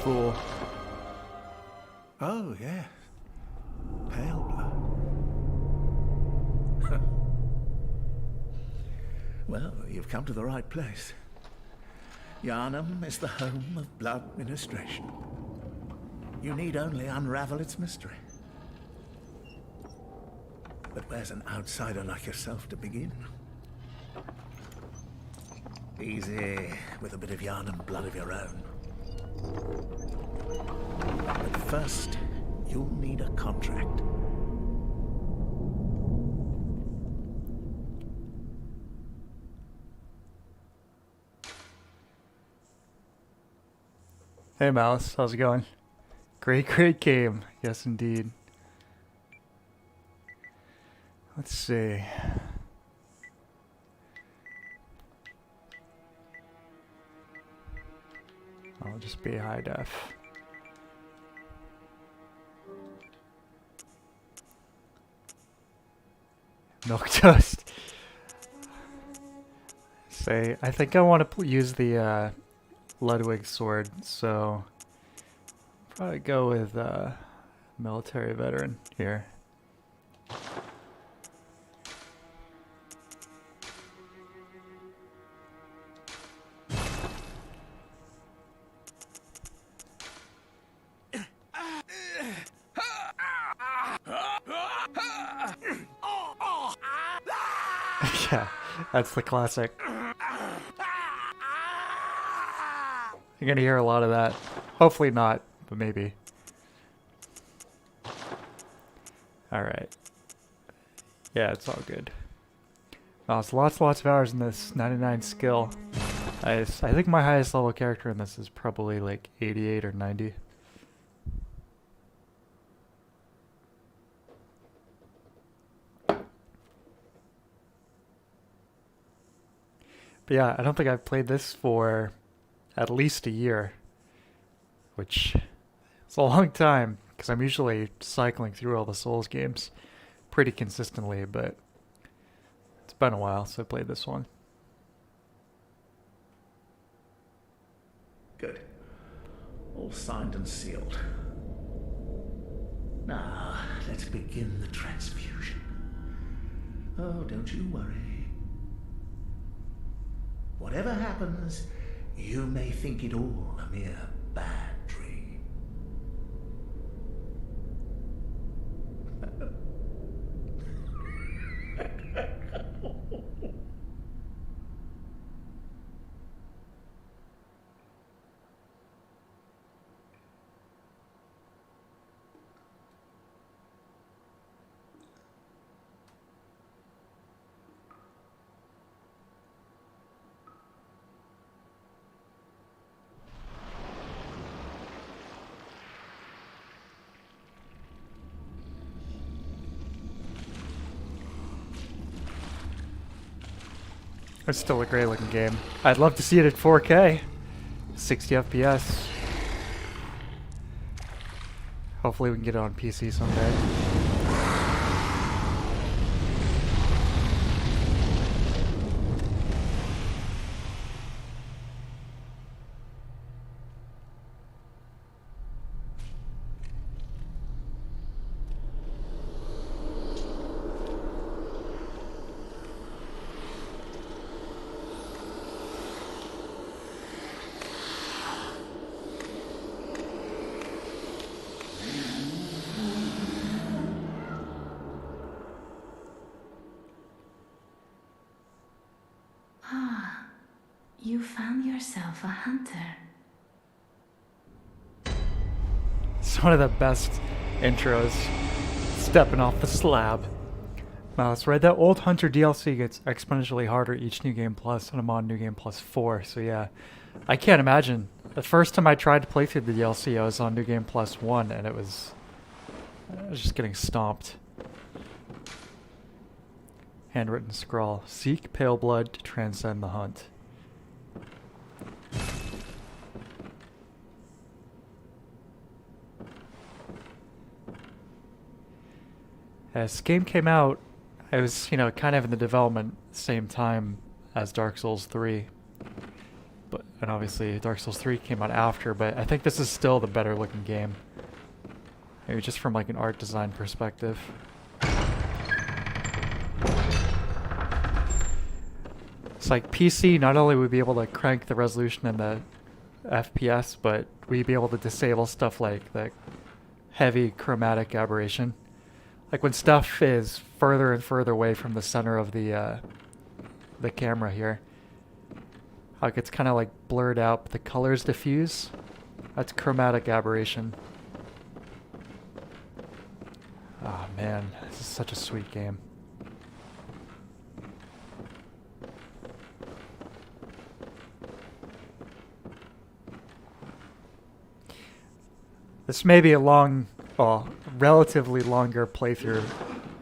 fool. Oh, yes. Pale blood. Well, you've come to the right place. Yharnam is the home of blood ministration. You need only unravel its mystery. But where's an outsider like yourself to begin? Easy, with a bit of Yharnam blood of your own. But first, you'll need a contract. Hey Mouse, how's it going? Great game. Yes, indeed. Let's see. I'll just be high def. Milk toast. Say, I think I want to use the Ludwig sword, so probably go with military veteran here. Yeah, that's the classic. You're gonna hear a lot of that. Hopefully not, but maybe. Alright. Yeah, it's all good. Oh, it's lots of hours in this. 99 skill. I think my highest level character in this is probably like 88 or 90. But yeah, I don't think I've played this for at least a year, which is a long time because I'm usually cycling through all the Souls games pretty consistently, but it's been a while since I played this one. Good. All signed and sealed. Now, let's begin the transfusion. Oh, don't you worry. Whatever happens, you may think it all a mere bad dream. It's still a great looking game. I'd love to see it at 4K. 60 FPS. Hopefully we can get it on PC someday. You found yourself a hunter. It's one of the best intros. Stepping off the slab. Mouse, right? That old Hunter DLC gets exponentially harder each New Game Plus, and I'm on New Game Plus 4, so yeah. I can't imagine. The first time I tried to play through the DLC, I was on New Game Plus 1, and I was just getting stomped. Handwritten scrawl. Seek pale blood to transcend the hunt. As this game came out, I was, kind of in the development same time as Dark Souls 3. But and obviously Dark Souls 3 came out after, but I think this is still the better looking game. Maybe just from like an art design perspective. It's like PC, not only would we be able to crank the resolution and the FPS, but we'd be able to disable stuff like the heavy chromatic aberration. Like when stuff is further and further away from the center of the camera here. How it gets kind of like blurred out, but the colors diffuse. That's chromatic aberration. Oh man, this is such a sweet game. This may be a long, well, relatively longer playthrough,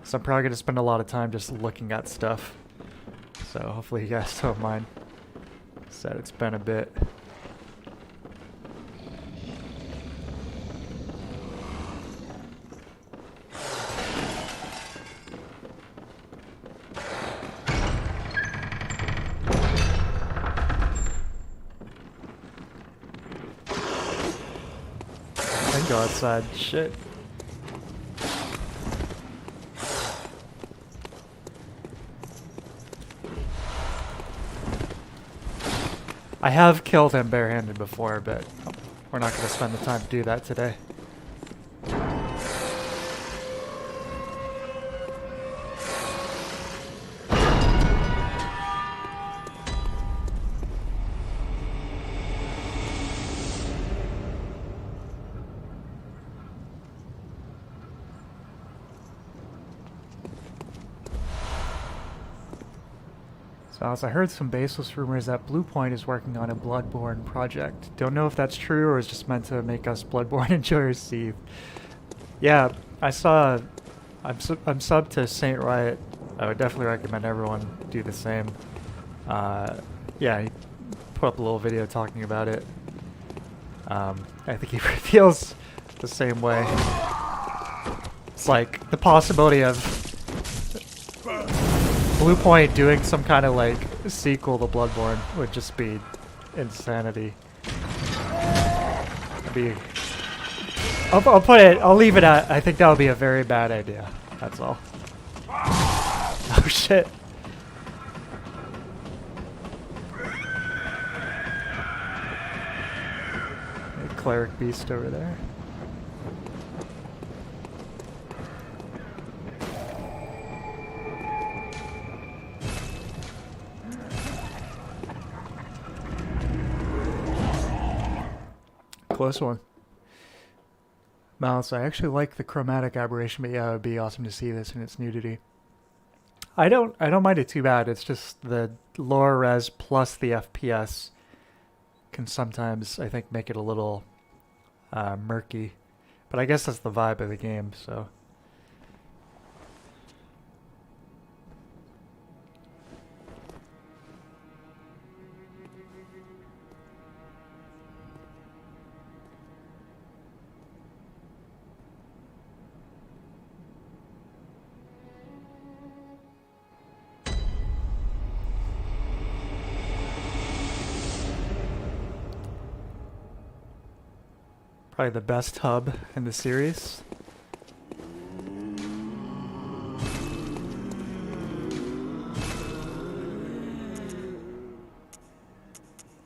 so I'm probably going to spend a lot of time just looking at stuff. So hopefully you guys don't mind. Said it's been a bit. I go outside. Shit. I have killed him barehanded before, but we're not going to spend the time to do that today. So I heard some baseless rumors that Bluepoint is working on a Bloodborne project. Don't know if that's true or is just meant to make us Bloodborne enjoyers see. Yeah, I saw. I'm subbed to Saint Riot. I would definitely recommend everyone do the same. Yeah, he put up a little video talking about it. I think he feels the same way. It's like the possibility of Bluepoint doing some kind of like sequel to Bloodborne would just be insanity. I'll leave it at, I think that would be a very bad idea. That's all. Oh shit. A cleric beast over there. Close one. Mouse, I actually like the chromatic aberration, but yeah, it would be awesome to see this in its nudity. I don't mind it too bad. It's just the lower res plus the FPS can sometimes, I think, make it a little murky. But I guess that's the vibe of the game, so. Probably the best hub in the series.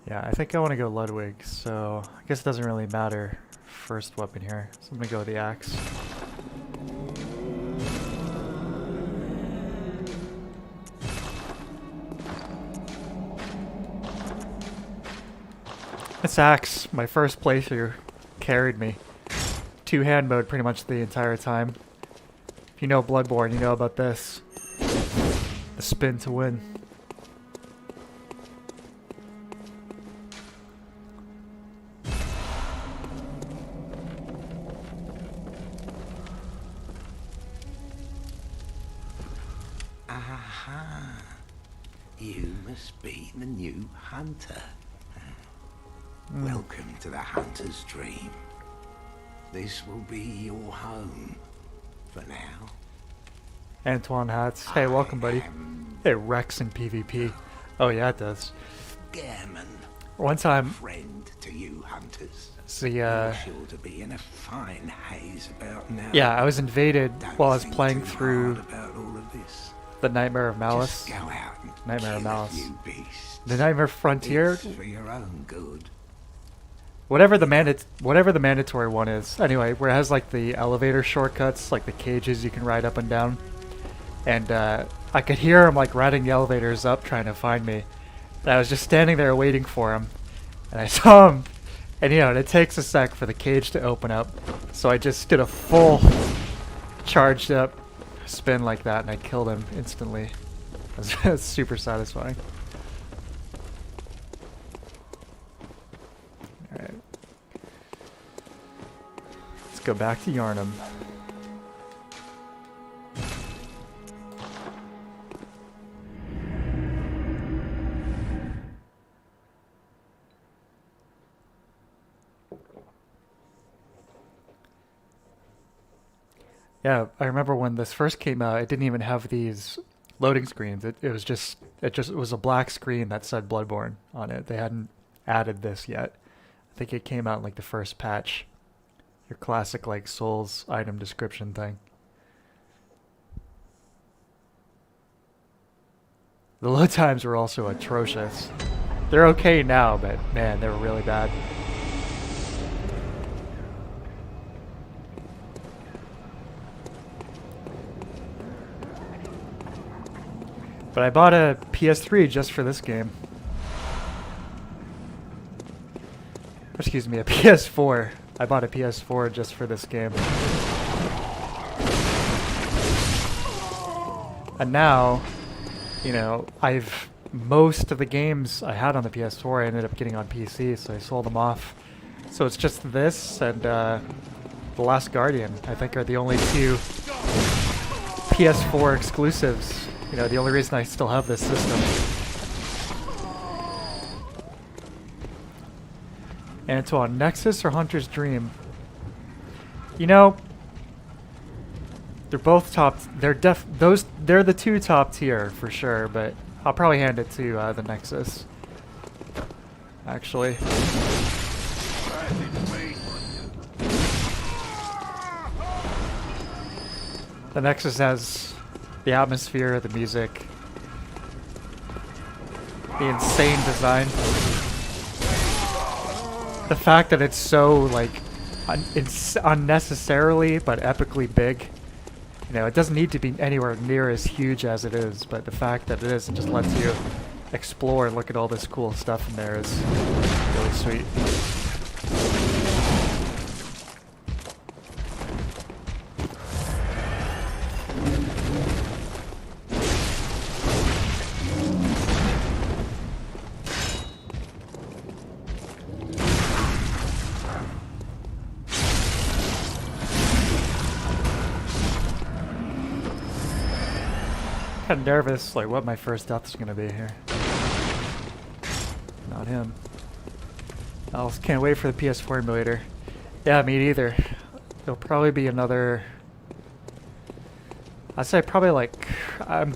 Yeah, I think I want to go Ludwig, so I guess it doesn't really matter first weapon here. So I'm going to go with the axe. This axe, my first playthrough, carried me. Two-hand mode pretty much the entire time. If you know Bloodborne, you know about this. The spin to win. Aha! You must be the new hunter. Welcome to the hunter's dream. This will be your home for now. Antoine Hats. Hey, welcome, buddy. It wrecks in PvP. Oh yeah, it does. Gammon. One time, Friend to you hunters. see, You're sure to be in a fine haze about now. yeah, I was invaded Don't while I was think playing too through hard about all of this. the Nightmare of Malice. Just go out and Nightmare of kill a Malice. few beasts. The Nightmare Frontier, It's for your own good. whatever the mandatory one is. Anyway, where it has like the elevator shortcuts, like the cages you can ride up and down. And I could hear him like riding the elevators up, trying to find me. And I was just standing there waiting for him, and I saw him. And you know, it takes a sec for the cage to open up, so I just did a full charged up spin like that, and I killed him instantly. It was super satisfying. Alright. Let's go back to Yarnum. Yeah, I remember when this first came out, it didn't even have these loading screens. It was a black screen that said Bloodborne on it. They hadn't added this yet. I think it came out in like the first patch. Your classic like Souls item description thing. The load times were also atrocious. They're okay now, but man, they were really bad. But I bought a PS3 just for this game. Excuse me, a PS4. I bought a PS4 just for this game. And now, you know, most of the games I had on the PS4 I ended up getting on PC, so I sold them off. So it's just this and The Last Guardian, I think, are the only two PS4 exclusives. You know, the only reason I still have this system. Antoine, Nexus or Hunter's Dream? You know, they're both top. They're the two top tier for sure. But I'll probably hand it to the Nexus. Actually. The Nexus has the atmosphere, the music, the insane design. The fact that it's so like unnecessarily but epically big. You know, it doesn't need to be anywhere near as huge as it is, but the fact that it is, it just lets you explore and look at all this cool stuff in there is really sweet. Kind of nervous, like what my first death is gonna be here. Not him. I can't wait for the PS4 emulator. Yeah, me neither. It'll probably be another. I'd say probably like I'm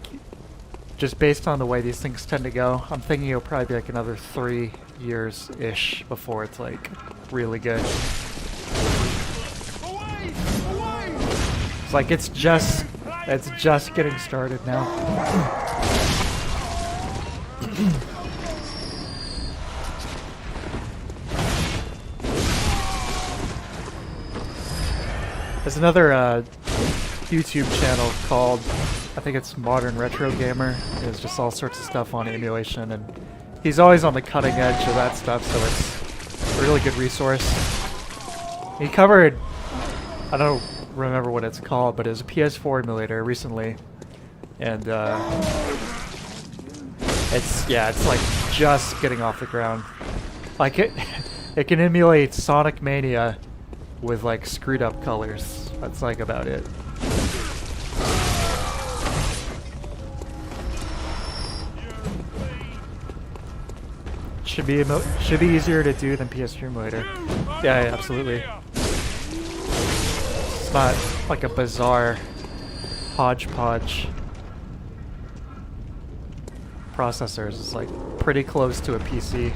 just based on the way these things tend to go. I'm thinking it'll probably be like another 3 years ish before it's like really good. It's like it's just getting started now. There's another YouTube channel called, I think it's Modern Retro Gamer. It's just all sorts of stuff on emulation, and he's always on the cutting edge of that stuff, so it's a really good resource. He covered, I don't remember what it's called, but it was a PS4 emulator recently, and it's like just getting off the ground. Like it can emulate Sonic Mania with like screwed up colors. That's like about it. Should be easier to do than PS3 emulator. Yeah, absolutely. It's not like a bizarre hodgepodge processors. It's like pretty close to a PC.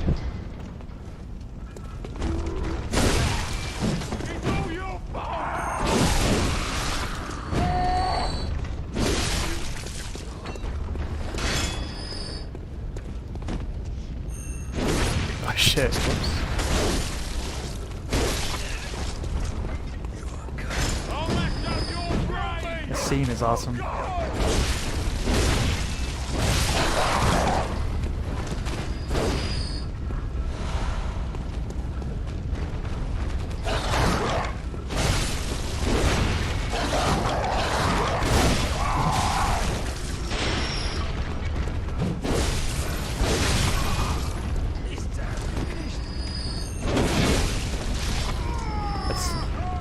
shit. Whoops. The scene is awesome.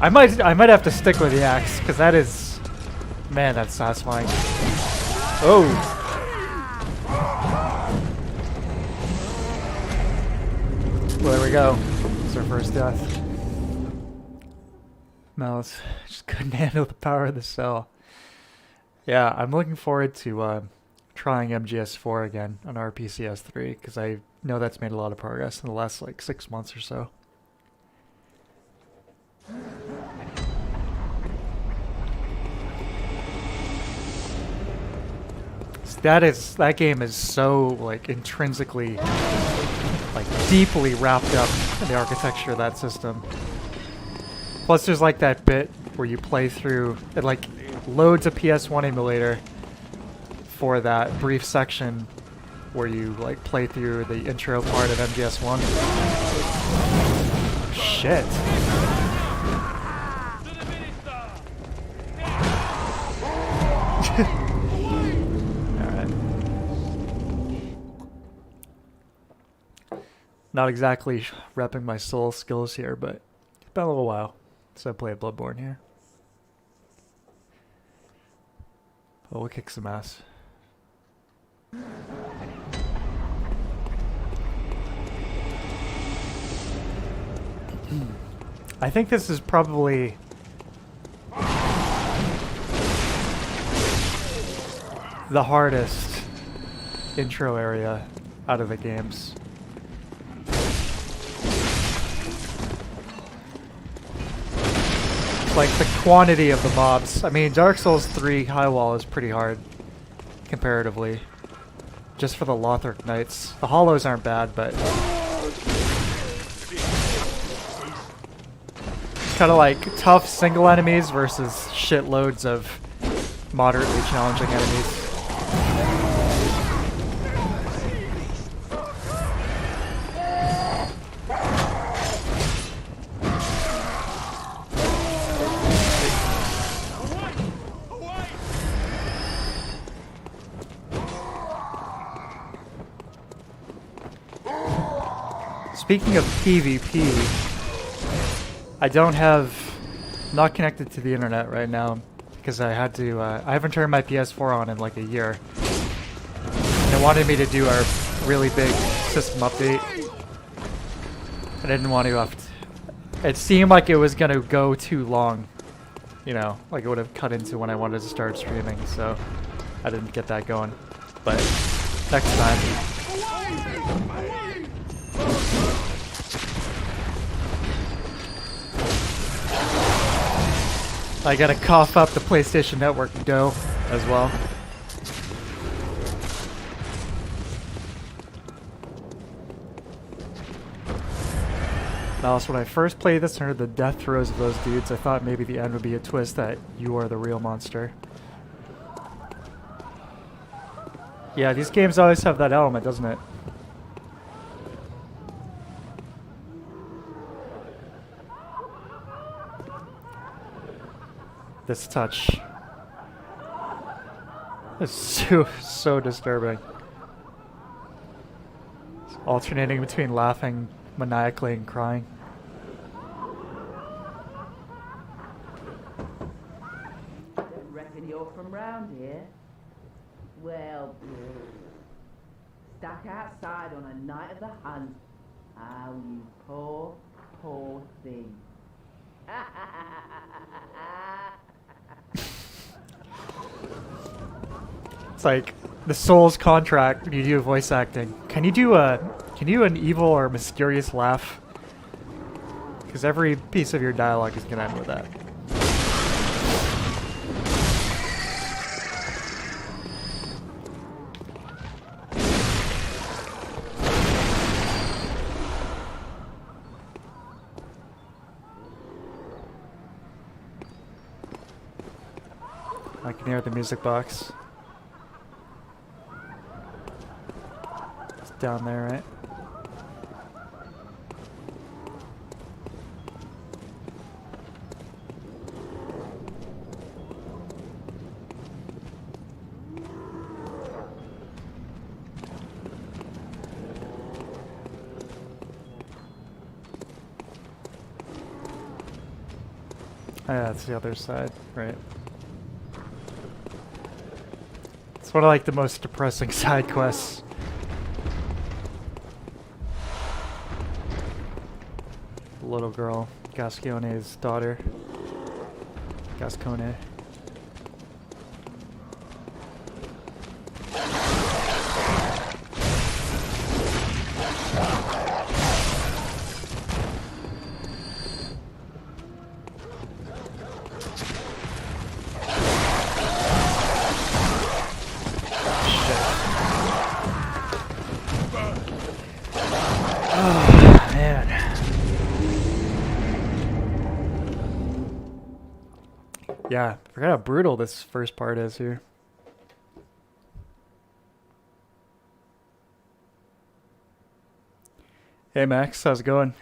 I might have to stick with the axe, because that is, man, that's satisfying. Oh. Well, there we go. It's our first death. Mouse just couldn't handle the power of the cell. Yeah, I'm looking forward to trying MGS4 again on RPCS3, because I know that's made a lot of progress in the last like 6 months or so. That game is so like intrinsically, like deeply wrapped up in the architecture of that system. Plus there's like that bit where you play through, it like loads a PS1 emulator for that brief section where you like play through the intro part of MGS1. Shit. Not exactly repping my soul skills here, but it's been a little while since I played Bloodborne here. But we'll kick some ass. I think this is probably the hardest intro area out of the games. Like the quantity of the mobs. I mean, Dark Souls 3 High Wall is pretty hard comparatively. Just for the Lothric Knights. The Hollows aren't bad, but kind of like tough single enemies versus shitloads of moderately challenging enemies. Speaking of PvP, I don't have, not connected to the internet right now because I had to, I haven't turned my PS4 on in like a year. And they wanted me to do a really big system update. I didn't want to it seemed like it was going to go too long. You know, like it would have cut into when I wanted to start streaming, so I didn't get that going. But next time. I gotta cough up the PlayStation Network dough as well. Now, when I first played this and heard the death throes of those dudes, I thought maybe the end would be a twist that you are the real monster. Yeah, these games always have that element, doesn't it? This touch is so disturbing. It's alternating between laughing maniacally and crying. Don't reckon you're from round here? Well, stuck outside on a night of the hunt. Oh, you poor, poor thing. It's like the Souls contract when you do voice acting. Can you do an evil or mysterious laugh? Because every piece of your dialogue is gonna end with that. I can hear the music box. It's down there, right? Oh, yeah, that's the other side, right? It's one of like the most depressing side quests. The little girl, Gascone's daughter. Gascone. Yeah, I forgot how brutal this first part is here. Hey Max, how's it going?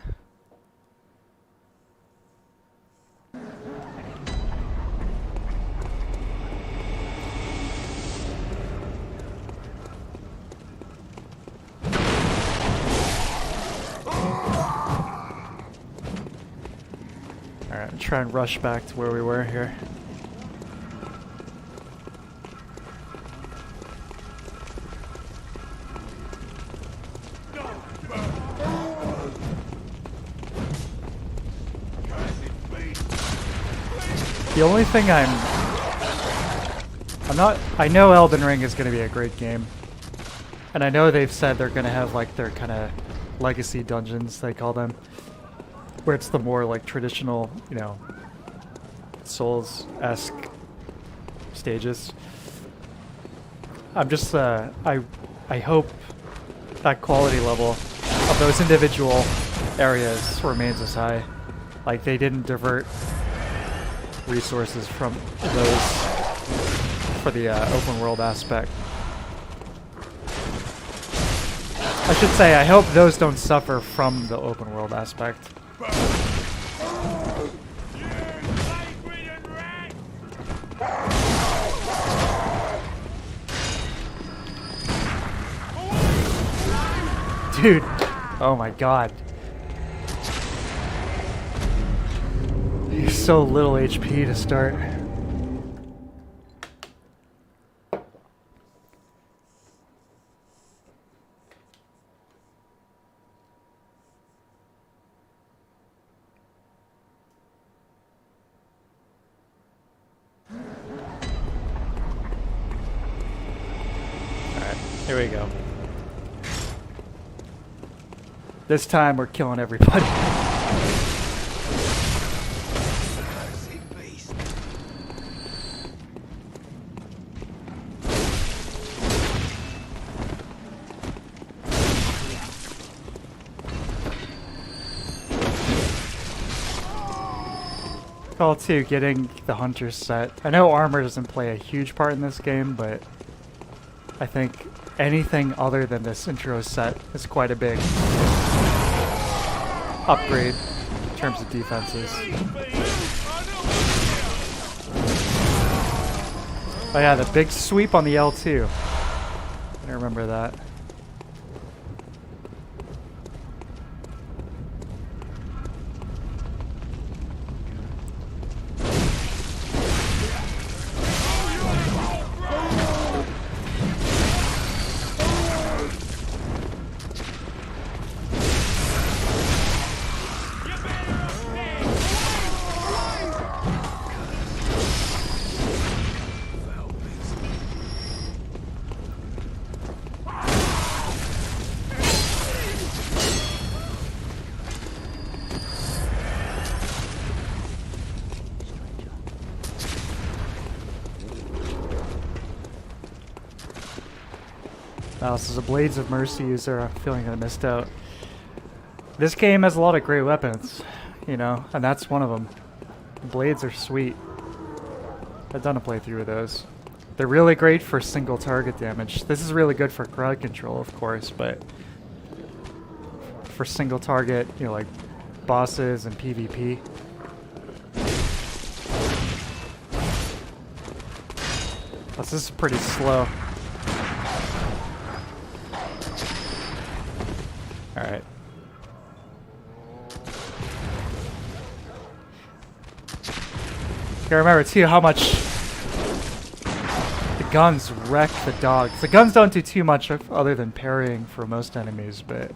Alright, try and rush back to where we were here. The only thing I know Elden Ring is going to be a great game. And I know they've said they're going to have like their kind of legacy dungeons, they call them. Where it's the more like traditional, you know, Souls-esque stages. I'm just, I hope that quality level of those individual areas remains as high. Like they didn't divert resources from those for the open world aspect. I should say, I hope those don't suffer from the open world aspect. Dude, oh my god. He's so little HP to start. Alright, here we go. This time we're killing everybody. Call 2, getting the hunter set. I know armor doesn't play a huge part in this game, but I think anything other than this intro set is quite a big upgrade in terms of defenses. Oh yeah, the big sweep on the L2. I remember that. Wow, this is a Blades of Mercy user. I'm feeling I missed out. This game has a lot of great weapons, you know, and that's one of them. Blades are sweet. I've done a playthrough of those. They're really great for single target damage. This is really good for crowd control, of course, but for single target, you know, like bosses and PvP. Plus, this is pretty slow. Alright. Gotta remember too how much the guns wreck the dogs. The guns don't do too much other than parrying for most enemies, but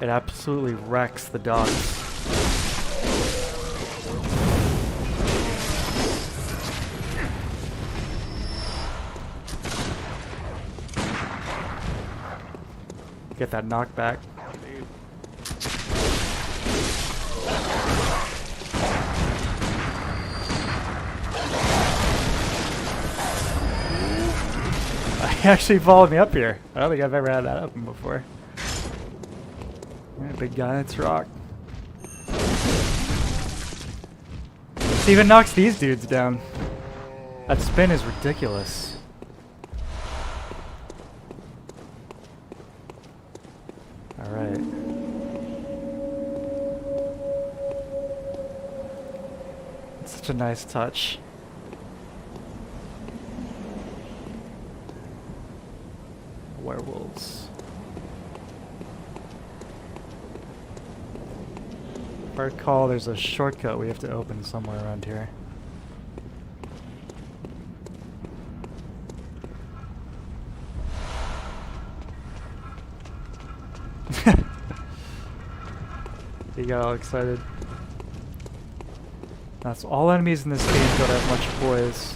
it absolutely wrecks the dogs. Get that knockback. He actually followed me up here. I don't think I've ever had that happen before. Yeah, big guy, let's rock. This even knocks these dudes down. That spin is ridiculous. Alright. It's such a nice touch. Werewolves. If I recall, there's a shortcut we have to open somewhere around here. He got all excited. That's all enemies in this game don't have much poise.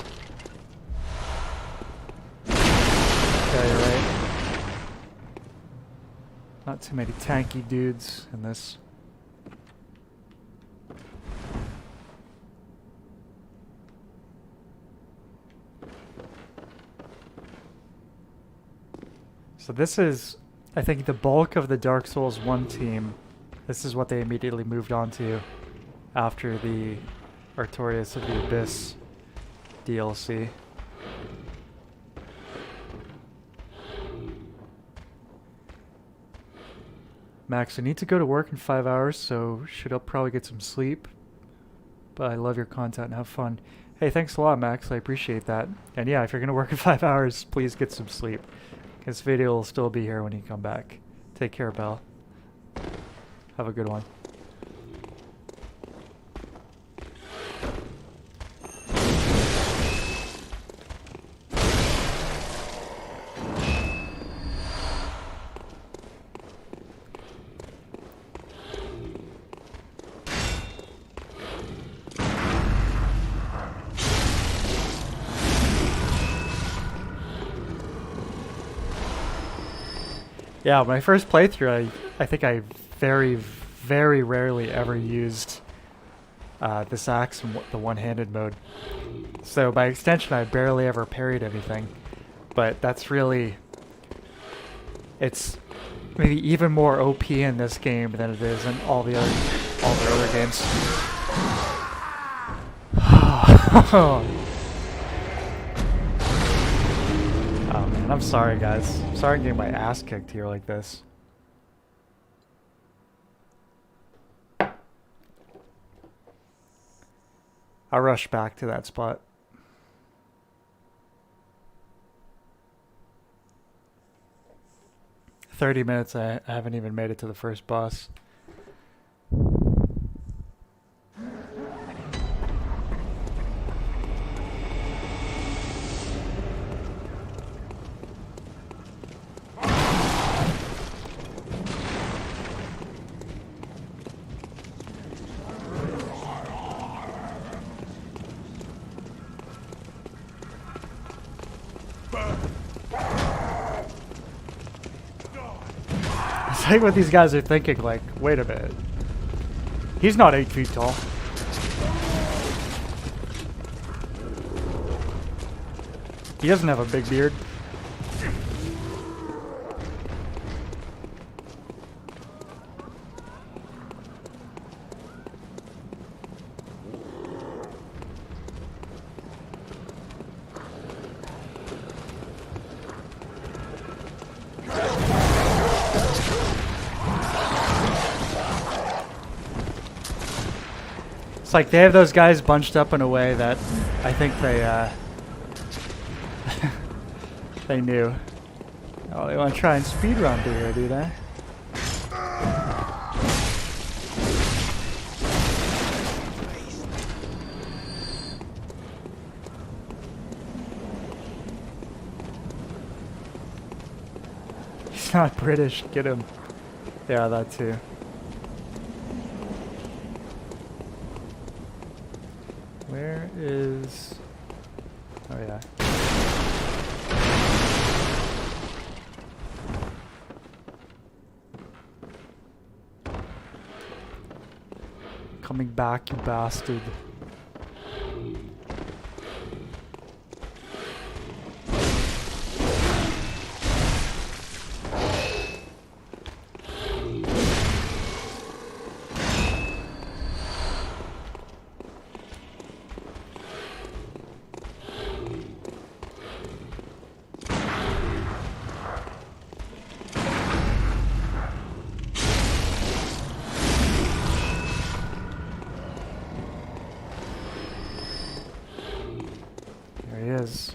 Okay, you're right. Not too many tanky dudes in this. So this is, I think, the bulk of the Dark Souls 1 team. This is what they immediately moved on to after the Artorias of the Abyss DLC. Max, I need to go to work in 5 hours, so should probably get some sleep. But I love your content and have fun. Hey, thanks a lot, Max. I appreciate that. And yeah, if you're going to work in 5 hours, please get some sleep. This video will still be here when you come back. Take care, Belle. Have a good one. Yeah, my first playthrough, I think I very, very rarely ever used this axe in the one-handed mode. So by extension, I barely ever parried anything. But that's really... It's maybe even more OP in this game than it is in all the other games. Oh man, I'm sorry guys. I'm sorry I'm getting my ass kicked here like this. I'll rush back to that spot. "30 minutes, I haven't even made it to the first boss. It's like what these guys are thinking, like, wait a minute. He's not 8 feet tall. He doesn't have a big beard. It's like they have those guys bunched up in a way that I think they they knew. Oh, they want to try and speedrun through here, do they? He's not British. Get him. Yeah, that too. Where is... Oh yeah. Coming back, you bastard. There he is.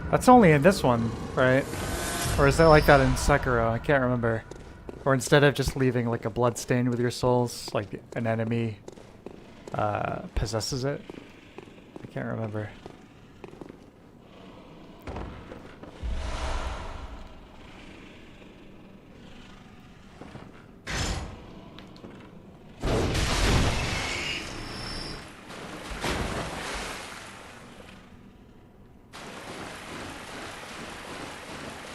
That's only in this one, right? Or is that like that in Sekiro? I can't remember. Or instead of just leaving like a blood stain with your souls, like an enemy possesses it? I can't remember.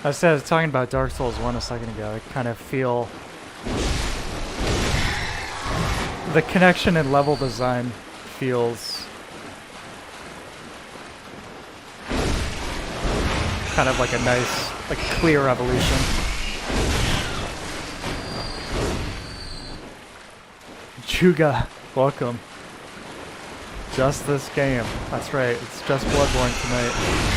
I was talking about Dark Souls 1 a second ago. I kind of feel the connection and level design feels kind of like a nice, like clear evolution. Juga, welcome. Just this game. That's right, it's just Bloodborne tonight.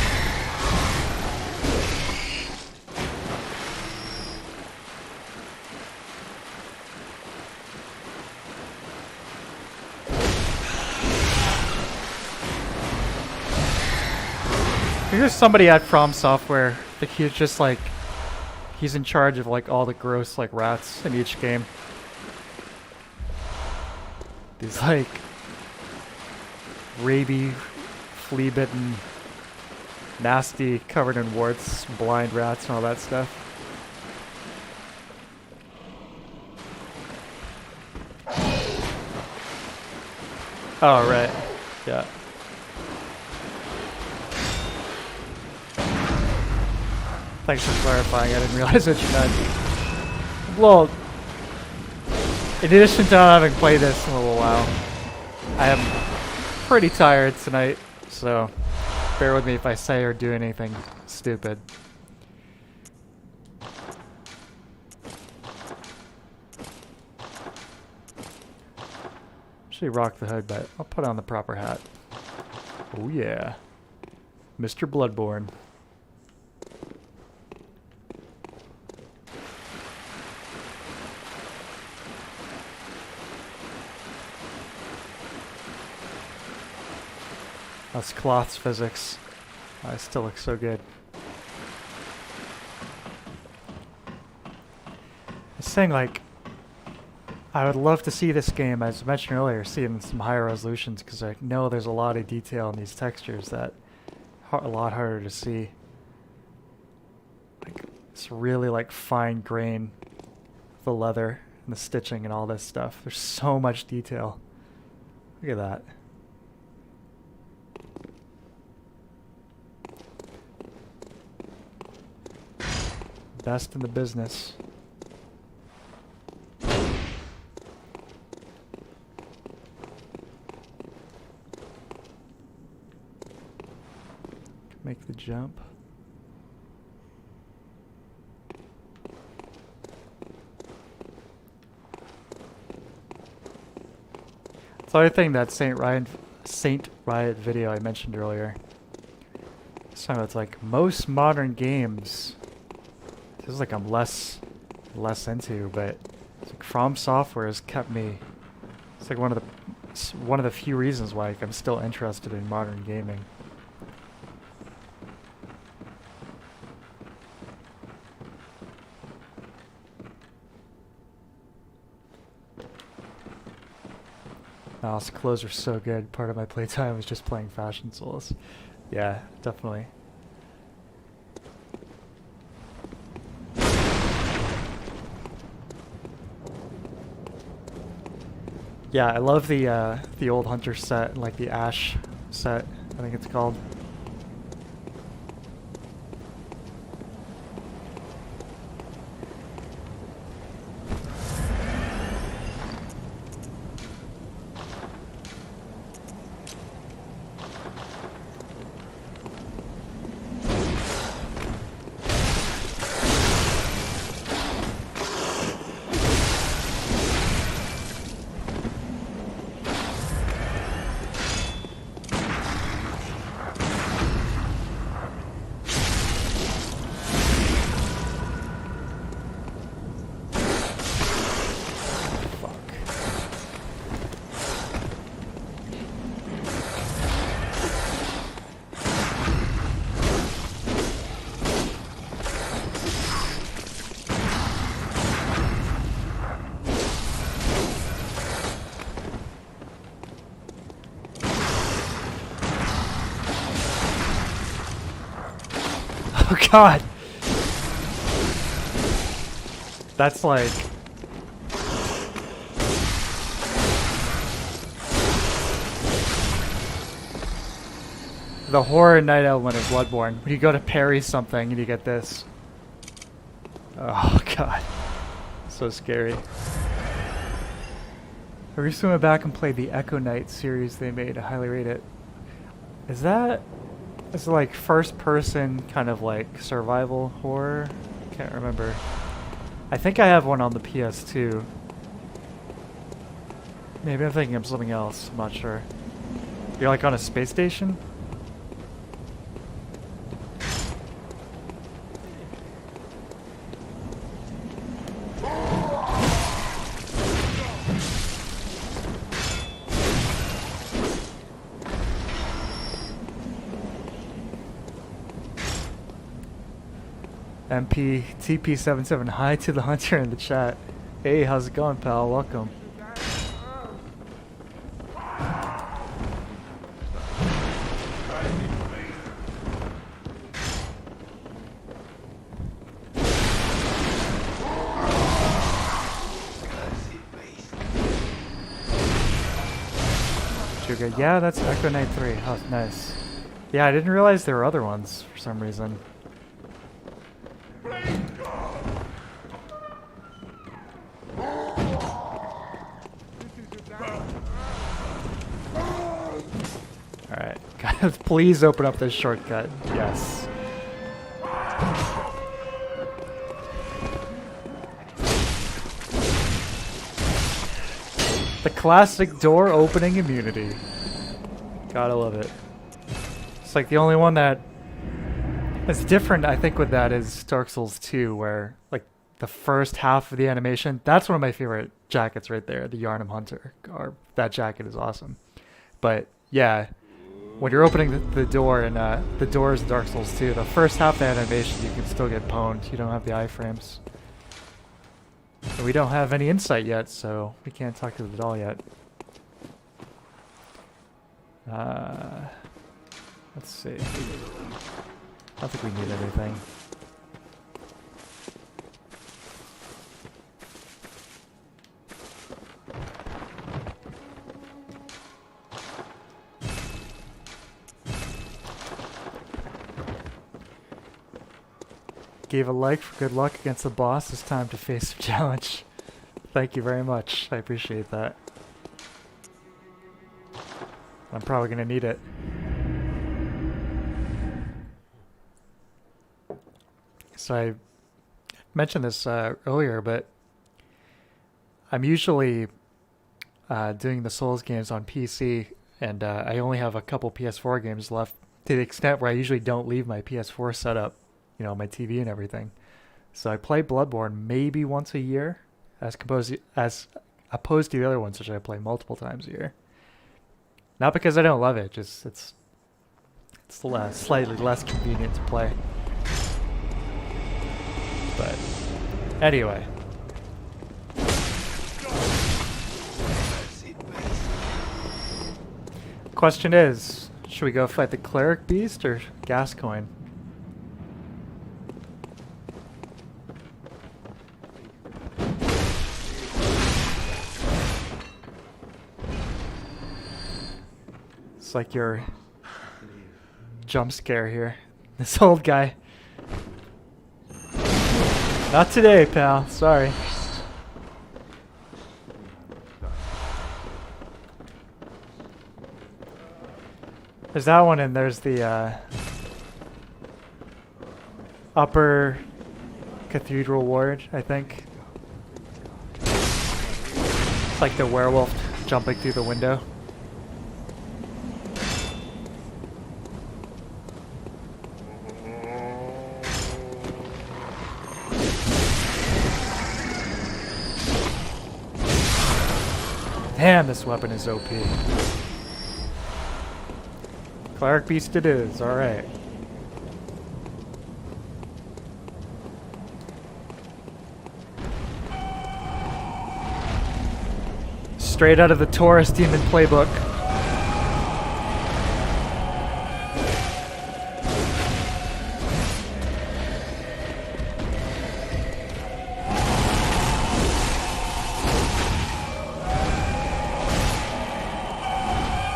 Here's somebody at From Software. I think he's just like, he's in charge of like all the gross like rats in each game. These like rabies, flea-bitten, nasty, covered in warts, blind rats and all that stuff. Oh, right. Yeah. Thanks for clarifying, I didn't realize what you meant. Well, in addition to not having played this in a little while, I am pretty tired tonight, so bear with me if I say or do anything stupid. Actually rock the hood, but I'll put on the proper hat. Oh yeah. Mr. Bloodborne. That's Cloth's physics. I still look so good. I was saying, like, I would love to see this game, as I mentioned earlier, see it in some higher resolutions, because I know there's a lot of detail in these textures that are a lot harder to see. Like, it's really like fine grain, the leather and the stitching and all this stuff. There's so much detail. Look at that. Best in the business. Make the jump. It's the other thing that St. Ryan Saint Riot video I mentioned earlier. So it's like most modern games. This is like I'm less into, but it's like From Software has kept me. It's like one of the few reasons why like, I'm still interested in modern gaming. Mouse clothes are so good. Part of my playtime was just playing Fashion Souls. Yeah, definitely. Yeah, I love the old Hunter set, like the Ash set, I think it's called. Oh god! That's like... the horror night element of Bloodborne. When you go to parry something and you get this. Oh god. So scary. I recently went back and played the Echo Knight series they made. I highly rate it. Is that... it's like first person kind of like survival horror? Can't remember. I think I have one on the PS2. Maybe I'm thinking of something else. I'm not sure. You're like on a space station? MP TP77, hi to the hunter in the chat. Hey, how's it going, pal? Welcome. Sugar. Yeah, that's Echo Knight 3. Oh, nice. Yeah, I didn't realize there were other ones for some reason. Alright, guys, please open up this shortcut. Yes. The classic door opening immunity. Gotta love it. It's like the only one that is different, I think, with that is Dark Souls 2, where like the first half of the animation, that's one of my favorite jackets right there, the Yharnam Hunter. Or that jacket is awesome. But yeah, when you're opening the door in the doors in Dark Souls 2, the first half of the animation you can still get pwned. You don't have the iframes. And we don't have any insight yet, so we can't talk to the doll yet. Let's see. I don't think we need anything. Gave a like for good luck against the boss. It's time to face the challenge. Thank you very much. I appreciate that. I'm probably gonna need it. So I mentioned this earlier, but I'm usually doing the Souls games on PC, and I only have a couple PS4 games left, to the extent where I usually don't leave my PS4 set up, you know, my TV and everything. So I play Bloodborne maybe once a year, as opposed to the other ones, which I play multiple times a year. Not because I don't love it, just it's slightly less convenient to play. But anyway. Question is, should we go fight the cleric beast or Gascoigne? It's like your jump scare here. This old guy. Not today, pal. Sorry. There's that one, and there's the upper cathedral ward, I think. It's like the werewolf jumping through the window. Damn, this weapon is OP. Cleric beast it is, alright. Straight out of the Taurus Demon playbook.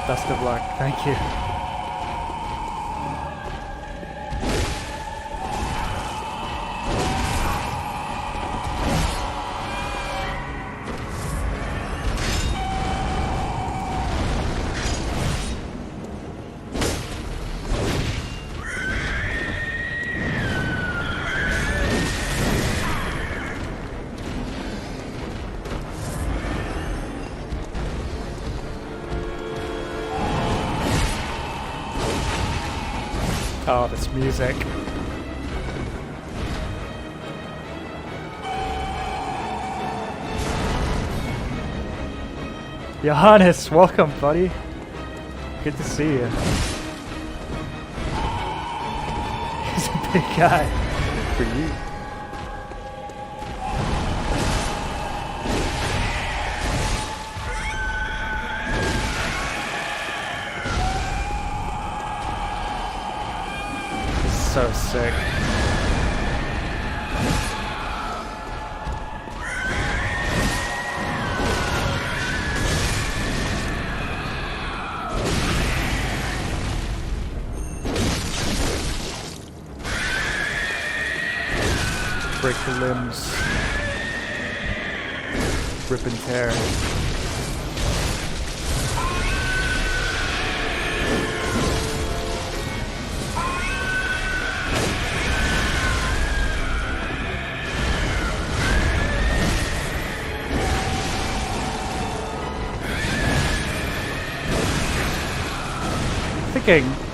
Best of luck, thank you. Oh, this music. Johannes, welcome, buddy. Good to see you. He's a big guy. For you. So sick. Break the limbs. Rip and tear.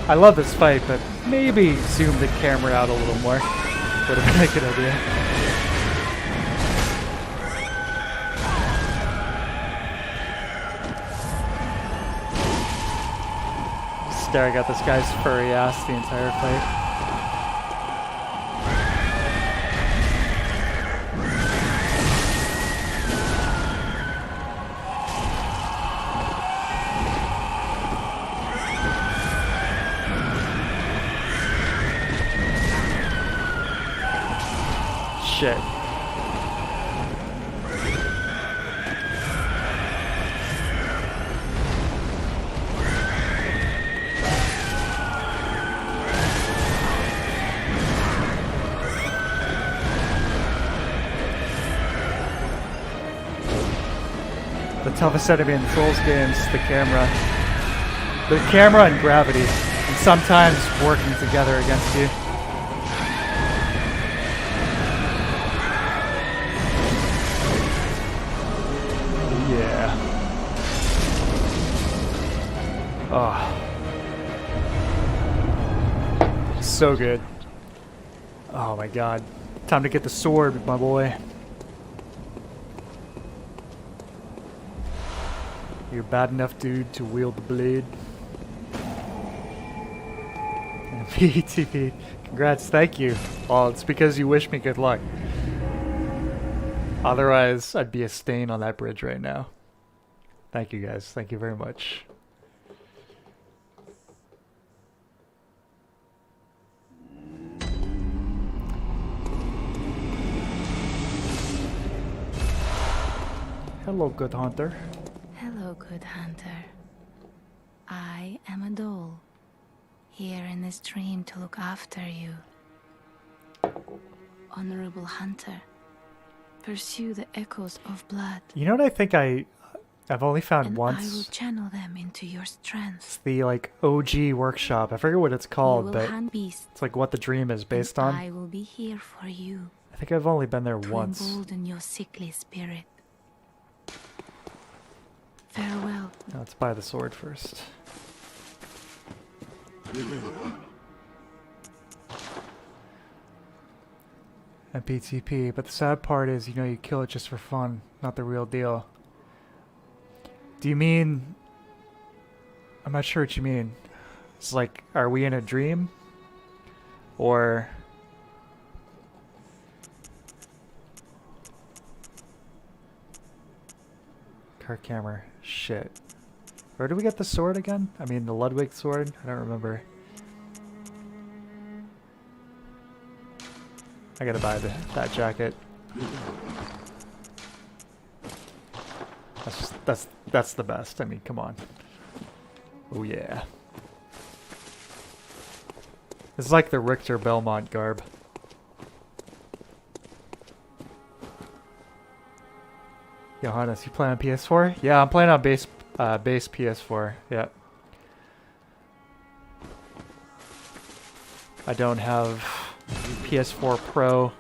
I love this fight, but maybe zoom the camera out a little more. Would have been a good idea. Staring at this guy's furry ass the entire fight. Shit. The toughest enemy in Souls games, the camera. The camera and gravity, and sometimes working together against you. Oh. So good. Oh my god. Time to get the sword, my boy. You're bad enough, dude, to wield the blade. And PTP. Congrats, thank you. Well, it's because you wish me good luck. Otherwise, I'd be a stain on that bridge right now. Thank you guys. Thank you very much. Hello, good hunter. Hello, good hunter. I am a doll, here in this dream to look after you. Honorable hunter, pursue the echoes of blood. You know what I think I've only found And once? I will channel them into your strength. It's the like OG workshop. I forget what it's You called, will but hunt beasts, it's like what the dream is based and on. I will be here for you I think I've only been there to once. embolden your sickly spirit. Farewell. Let's buy the sword first. MPTP, but the sad part is, you know, you kill it just for fun, not the real deal. Do you mean... I'm not sure what you mean. It's like, are we in a dream? Or... car camera. Shit. Where do we get the sword again? I mean, the Ludwig sword? I don't remember. I gotta buy that jacket. That's the best. I mean, come on. Oh yeah. This is like the Richter Belmont garb. Johannes, you play on PS4? Yeah, I'm playing on base PS4. Yeah. I don't have PS4 Pro.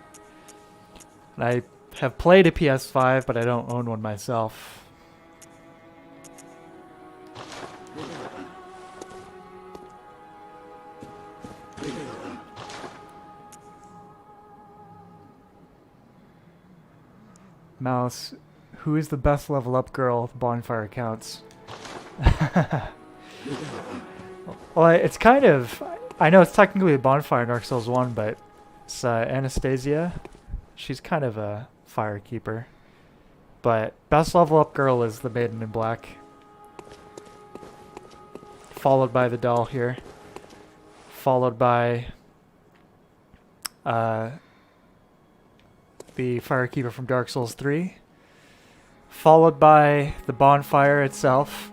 And I have played a PS5, but I don't own one myself. Mouse, who is the best level up girl? The bonfire counts. Well, it's kind of... I know it's technically a bonfire in Dark Souls 1, but it's Anastasia. She's kind of a firekeeper. But best level up girl is the Maiden in Black. Followed by the doll here. Followed by the firekeeper from Dark Souls 3. Followed by the bonfire itself.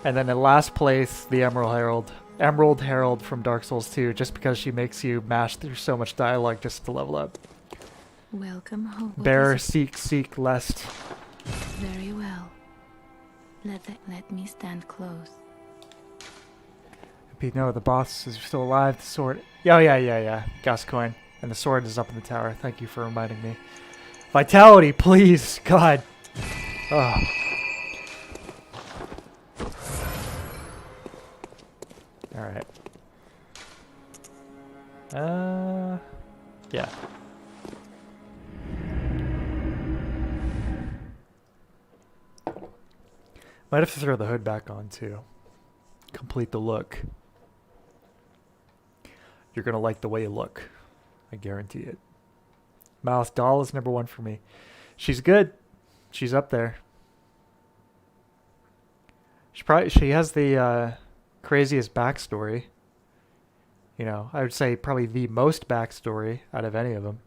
And then in last place, the Emerald Herald. Emerald Herald from Dark Souls 2, just because she makes you mash through so much dialogue just to level up. Welcome home. Bear, seek, lest. Very well. Let me stand close. No, the boss is still alive. The sword. Oh, yeah. Gascoigne. And the sword is up in the tower. Thank you for reminding me. Vitality, please. God. Oh. Alright. Yeah. Might have to throw the hood back on too. Complete the look. You're gonna like the way you look. I guarantee it. Mouse doll is number 1 for me. She's good. She's up there. She has the craziest backstory. You know, I would say probably the most backstory out of any of them.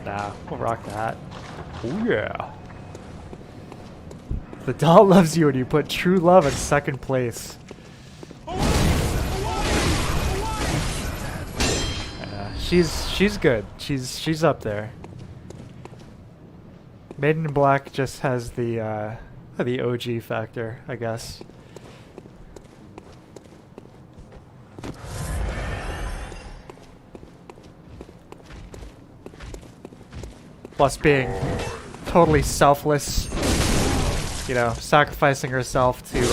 Nah, we'll rock that. Oh yeah. The doll loves you when you put true love in second place. She's good. She's up there. Maiden in Black just has the OG factor, I guess. plus being totally selfless, you know, sacrificing herself to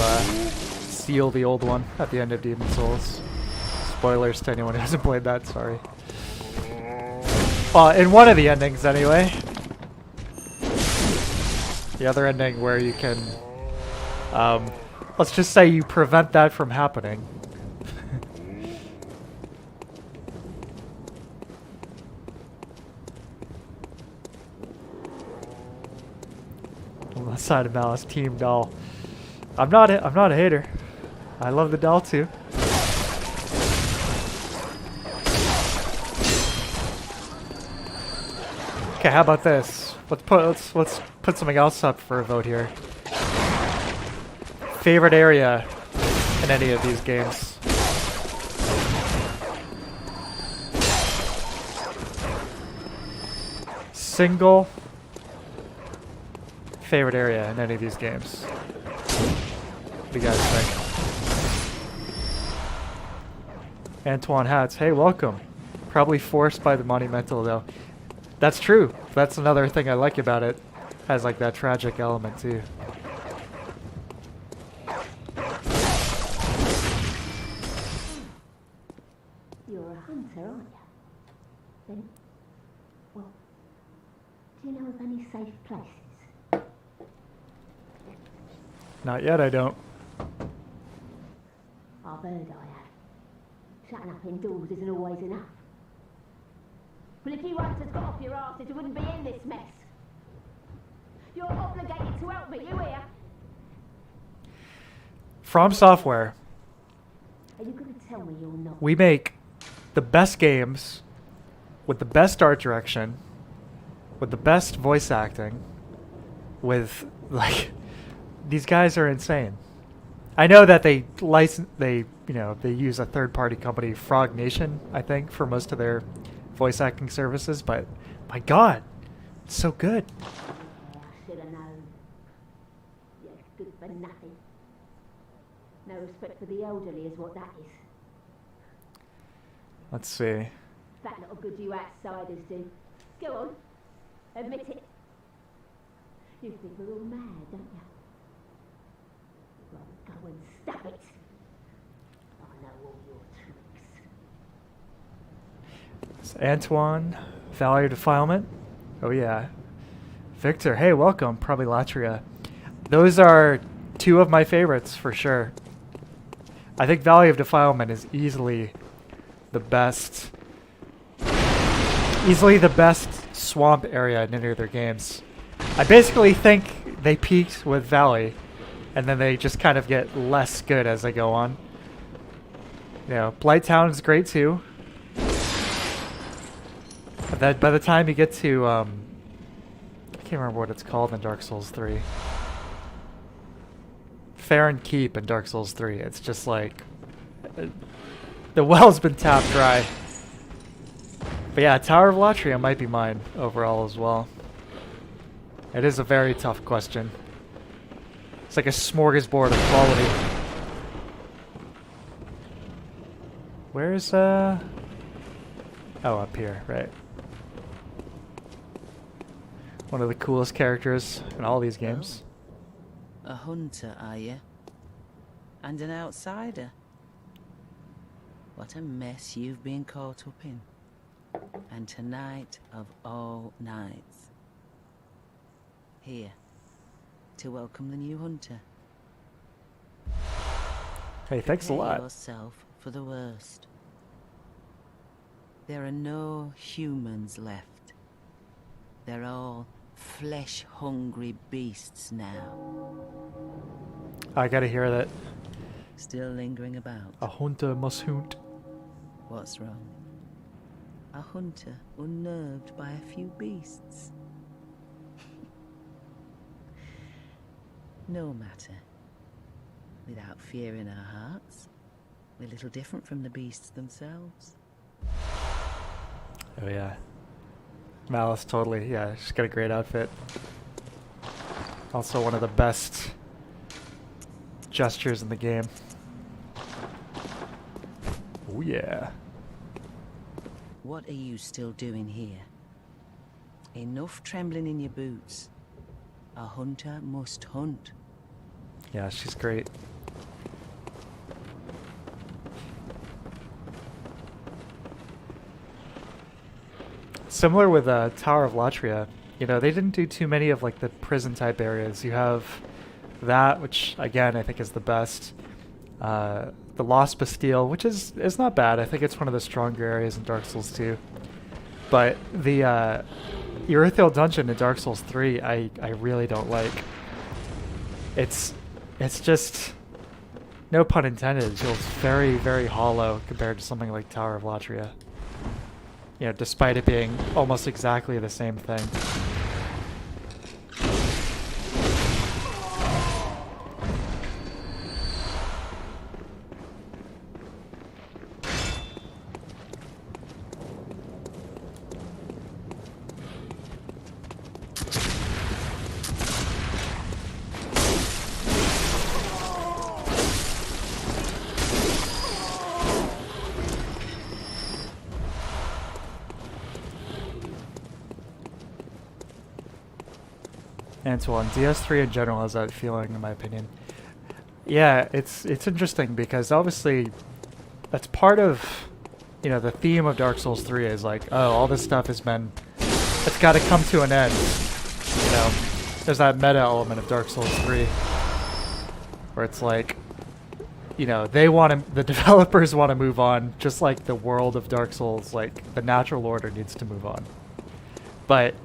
seal the old one at the end of Demon Souls. Spoilers to anyone who hasn't played that, sorry. Well, in one of the endings anyway. The other ending where you can, let's just say you prevent that from happening. On the side of Malice, Team Doll. I'm not a hater. I love the doll too. Okay, how about this? Let's put something else up for a vote here. Favorite area in any of these games? Single favorite area in any of these games? What do you guys think? Antoine Hats, hey, welcome. Probably forced by the Monumental though. That's true. That's another thing I like about it. Has like that tragic element too. You're a hunter, aren't you? Then, well, do you know of any safe places? Not yet, I don't. I've heard I have. Shutting up indoors isn't always enough. Well, if you hunters got off your arses, you wouldn't be in this mess. You're obligated to help me, you hear? From Software, Are you going to tell me you're not? we make the best games with the best art direction, with the best voice acting, with like these guys are insane. I know that they use a third-party company, Frog Nation, I think, for most of their voice acting services, but my God, it's so good. I should have known. You're good for nothing. No respect for the elderly is what that is. Let's see. That little good you outsiders do. Go on. Admit it. You think we're all mad, don't you? Well, go and stop it. I know all your tricks. It's Antoine, Value Defilement. Oh yeah. Victor, hey, welcome. Probably Latria. Those are two of my favorites for sure. I think Valley of Defilement is easily the best swamp area in any of their games. I basically think they peaked with Valley, and then they just kind of get less good as they go on. You know, Blighttown is great too. But that by the time you get to, I can't remember what it's called in Dark Souls 3. Fair and Keep in Dark Souls 3. It's just like the well's been tapped dry. But yeah, Tower of Latria might be mine overall as well. It is a very tough question. It's like a smorgasbord of quality. Where's oh, up here, right. One of the coolest characters in all these games. A hunter, are you? And an outsider? What a mess you've been caught up in. And tonight of all nights. Here, to welcome the new hunter. Hey, thanks a Prepare lot. yourself for the worst. There are no humans left. They're all flesh-hungry beasts now. I gotta hear that. Still lingering about. A hunter must hunt. What's wrong? A hunter unnerved by a few beasts. No matter. Without fear in our hearts, we're little different from the beasts themselves. Oh yeah. Malice, totally. Yeah, she's got a great outfit. Also one of the best gestures in the game. Oh yeah. What are you still doing here? Enough trembling in your boots. A hunter must hunt. Yeah, she's great. Similar with Tower of Latria, you know, they didn't do too many of like the prison type areas. You have that, which again I think is the best. The Lost Bastille, which is not bad. I think it's one of the stronger areas in Dark Souls 2. But the Urethil dungeon in Dark Souls 3, I really don't like. It's just, no pun intended, it feels very, very hollow compared to something like Tower of Latria. You know, despite it being almost exactly the same thing. Antoine, DS3 in general has that feeling, in my opinion. Yeah, it's interesting because obviously that's part of, you know, the theme of Dark Souls 3 is like, oh, all this stuff has been, it's got to come to an end. You know, there's that meta element of Dark Souls 3 where it's like, you know, they want to, the developers want to move on, just like the world of Dark Souls, like the natural order needs to move on. But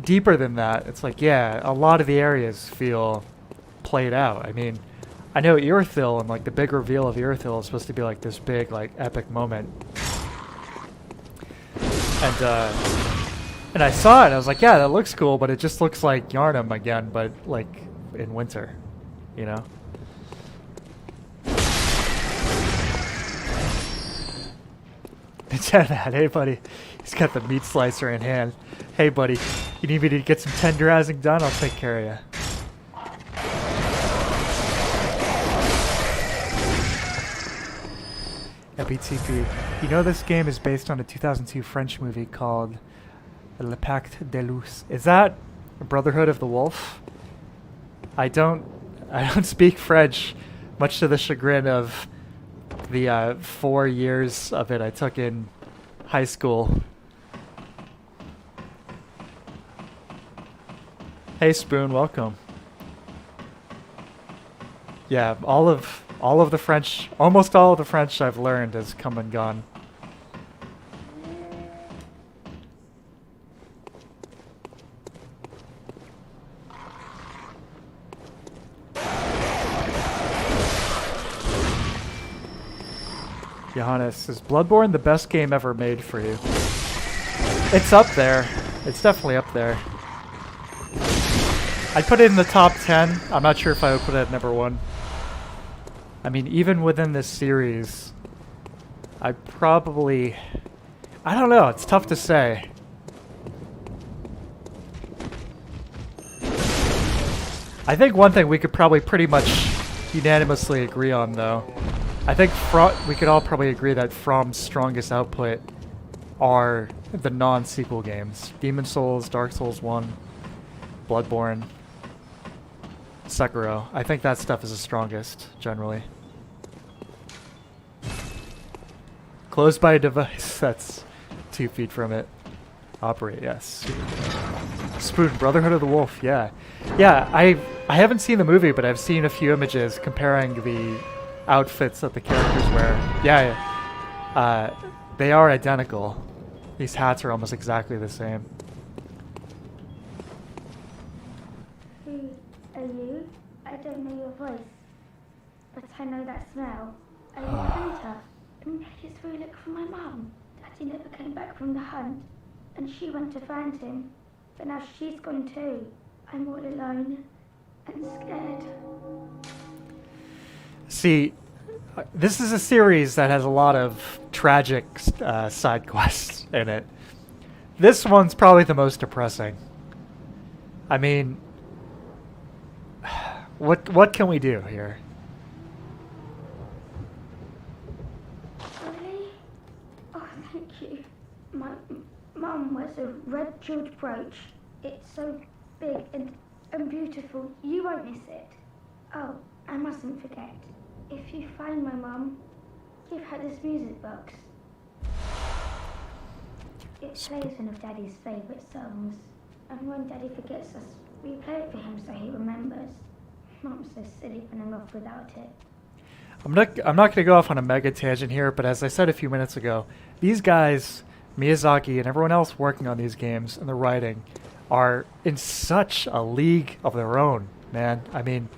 deeper than that, it's like, yeah, a lot of the areas feel played out. I mean, I know Urethil and like the big reveal of Urethil is supposed to be like this big, like epic moment. And I saw it, and I was like, yeah, that looks cool, but it just looks like Yharnam again, but like in winter, you know? Hey buddy, he's got the meat slicer in hand. Hey buddy, you need me to get some tenderizing done? I'll take care of you. BTP. You know this game is based on a 2002 French movie called Le Pacte des Loups. Is that Brotherhood of the Wolf? I don't speak French, much to the chagrin of the 4 years of it I took in high school. Hey Spoon, welcome. Yeah, all of the French, almost all of the French I've learned has come and gone. Johannes, is Bloodborne the best game ever made for you? It's up there. It's definitely up there. I'd put it in the top 10. I'm not sure if I would put it at number 1. I mean, even within this series, I probably... I don't know, it's tough to say. I think one thing we could probably pretty much unanimously agree on, though. I think we could all probably agree that From's strongest output are the non-sequel games. Demon Souls, Dark Souls 1, Bloodborne, Sekiro. I think that stuff is the strongest, generally. Closed by a device that's 2 feet from it. Operate, yes. Spoon, Brotherhood of the Wolf, yeah. Yeah, I haven't seen the movie, but I've seen a few images comparing the outfits that the characters wear. Yeah. They are identical. These hats are almost exactly the same. Who are you? I don't know your voice, but I know that smell. Are you a hunter? Maybe it's through look for my mum. Daddy never came back from the hunt, and she went to find him. But now she's gone too. I'm all alone and scared. See, this is a series that has a lot of tragic side quests in it. This one's probably the most depressing. I mean, what can we do here? Really? Oh, thank you. Mum wears a red jeweled brooch. It's so big and beautiful. You won't miss it. Oh, I mustn't forget. If you find my mum, give her this music box. It plays one of Daddy's favourite songs. And when Daddy forgets us, we play it for him so he remembers. Mum's so silly running off without it. I'm not going to go off on a mega tangent here, but as I said a few minutes ago, these guys, Miyazaki and everyone else working on these games and the writing, are in such a league of their own, man. I mean,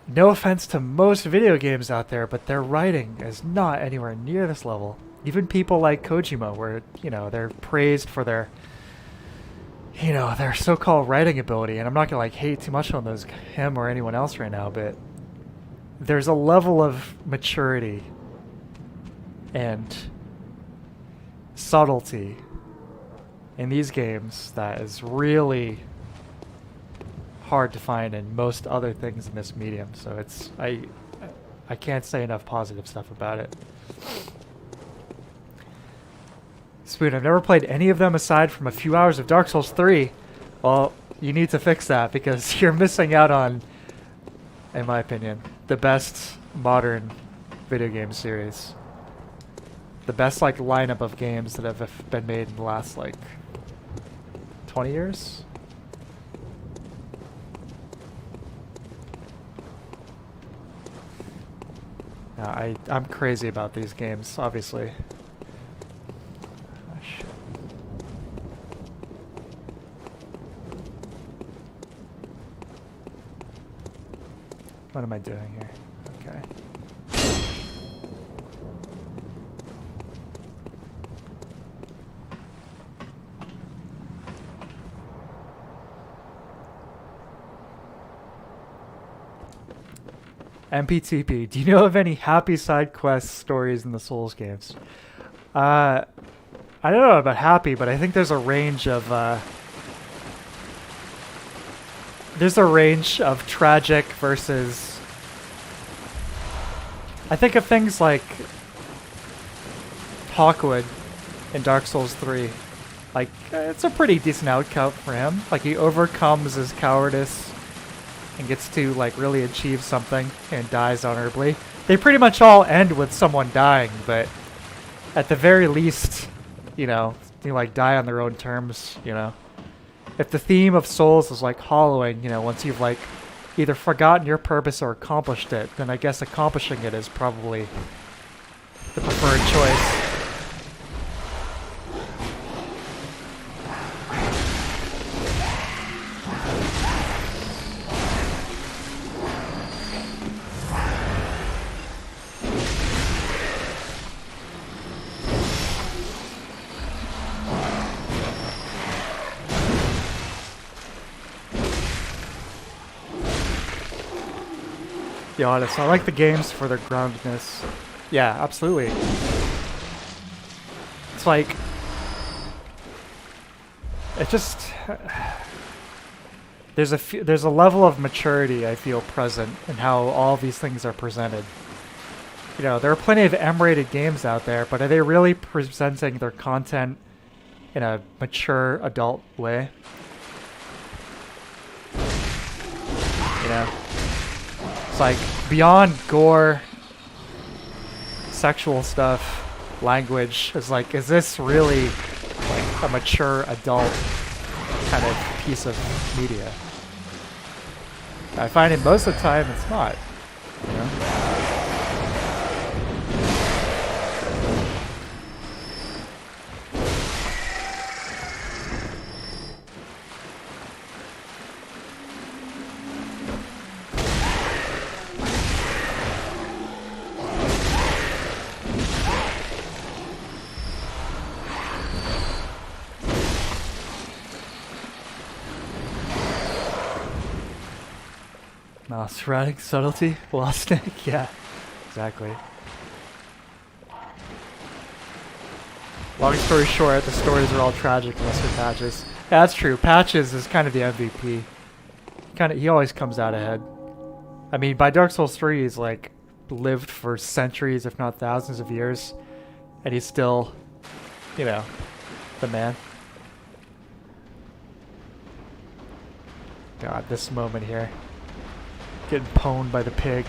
no offense to most video games out there, but their writing is not anywhere near this level. Even people like Kojima, where, you know, they're praised for their, you know, their so-called writing ability, and I'm not going to, like, hate too much on him or anyone else right now, but there's a level of maturity and subtlety in these games that is really hard to find in most other things in this medium. So it's I can't say enough positive stuff about it. Spoon, I've never played any of them aside from a few hours of Dark Souls 3. Well, you need to fix that because you're missing out on, in my opinion, the best modern video game series. The best, like, lineup of games that have been made in the last, like, 20 years? I'm crazy about these games, obviously. Oh, shit. What am I doing here? Okay. MPTP, do you know of any happy side quest stories in the Souls games? I don't know about happy, but I think there's a range of tragic versus, I think of things like Hawkwood in Dark Souls 3. Like, it's a pretty decent outcome for him. Like, he overcomes his cowardice and gets to, like, really achieve something and dies honorably. They pretty much all end with someone dying, but at the very least, you know, they, like, die on their own terms, you know. If the theme of Souls is, like, hollowing, you know, once you've, like, either forgotten your purpose or accomplished it, then I guess accomplishing it is probably the preferred choice. Be honest, I like the games for their groundedness. Yeah, absolutely. It's like, it just, there's a level of maturity I feel present in how all these things are presented. You know, there are plenty of M-rated games out there, but are they really presenting their content in a mature adult way? You know? It's like, beyond gore, sexual stuff, language, is like, is this really like a mature adult kind of piece of media? I find it most of the time it's not, you know? Sporadic subtlety, lost Nick. Yeah, exactly. Long story short, the stories are all tragic unless they're Patches. Yeah, that's true. Patches is kind of the MVP. He always comes out ahead. I mean, by Dark Souls 3, he's like lived for centuries, if not thousands of years, and he's still, you know, the man. God, this moment here. Getting pwned by the pig.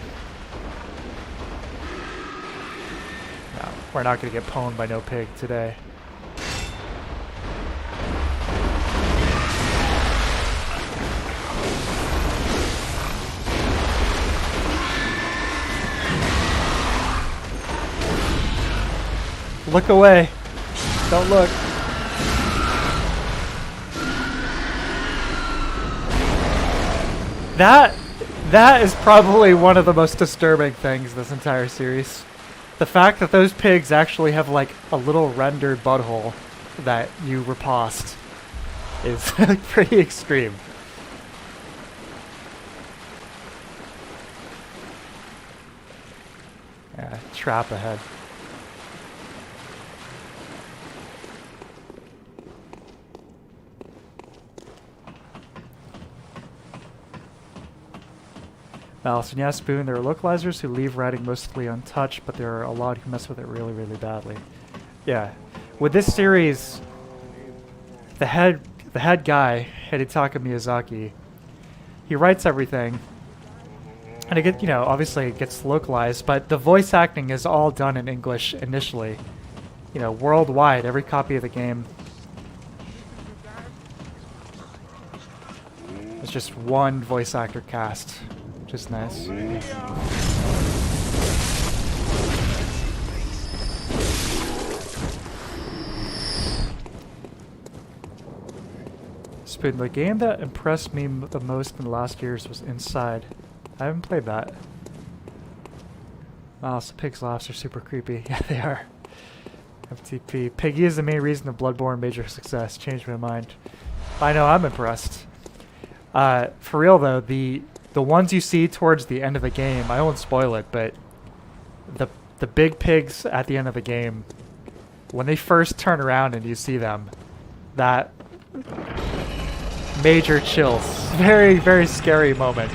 No, we're not gonna get pwned by no pig today. Look away. Don't look. That is probably one of the most disturbing things this entire series. The fact that those pigs actually have like a little rendered butthole that you riposte is pretty extreme. Yeah, trap ahead. Malice, and yeah, Spoon, there are localizers who leave writing mostly untouched, but there are a lot who mess with it really, really badly. Yeah. With this series, the head guy, Hidetaka Miyazaki, he writes everything, and it gets, you know, obviously it gets localized, but the voice acting is all done in English initially. You know, worldwide, every copy of the game. It's just one voice actor cast. Which is nice. Spoon, the game that impressed me the most in the last years was Inside. I haven't played that. Oh, so Pig's laughs are super creepy. Yeah, they are. FTP. Piggy is the main reason the Bloodborne major success. Changed my mind. I know, I'm impressed. For real though, the ones you see towards the end of the game, I won't spoil it, but the big pigs at the end of the game, when they first turn around and you see them, that major chills. Very, very scary moment.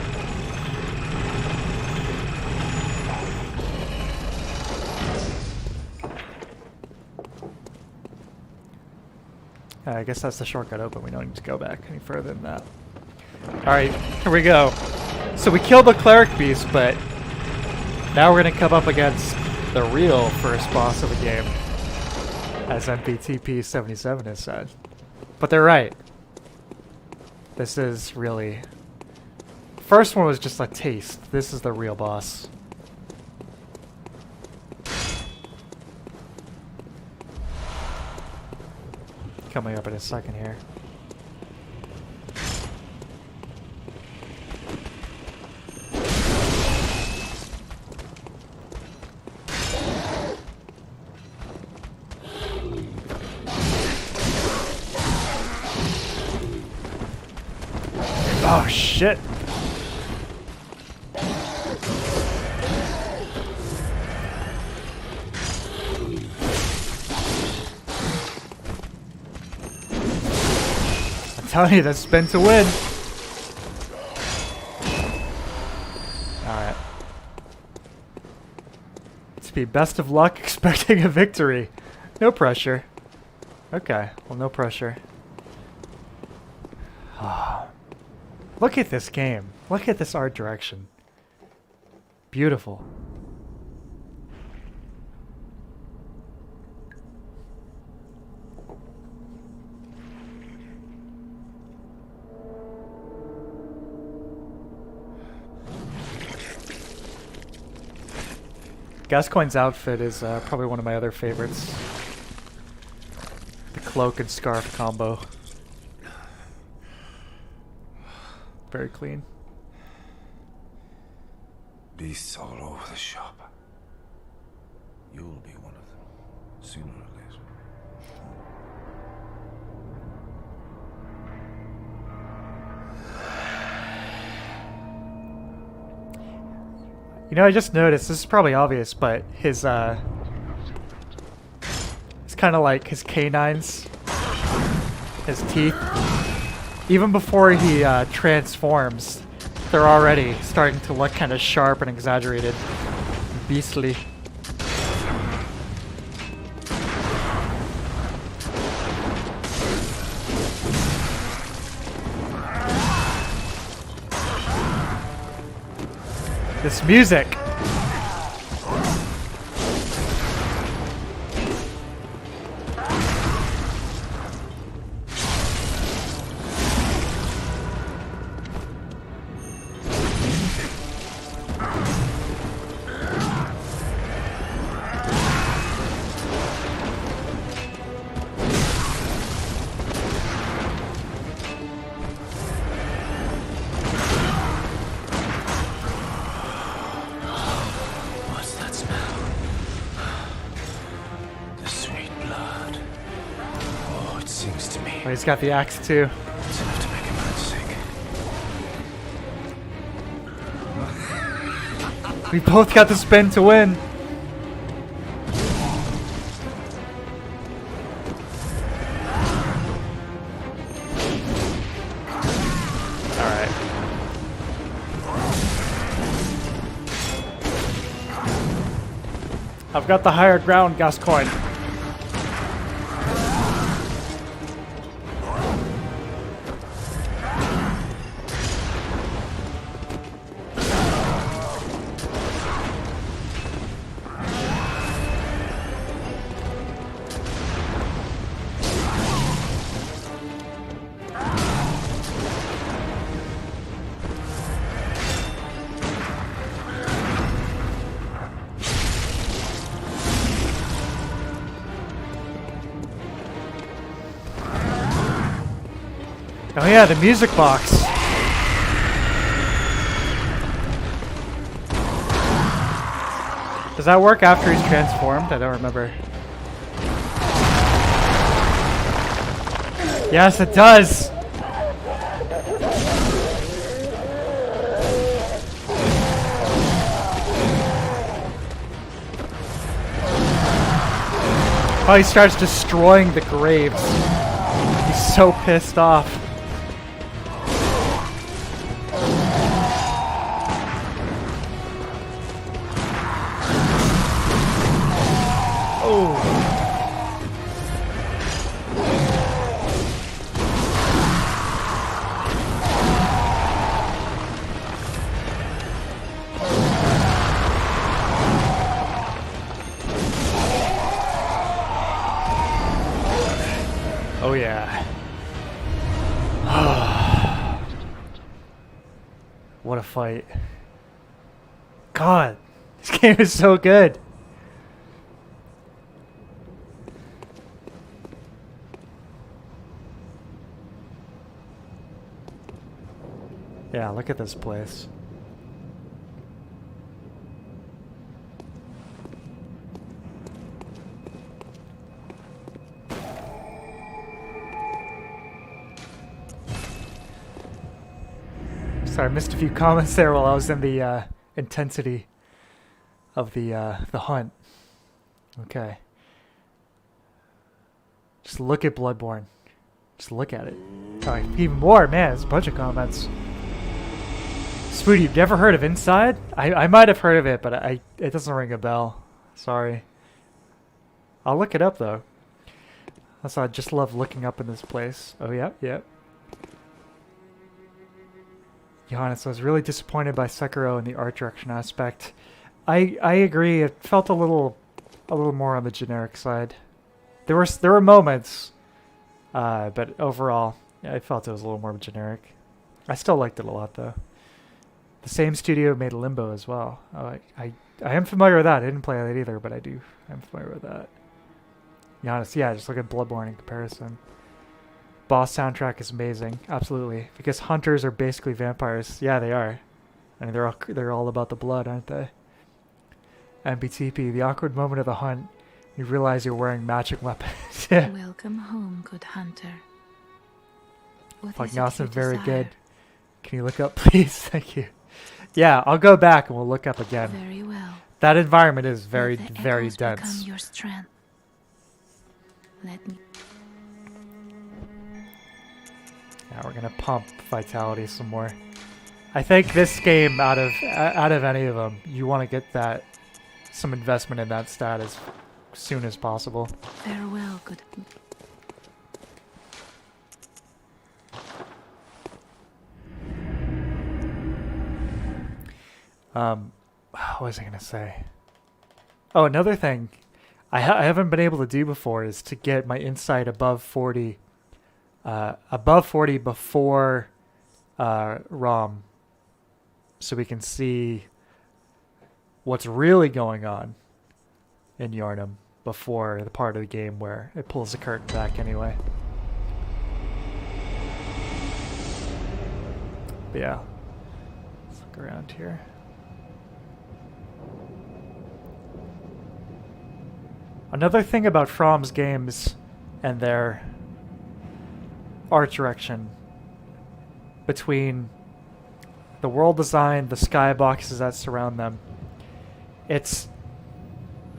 I guess that's the shortcut open. We don't need to go back any further than that. Alright, here we go. So we killed the cleric beast, but now we're going to come up against the real first boss of the game, as MPTP77 has said. But they're right. This is really... First one was just a taste. This is the real boss. Coming up in a second here. Oh shit! I'm telling you, that's spin to win. Alright. To be best of luck, expecting a victory. No pressure. Okay, well, no pressure. Look at this game. Look at this art direction. Beautiful. Gascoigne's outfit is probably one of my other favorites. The cloak and scarf combo. Very clean. Beasts all over the shop. You'll be one of them, sooner or later. You know, I just noticed, this is probably obvious, but his, it's kind of like his canines, his teeth. Even before he transforms, they're already starting to look kind of sharp and exaggerated. Beastly. This music. What's that smell? The sweet blood. Oh, it sings to me. Oh, he's got the axe too. It's enough to make a man sick. We both got the spin to win. Alright. I've got the higher ground, Gascoigne. Oh yeah, the music box. Does that work after he's transformed? I don't remember. Yes, it does. Oh, he starts destroying the graves. He's so pissed off. Oh yeah. What a fight. God, this game is so good. Yeah, look at this place. Sorry, I missed a few comments there while I was in the intensity of the hunt. Okay. Just look at Bloodborne. Just look at it. Oh, even more, man. There's a bunch of comments. Spooty, you've never heard of Inside? I might have heard of it, but it doesn't ring a bell. Sorry. I'll look it up though. That's why I just love looking up in this place. Oh yeah, yeah. Johannes, I was really disappointed by Sekiro in the art direction aspect. I agree. It felt a little more on the generic side. There were moments, but overall, yeah, I felt it was a little more generic. I still liked it a lot though. The same studio made Limbo as well. I am familiar with that. I didn't play that either, but I'm familiar with that. Johannes, yeah, just look at Bloodborne in comparison. Boss soundtrack is amazing, absolutely, because hunters are basically vampires. Yeah, they are. I mean, they're all about the blood, aren't they? MBTP, the awkward moment of the hunt, you realize you're wearing magic weapons. Welcome home, good hunter. What Fucking is it awesome, you very desire? good. Can you look up, please? Thank you. Yeah, I'll go back and we'll look up again. Very well. That environment is very, Let the very echoes dense. become your strength. Let me. Yeah, we're gonna pump vitality some more. I think this game, out of any of them, you want to get some investment in that stat as soon as possible. Farewell, good. What was I gonna say? Oh, another thing I haven't been able to do before is to get my insight above 40 before ROM, so we can see what's really going on in Yharnam before the part of the game where it pulls the curtain back anyway. But yeah, let's look around here. Another thing about From's games and their art direction between the world design, the skyboxes that surround them, I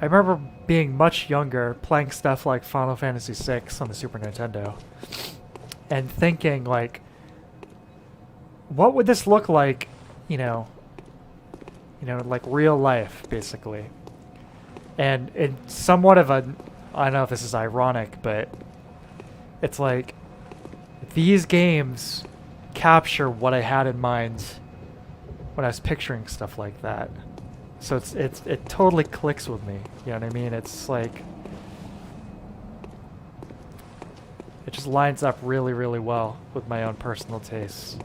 remember being much younger, playing stuff like Final Fantasy VI on the Super Nintendo, and thinking, like, what would this look like, like real life, basically. And it's somewhat of a, I don't know if this is ironic, but it's like these games capture what I had in mind when I was picturing stuff like that. So it totally clicks with me. You know what I mean? It's like it just lines up really, really well with my own personal tastes.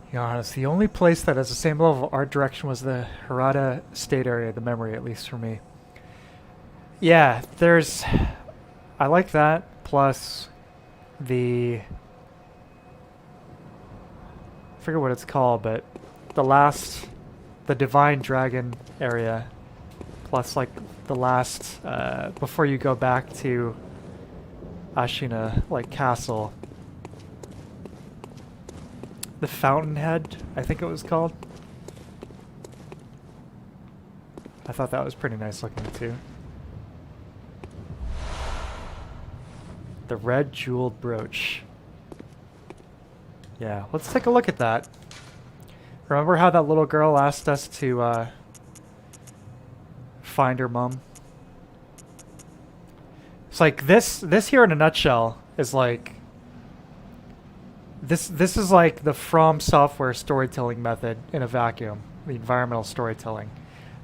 To be honest, the only place that has the same level of art direction was the Harada State area, the memory, at least for me. Yeah, I like that, plus I forget what it's called, but the Divine Dragon area, plus like the last, before you go back to Ashina, like castle. The Fountainhead, I think it was called. I thought that was pretty nice looking too. The red jeweled brooch. Yeah, let's take a look at that. Remember how that little girl asked us to find her mom? It's like this here in a nutshell is like This is like the From Software storytelling method in a vacuum, the environmental storytelling.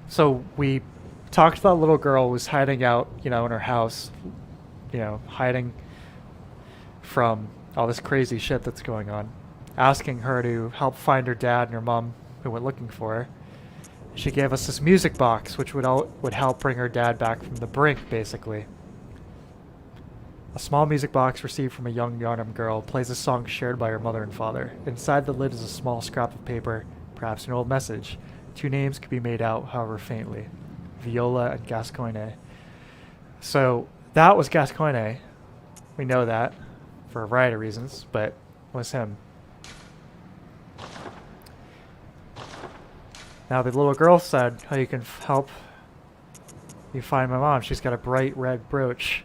So we talked to that little girl who was hiding out, in her house, hiding from all this crazy shit that's going on, asking her to help find her dad and her mom who went looking for her. She gave us this music box, which would help bring her dad back from the brink, basically. A small music box received from a young Yharnam girl plays a song shared by her mother and father. Inside the lid is a small scrap of paper, perhaps an old message. 2 names could be made out, however faintly. Viola and Gascoigne. So that was Gascoigne. We know that for a variety of reasons, but it was him. Now the little girl said how you can help you find my mom. She's got a bright red brooch.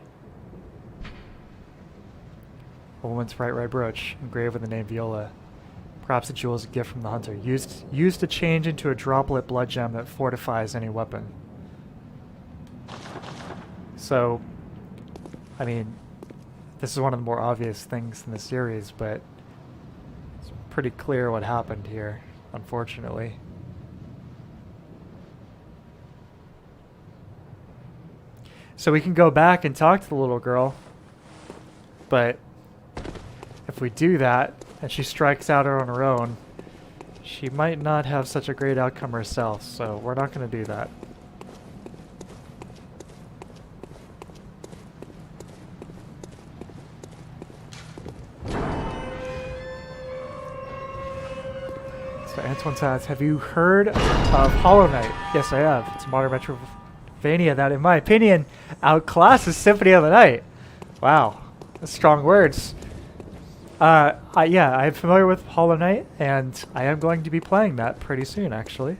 A woman's bright red brooch, engraved with the name Viola. Perhaps the jewel is a gift from the hunter, used to change into a droplet blood gem that fortifies any weapon. So, I mean, this is one of the more obvious things in the series, but it's pretty clear what happened here, unfortunately. So we can go back and talk to the little girl, but if we do that, and she strikes out on her own, she might not have such a great outcome herself, so we're not going to do that. So Antoine says, have you heard of Hollow Knight? Yes, I have. It's a modern Metroidvania that, in my opinion, outclasses Symphony of the Night. Wow, that's strong words. Yeah, I'm familiar with Hollow Knight, and I am going to be playing that pretty soon, actually.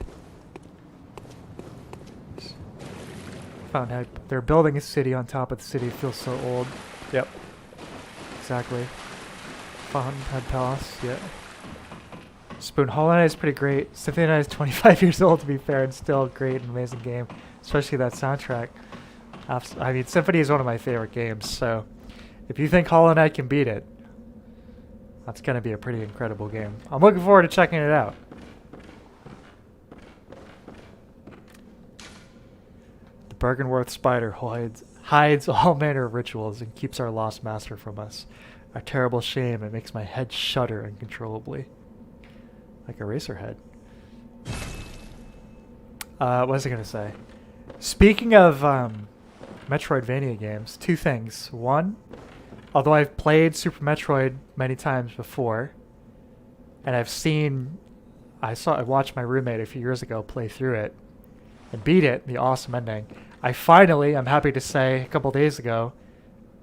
Found out they're building a city on top of the city. It feels so old. Yep. Exactly. Fountainhead Palace, yeah. Spoon, Hollow Knight is pretty great. Symphony Knight is 25 years old, to be fair, and still a great and amazing game. Especially that soundtrack. I mean, Symphony is one of my favorite games, so if you think Hollow Knight can beat it, that's going to be a pretty incredible game. I'm looking forward to checking it out. The Bergenworth spider hides all manner of rituals and keeps our lost master from us. A terrible shame, it makes my head shudder uncontrollably. Like a racer head. What was I going to say? Speaking of Metroidvania games, two things. One, although I've played Super Metroid many times before, and I watched my roommate a few years ago play through it and beat it, the awesome ending. I'm happy to say, a couple days ago,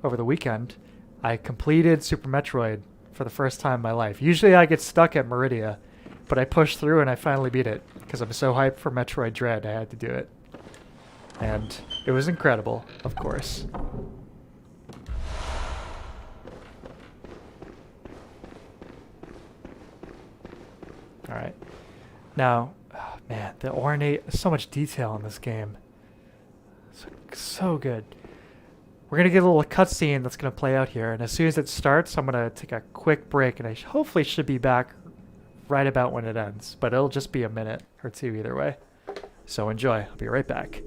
over the weekend, I completed Super Metroid for the first time in my life. Usually I get stuck at Meridia, but I pushed through and I finally beat it because I'm so hyped for Metroid Dread, I had to do it. And it was incredible, of course. Alright. Now, oh man, the ornate, so much detail in this game. So good. We're going to get a little cutscene that's going to play out here, and as soon as it starts, I'm going to take a quick break, and I hopefully should be back right about when it ends, but it'll just be a minute or two either way. So enjoy. I'll be right back.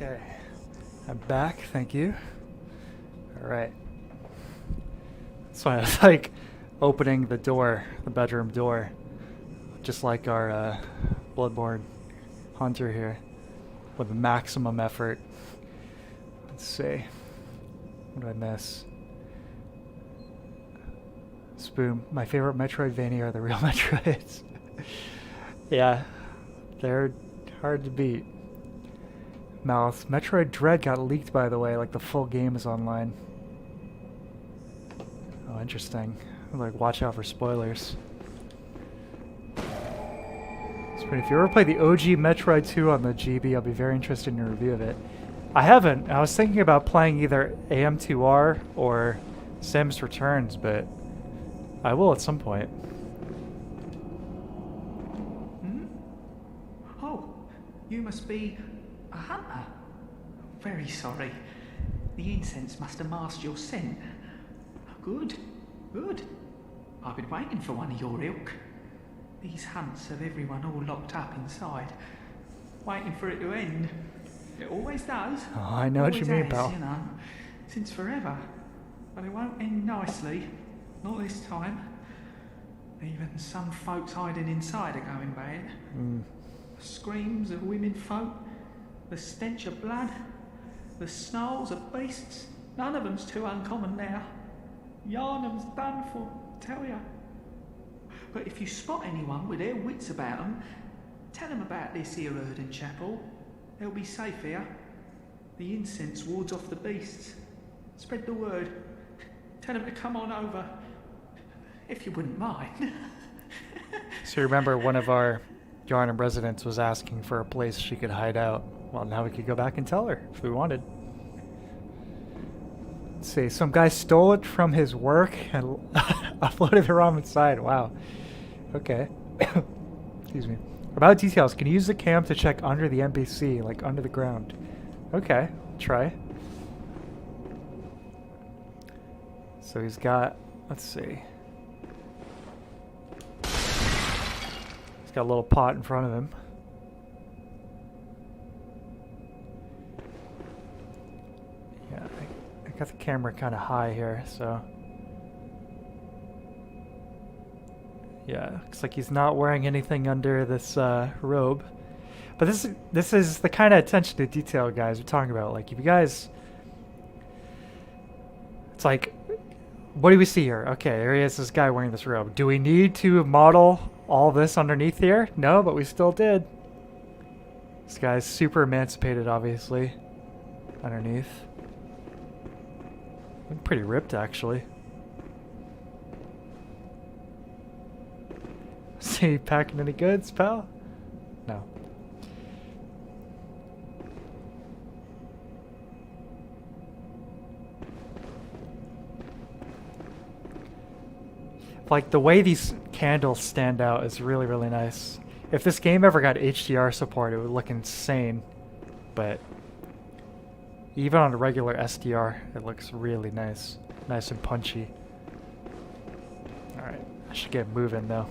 Okay, I'm back, thank you. Alright. So I was like opening the door, the bedroom door, just like our Bloodborne hunter here, with maximum effort. Let's see. What did I miss? Spoon. My favorite Metroidvania are the real Metroids. Yeah, they're hard to beat. Malice. Metroid Dread got leaked, by the way. Like, the full game is online. Oh, interesting. Like, watch out for spoilers. Spoon, if you ever play the OG Metroid 2 on the GB, I'll be very interested in your review of it. I haven't. I was thinking about playing either AM2R or Samus Returns, but I will at some point. Hmm? Oh, you must be a hunter. Very sorry. The incense must have masked your scent. Good, good. I've been waiting for one of your ilk. These hunts have everyone all locked up inside, waiting for it to end. It always does. Oh, I know what you mean, Always pal. has, you know, since forever. But it won't end nicely. Not this time. Even some folks hiding inside are going bad. The screams of women folk, the stench of blood, the snarls of beasts. None of them's too uncommon now. Yarnum's done for, tell ya. But if you spot anyone with their wits about them, tell them about this here Erden Chapel. They'll be safe here. The incense wards off the beasts. Spread the word. Tell them to come on over. If you wouldn't mind. So you remember one of our Yarnum residents was asking for a place she could hide out. Well, now we could go back and tell her if we wanted. Let's see, some guy stole it from his work and uploaded the ROM inside. Wow. Okay. Excuse me. About details, can you use the cam to check under the NPC, like under the ground? Okay, try. So he's got, let's see. He's got a little pot in front of him. Yeah, I got the camera kind of high here, so. Yeah, looks like he's not wearing anything under this robe. But this is the kind of attention to detail guys we're talking about. Like, if you guys... It's like, what do we see here? Okay, there he is, this guy wearing this robe. Do we need to model all this underneath here? No, but we still did. This guy's super emancipated, obviously, underneath. Looking pretty ripped, actually. See, packing any goods, pal? No. Like, the way these candles stand out is really, really nice. If this game ever got HDR support, it would look insane. But even on a regular SDR, it looks really nice. Nice and punchy. Alright, I should get moving though.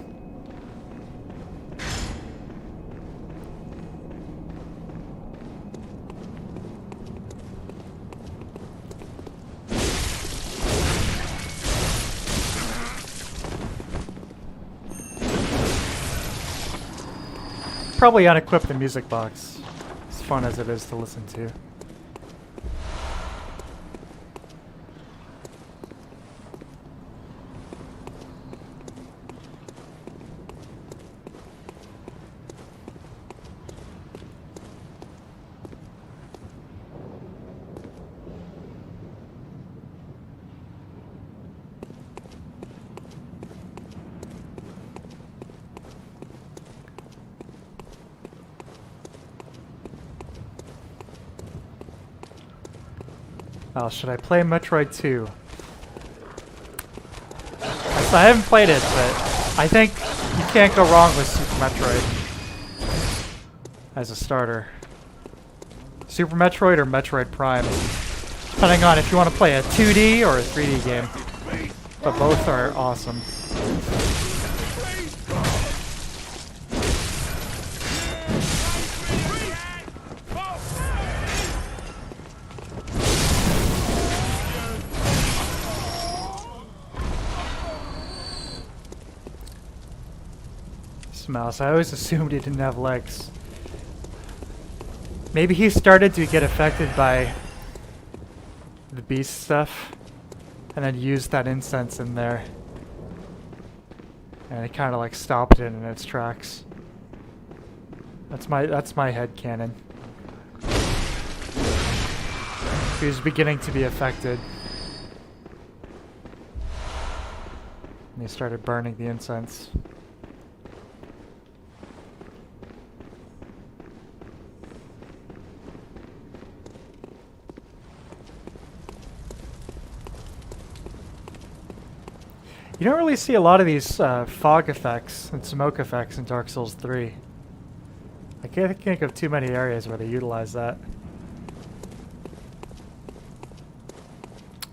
Probably unequip the music box, as fun as it is to listen to. Oh, should I play Metroid 2? So I haven't played it, but I think you can't go wrong with Super Metroid as a starter. Super Metroid or Metroid Prime, depending on if you want to play a 2D or a 3D game. But both are awesome. Mouse. I always assumed he didn't have legs. Maybe he started to get affected by the beast stuff and then used that incense in there And it kind of like stopped it in its tracks. That's my head canon. He was beginning to be affected. And he started burning the incense. You don't really see a lot of these fog effects and smoke effects in Dark Souls 3. I can't think of too many areas where they utilize that.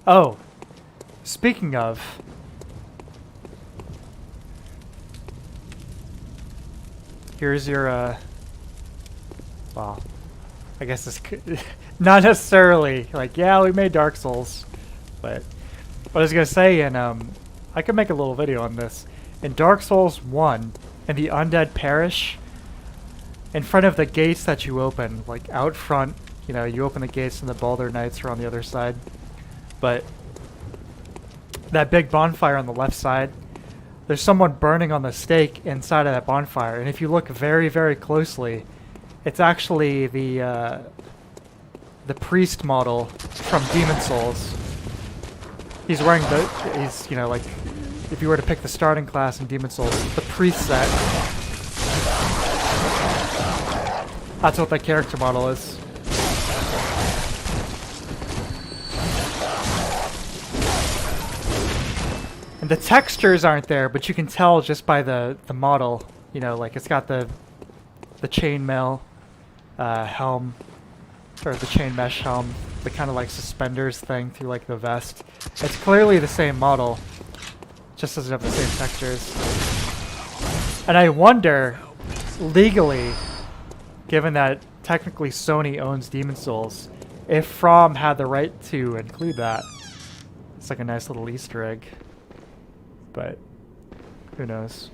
Oh, speaking of, here's your, well, I guess this could, not necessarily, like, yeah, we made Dark Souls, but what I was going to say, and I could make a little video on this. In Dark Souls 1, in the Undead Parish, in front of the gates that you open, like out front, you know, you open the gates and the Baldur Knights are on the other side. But that big bonfire on the left side, there's someone burning on the stake inside of that bonfire. And if you look very, very closely, it's actually the priest model from Demon Souls. He's wearing he's, you know, like, if you were to pick the starting class in Demon Souls, the priest set. That's what that character model is. And the textures aren't there, but you can tell just by the model. You know, like it's got the chainmail helm, or the chain mesh helm, the kind of like suspenders thing through like the vest. It's clearly the same model, just doesn't have the same textures. And I wonder, legally, given that technically Sony owns Demon Souls, if From had the right to include that. It's like a nice little Easter egg. But who knows?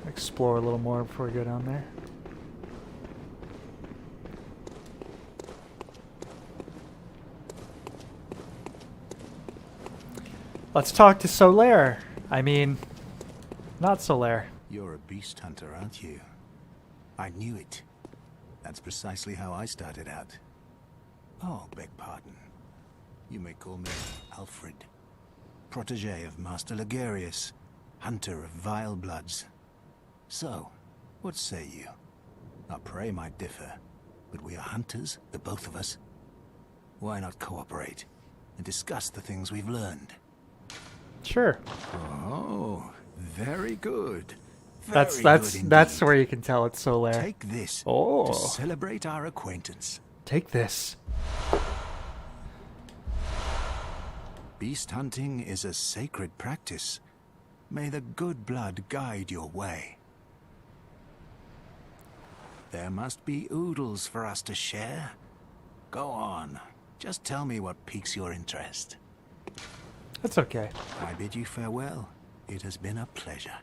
Explore a little more before we go down there. Let's talk to Solaire. I mean, not Solaire. You're a beast hunter, aren't you? I knew it. That's precisely how I started out. Oh, beg pardon. You may call me Alfred. Protégé of Master Ligurius, hunter of vile bloods. So, what say you? Our prey might differ, but we are hunters, the both of us. Why not cooperate and discuss the things we've learned? Sure. Oh, very good. That's where you can tell it's Solaire. Take this to celebrate our acquaintance. Take this. Beast hunting is a sacred practice. May the good blood guide your way. There must be oodles for us to share. Go on. Just tell me what piques your interest. That's okay. I bid you farewell. It has been a pleasure.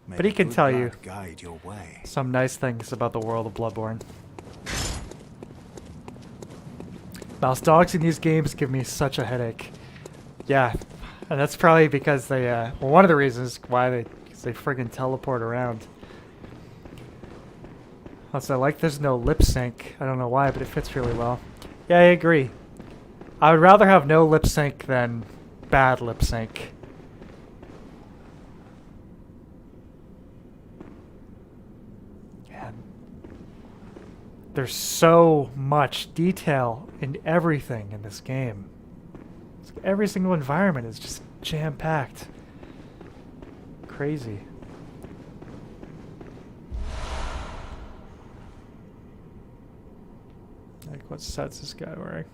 May But he the can good tell blood you guide your way. some nice things about the world of Bloodborne. Mouse dogs in these games give me such a headache. Yeah, and that's probably because they, well, one of the reasons why because they friggin' teleport around. Also, like there's no lip sync. I don't know why, but it fits really well. Yeah, I agree. I would rather have no lip sync than bad lip sync. And there's so much detail in everything in this game. It's like every single environment is just jam-packed. Crazy. Like, what set's this guy wearing?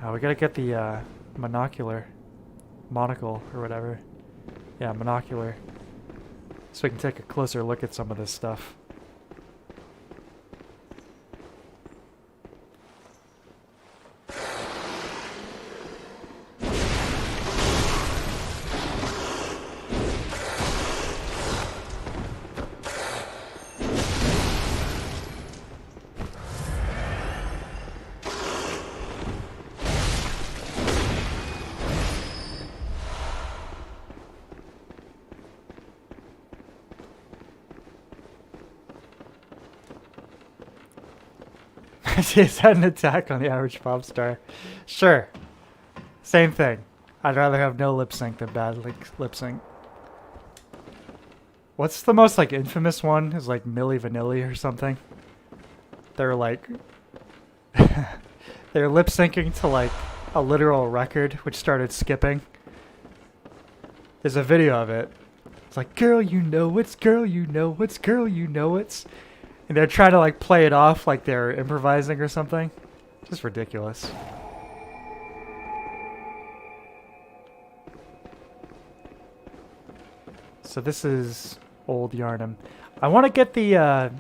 Oh, we gotta get the monocular. Monocle, or whatever. Yeah, monocular. So we can take a closer look at some of this stuff. Is that an attack on the average pop star? Sure. Same thing. I'd rather have no lip sync than bad lip sync. What's the most like infamous one? Is like Milli Vanilli or something. They're like they're lip syncing to like a literal record which started skipping. There's a video of it. It's like, girl, you know it's, girl, you know it's, girl, you know it's. And they're trying to like play it off like they're improvising or something. Just ridiculous. So this is Old Yarnum. I want to get the, I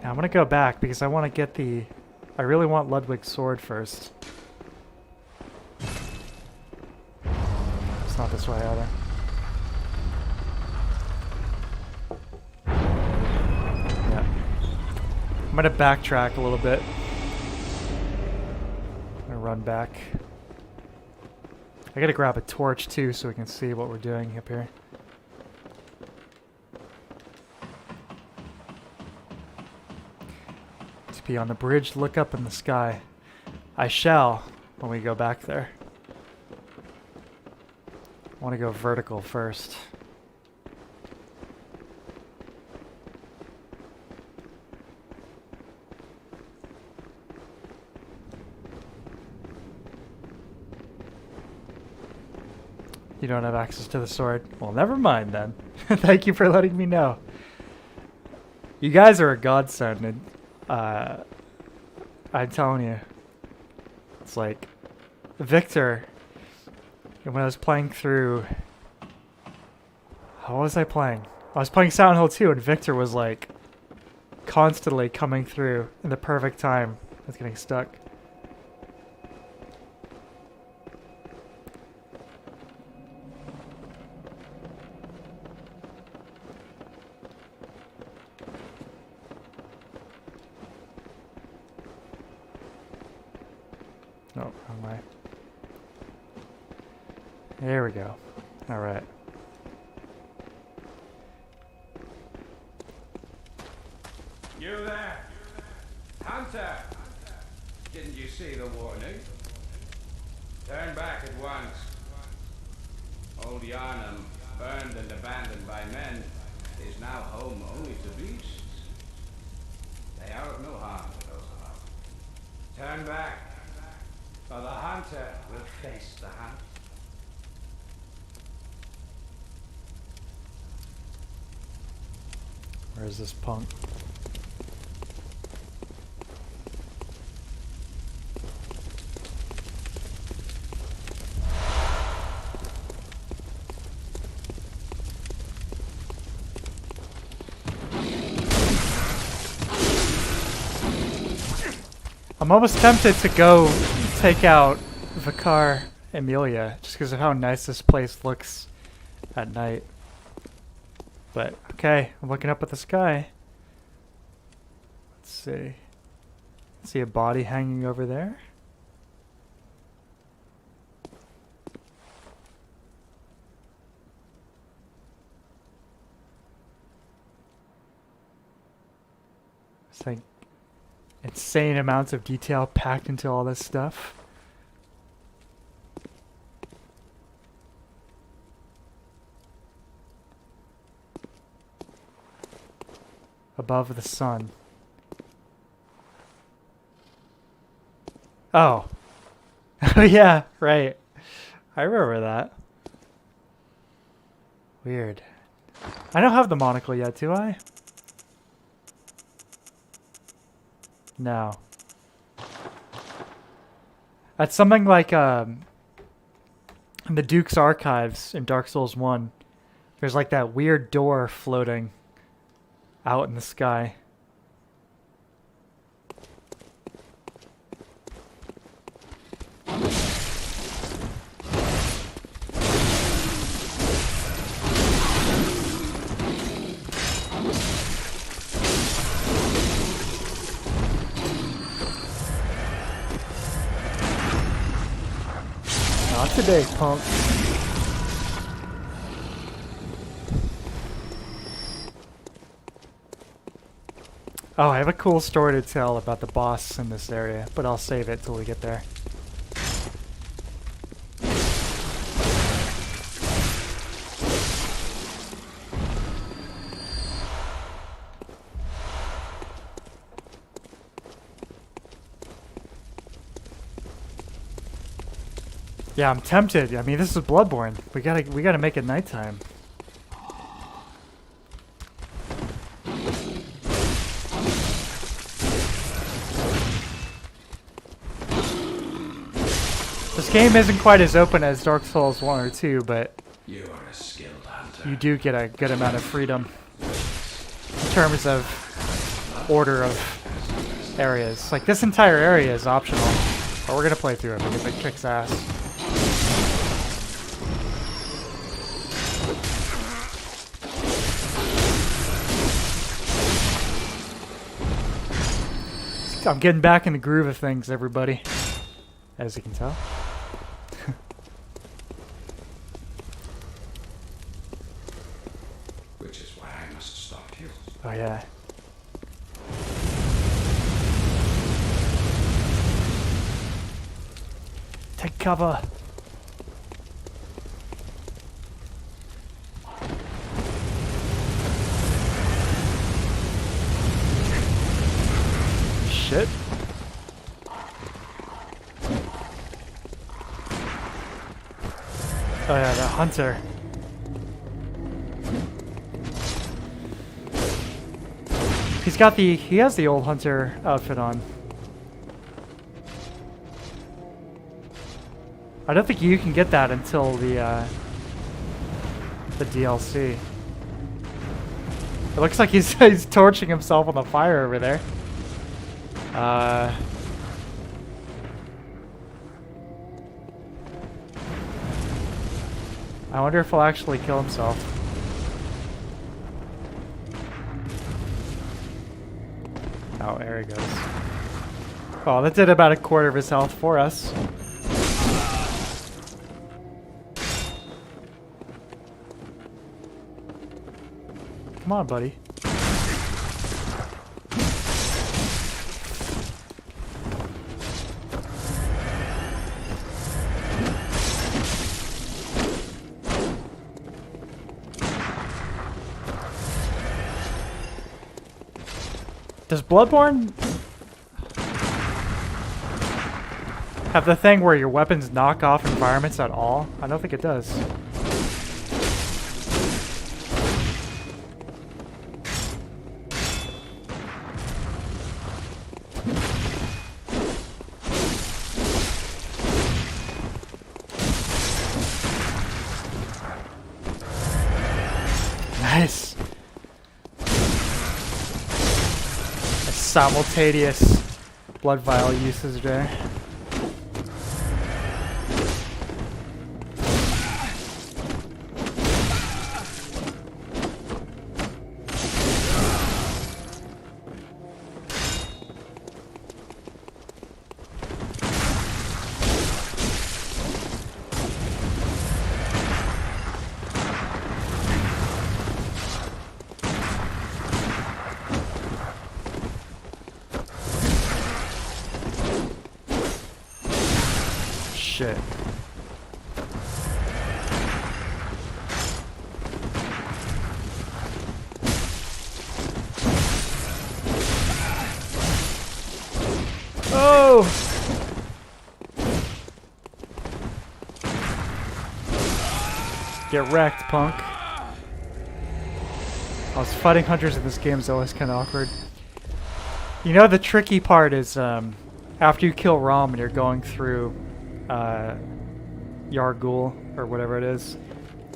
want to go back because I want to get the, I really want Ludwig's sword first. It's not this way either. Yeah. I'm going to backtrack a little bit. I'm going to run back. I got to grab a torch too so we can see what we're doing up here. Be on the bridge, look up in the sky. I shall when we go back there. I want to go vertical first. You don't have access to the sword? Well, never mind then. Thank you for letting me know. You guys are a godsend. And I'm telling you, it's like Victor. And when I was playing through, how was I playing? I was playing Silent Hill 2, and Victor was like constantly coming through in the perfect time. I was getting stuck. Oh, wrong way. There we go. Alright. You there? Hunter! Didn't you see the warning? Turn back at once. Old Yarnum, burned and abandoned by men, is now home only to beasts. They are of no harm to those alive. Turn back. For the hunter will face the hunt. Where is this punk? I'm almost tempted to go take out Vicar Emilia just because of how nice this place looks at night. But okay, I'm looking up at the sky. Let's see. See a body hanging over there. It's like insane amounts of detail packed into all this stuff. Above the sun. Oh. Oh yeah, right. I remember that. Weird. I don't have the monocle yet, do I? No. That's something like in the Duke's Archives in Dark Souls 1. There's like that weird door floating out in the sky. Not today, punk. Oh, I have a cool story to tell about the boss in this area, but I'll save it till we get there. Yeah, I'm tempted. I mean, this is Bloodborne. We gotta make it nighttime. This game isn't quite as open as Dark Souls 1 or 2, but You are a skilled hunter. you do get a good amount of freedom in terms of order of areas. Like, this entire area is optional, but we're gonna play through it because it kicks ass. I'm getting back in the groove of things, everybody, as you can tell. Which is why I must stop you. Oh yeah. Take cover. Shit. Oh yeah, that hunter. He has the old hunter outfit on. I don't think you can get that until the DLC. It looks like he's torching himself on the fire over there. I wonder if he'll actually kill himself. Oh, there he goes. Oh, that did about a quarter of his health for us. Come on, buddy. Does Bloodborne have the thing where your weapons knock off environments at all? I don't think it does. Nice. Simultaneous blood vial usage there. Shit. Oh! Get wrecked, punk. I was fighting hunters in this game is always kind of awkward. You know, the tricky part is after you kill Rom and you're going through Yargul, or whatever it is,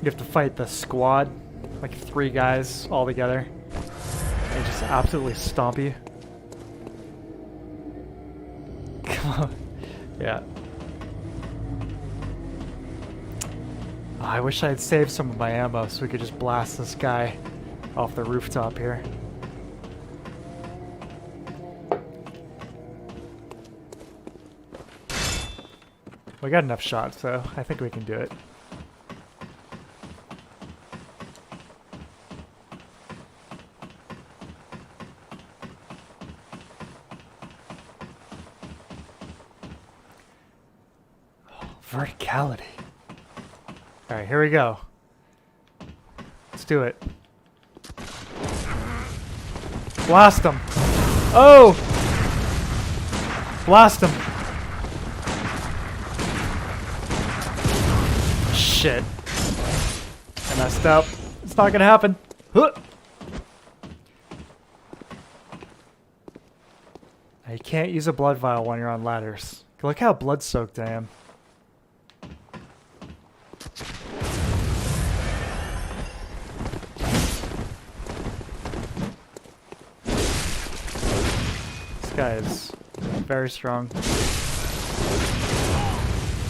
you have to fight the squad, like 3 guys all together. They just absolutely stomp you. Come on. Yeah. Oh, I wish I had saved some of my ammo so we could just blast this guy off the rooftop here. We got enough shots, so I think we can do it. verticality. Alright, here we go. Let's do it. Blast him. Oh! Blast him. Shit. I messed up. It's not gonna happen. Huh. You can't use a blood vial when you're on ladders. Look how blood-soaked I am. This guy is very strong.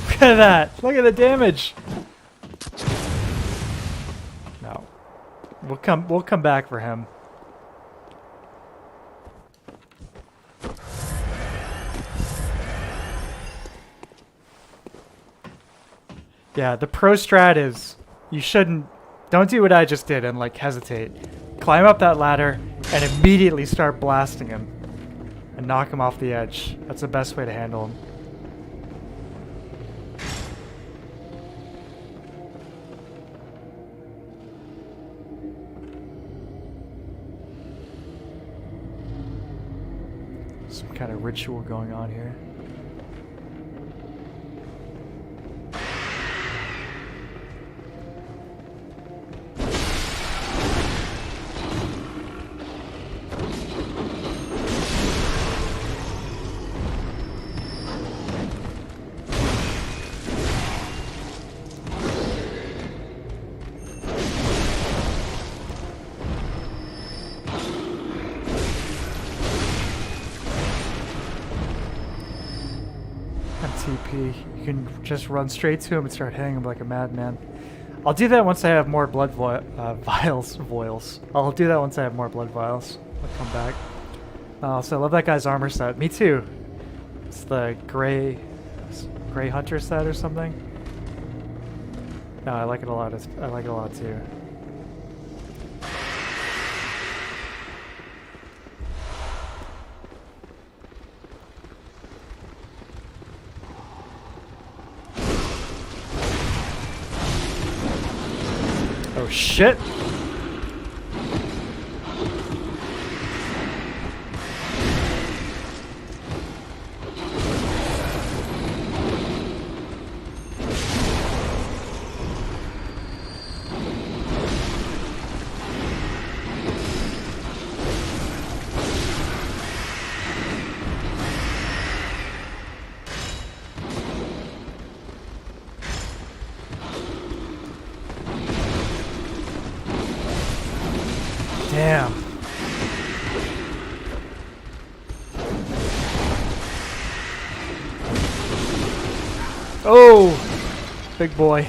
Look at that! Look at the damage! No. We'll come back for him. Yeah, the pro strat is don't do what I just did and like hesitate. Climb up that ladder and immediately start blasting him and knock him off the edge. That's the best way to handle him. Some kind of ritual going on here. TP. You can just run straight to him and start hitting him like a madman. I'll do that once I have more blood vials. I'll do that once I have more blood vials. I'll come back. So I love that guy's armor set. Me too. It's the gray hunter set or something. No, I like it a lot. I like it a lot too. Oh shit! Damn. Oh, big boy.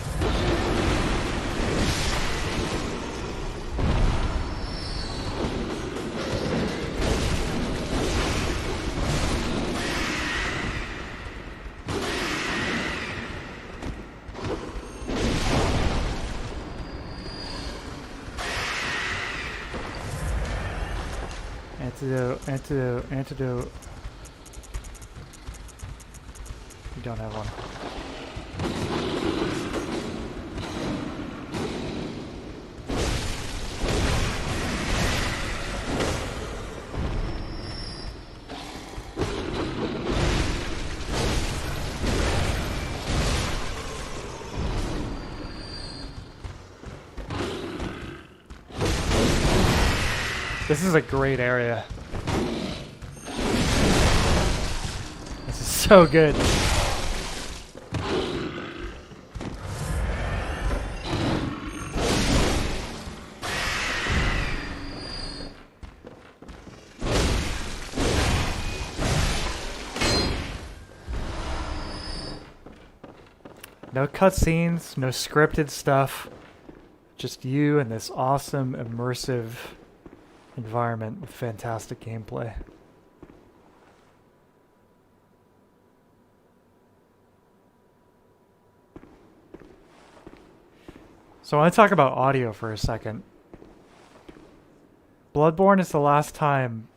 Antidote. You don't have one. This is a great area. This is so good. No cutscenes, no scripted stuff. Just you and this awesome, immersive environment with fantastic gameplay. So I want to talk about audio for a second. Bloodborne is the last time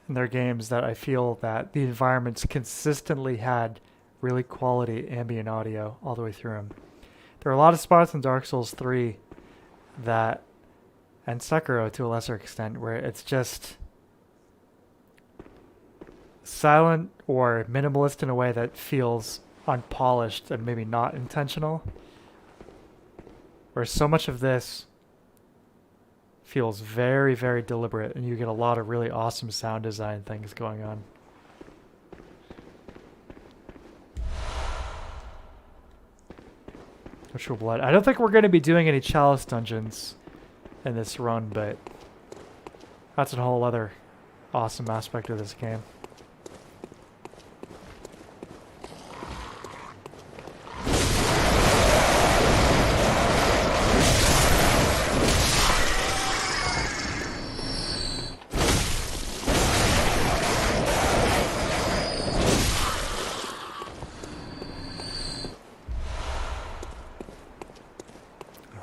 in their games that I feel that the environments consistently had really quality ambient audio all the way through them. There are a lot of spots in Dark Souls 3 that, and Sekiro to a lesser extent, where it's just silent or minimalist in a way that feels unpolished and maybe not intentional. Where so much of this feels very, very deliberate, and you get a lot of really awesome sound design things going on. Ritual Blood. I don't think we're going to be doing any Chalice dungeons in this run, but that's a whole other awesome aspect of this game.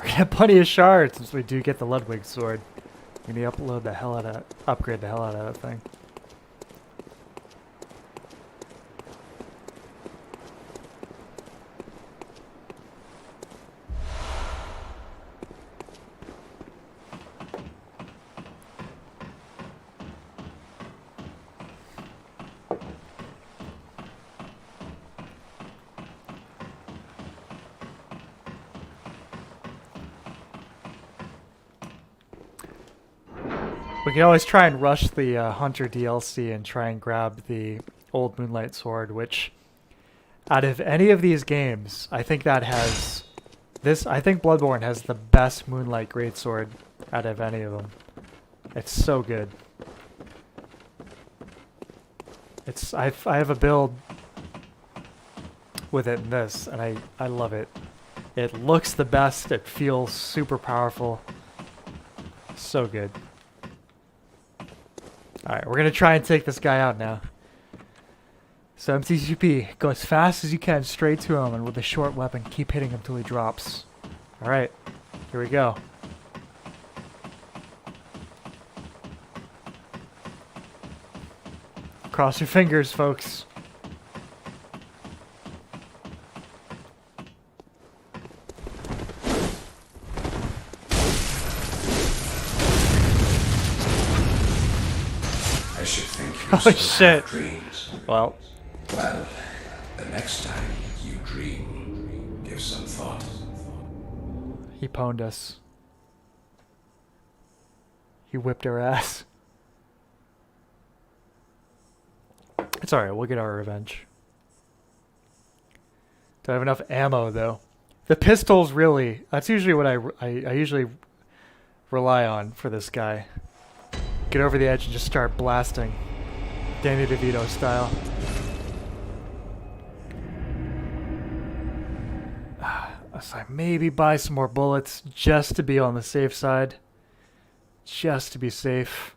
Have plenty of shards since we do get the Ludwig sword. We need to upgrade the hell out of that thing. We can always try and rush the Hunter DLC and try and grab the old Moonlight Sword, which, out of any of these games, I think that has this. I think Bloodborne has the best Moonlight Greatsword out of any of them. It's so good. It's I have a build with it in this, and I love it. It looks the best. It feels super powerful. So good. Alright, we're going to try and take this guy out now. So MTCP, go as fast as you can straight to him, and with a short weapon, keep hitting him till he drops. Alright, here we go. Cross your fingers, folks. Oh shit. Dreams. Well, the next time you dream, give some thought. he pwned us. He whipped our ass. It's alright, we'll get our revenge. Do I have enough ammo, though? The pistols, really, that's usually what I usually rely on for this guy. Get over the edge and just start blasting. Danny DeVito style. So I maybe buy some more bullets just to be on the safe side. Just to be safe.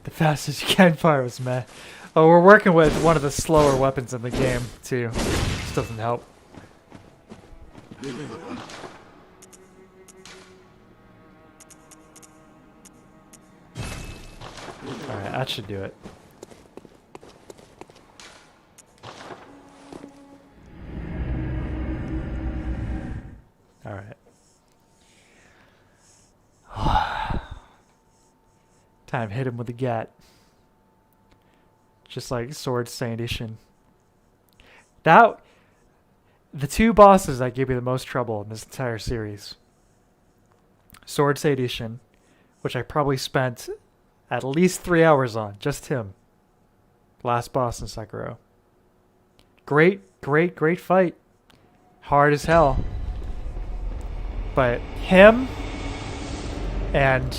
The fastest you can fire was meh. Oh, we're working with one of the slower weapons in the game, too. This doesn't help. Alright, that should do it. Alright. Time to hit him with the gat. Just like Sword Sanitation. That... The two bosses that gave me the most trouble in this entire series. Sword Sadition, which I probably spent at least 3 hours on. Just him. Last boss in Sekiro. Great fight. Hard as hell. But him and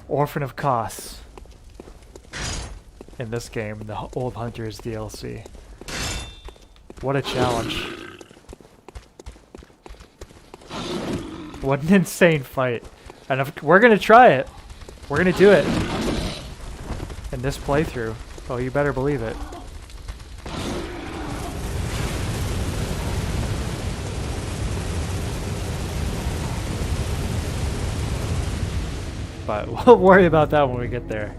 Orphan of Kos in this game, in the Old Hunters DLC. What a challenge. What an insane fight. And if we're going to try it. We're going to do it. In this playthrough. Oh, you better believe it. But we'll worry about that when we get there.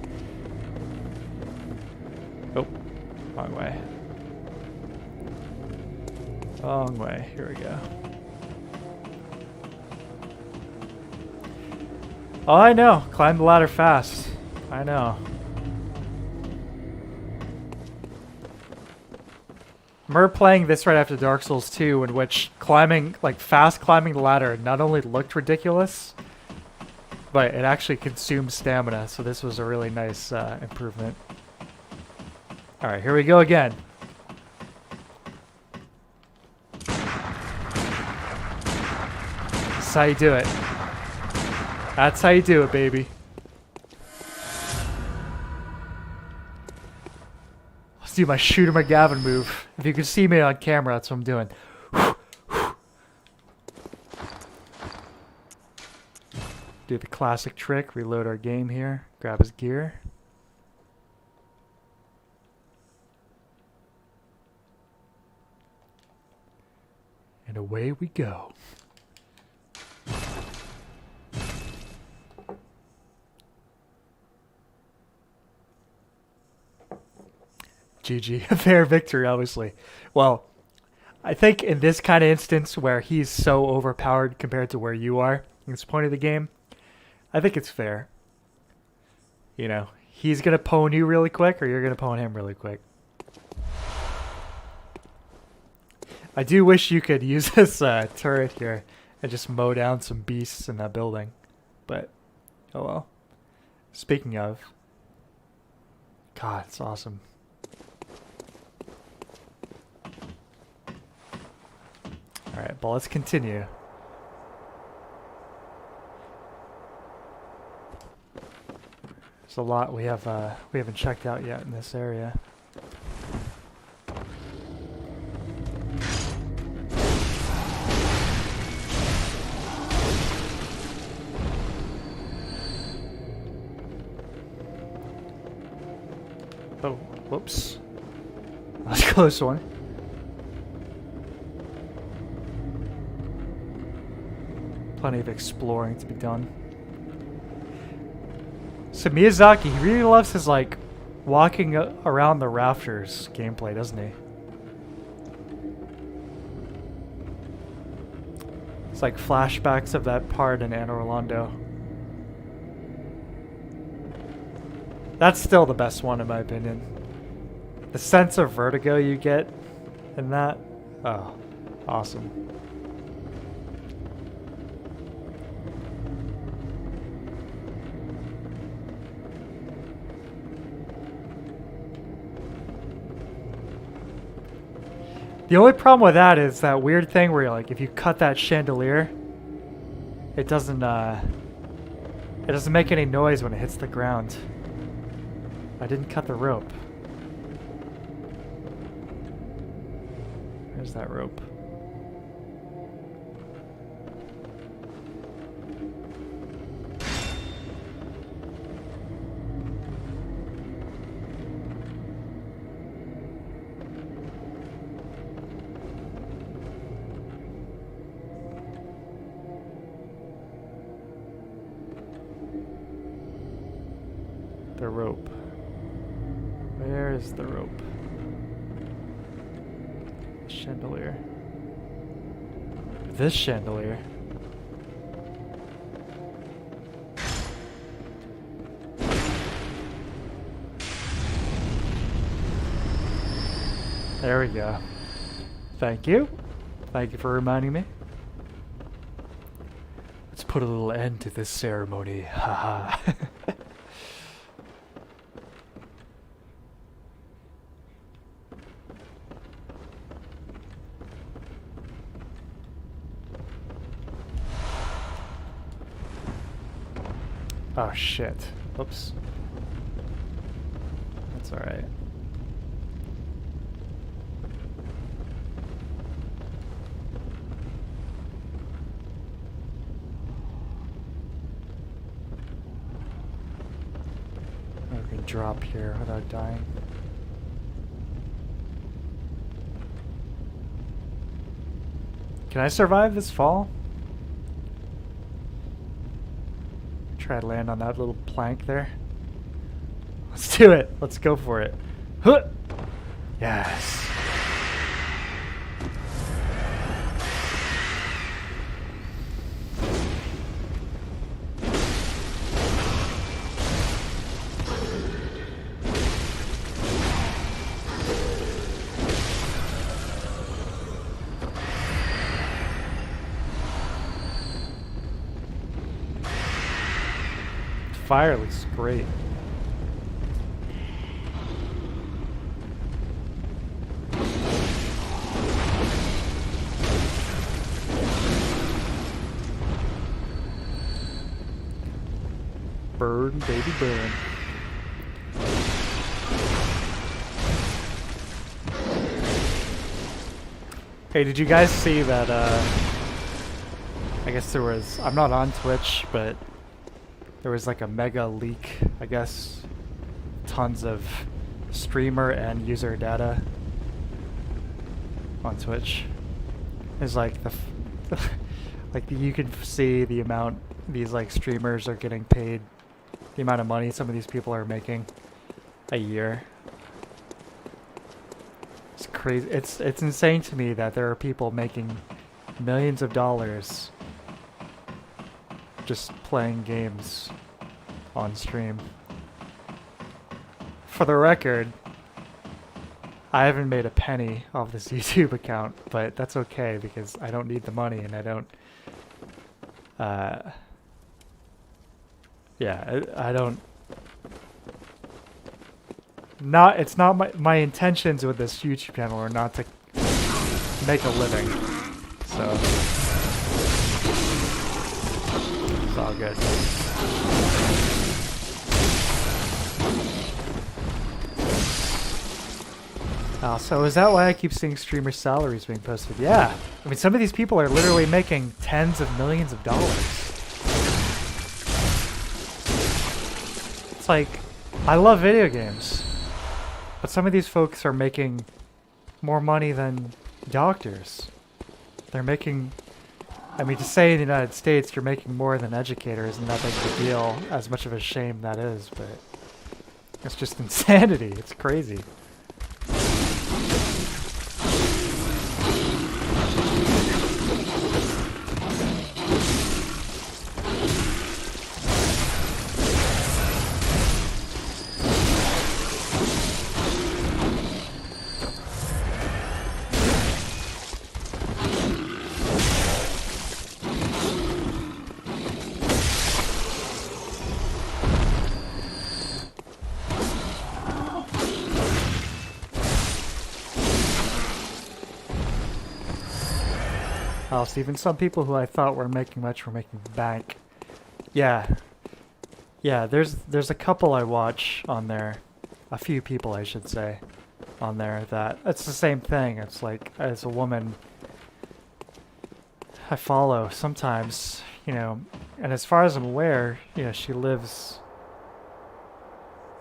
Oh, wrong way. Wrong way. Here we go. Oh, I know. Climb the ladder fast. I know. I remember playing this right after Dark Souls 2, in which climbing, like fast climbing the ladder, not only looked ridiculous, but it actually consumed stamina. So this was a really nice improvement. All right, here we go again. That's how you do it. That's how you do it, baby. Let's do my Shooter McGavin move. If you can see me on camera, that's what I'm doing. Do the classic trick, reload our game here, grab his gear. And away we go. GG. A fair victory, obviously. Well, I think in this kind of instance where he's so overpowered compared to where you are at this point of the game, I think it's fair. You know, he's going to pwn you really quick or you're going to pwn him really quick. I do wish you could use this turret here and just mow down some beasts in that building. But, oh well. Speaking of, God, it's awesome. Alright, but let's continue. There's a lot we haven't checked out yet in this area. Oh, whoops. That's a close one. Plenty of exploring to be done. So Miyazaki, he really loves his like walking around the rafters gameplay, doesn't he? It's like flashbacks of that part in Anne Orlando. That's still the best one in my opinion. The sense of vertigo you get in that, oh, awesome. The only problem with that is that weird thing where you're like, if you cut that chandelier, it doesn't make any noise when it hits the ground. I didn't cut the rope. Where's that rope? The rope. Where is the rope? Chandelier. This chandelier. There we go. Thank you. Thank you for reminding me. Let's put a little end to this ceremony. Haha. Oh shit. Oops. That's alright. I can drop here without dying. Can I survive this fall? Try to land on that little plank there. Let's do it. Let's go for it. Huh. Yes. Fire looks great. Burn, baby, burn. Hey, did you guys see that, I guess there was, I'm not on Twitch, but there was like a mega leak, I guess. Tons of streamer and user data on Twitch. It's like like you can see the amount these like streamers are getting paid, the amount of money some of these people are making a year. It's crazy. It's insane to me that there are people making millions of dollars just playing games on stream. For the record, I haven't made a penny off this YouTube account, but that's okay because I don't need the money and I don't yeah, I don't it's not my intentions with this YouTube channel are not to make a living. So it's all good. So is that why I keep seeing streamer salaries being posted? Yeah. I mean, some of these people are literally making tens of millions of dollars. It's like, I love video games, but some of these folks are making more money than doctors. They're making, I mean, to say in the United States you're making more than educators isn't that big of a deal, as much of a shame that is, but it's just insanity. It's crazy. So even some people who I thought were making much were making bank. Yeah. Yeah, there's a couple I watch on there. A few people, I should say, on there that it's the same thing. It's like, as a woman I follow sometimes, you know, and as far as I'm aware, you know, she lives...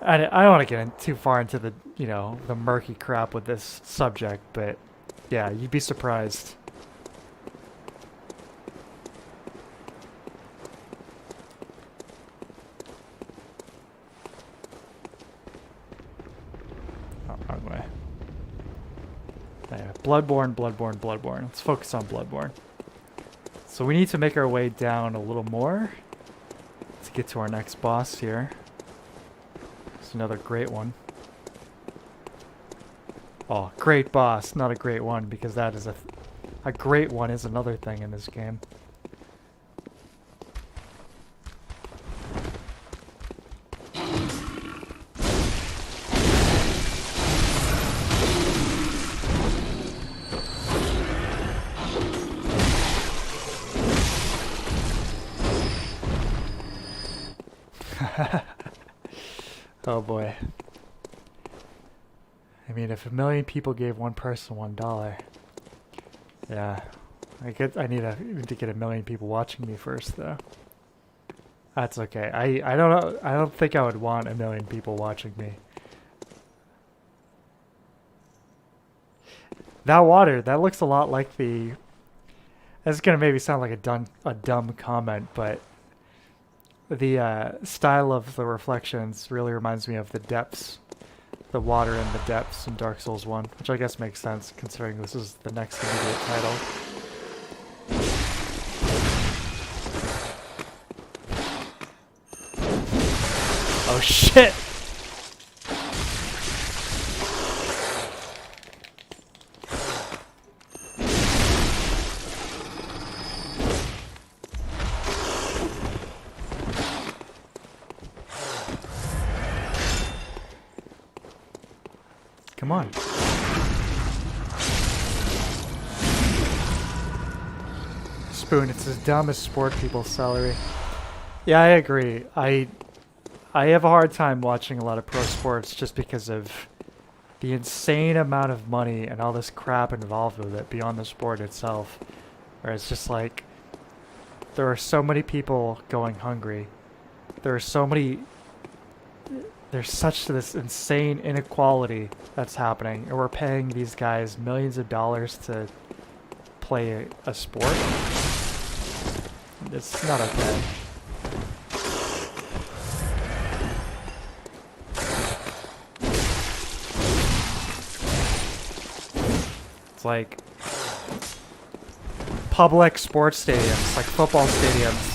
I don't want to get in too far into the, you know, the murky crap with this subject, but yeah, you'd be surprised. Wrong way. Anyway, Bloodborne. Let's focus on Bloodborne. So we need to make our way down a little more to get to our next boss here. It's another great one. Oh, great boss, not a great one, because that is a great one is another thing in this game. Oh boy. I mean, if 1 million people gave one person $1, yeah, I need to get 1 million people watching me first, though. That's okay. I don't know. I don't think I would want 1 million people watching me. That water, that looks a lot like the. This is gonna maybe sound like a dumb comment, but the style of the reflections really reminds me of the depths, the water in the depths in Dark Souls 1, which I guess makes sense considering this is the next immediate title. Oh shit! Come on. Spoon, it's as dumb as sport people's salary. Yeah, I agree. I have a hard time watching a lot of pro sports just because of the insane amount of money and all this crap involved with it beyond the sport itself. Where it's just like, there are so many people going hungry. There are so many... There's such this insane inequality that's happening, and we're paying these guys millions of dollars to play a sport. It's not okay. It's like public sports stadiums, like football stadiums,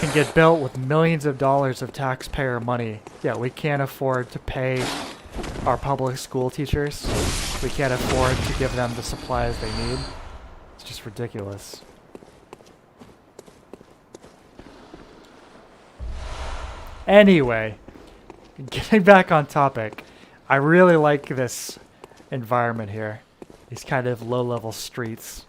can get built with millions of dollars of taxpayer money. Yeah, we can't afford to pay our public school teachers. We can't afford to give them the supplies they need. It's just ridiculous. Anyway, getting back on topic, I really like this environment here. These kind of low-level streets.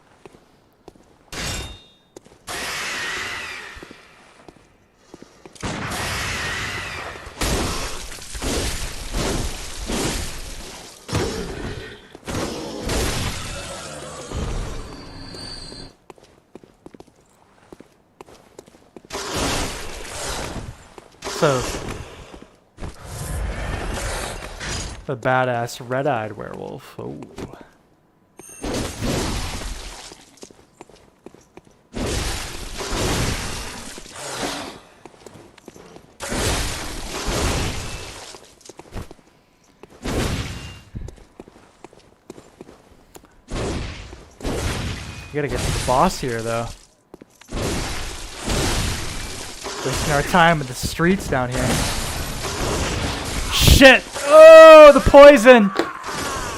So, the badass red-eyed werewolf. Oh. We gotta get to the boss here, though. Wasting our time with the streets down here. Shit! Oh, the poison!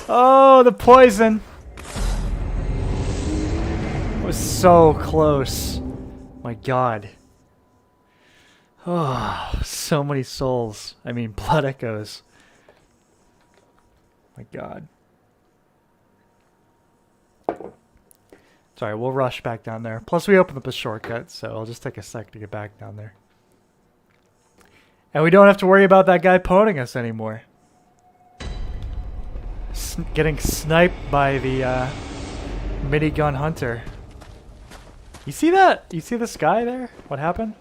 Oh, the poison! It was so close. My god. Oh, so many souls. I mean, blood echoes. My god. Sorry, we'll rush back down there. Plus, we opened up a shortcut, so I'll just take a sec to get back down there. And we don't have to worry about that guy poning us anymore. Getting sniped by the minigun hunter. You see that? You see the sky there? What happened?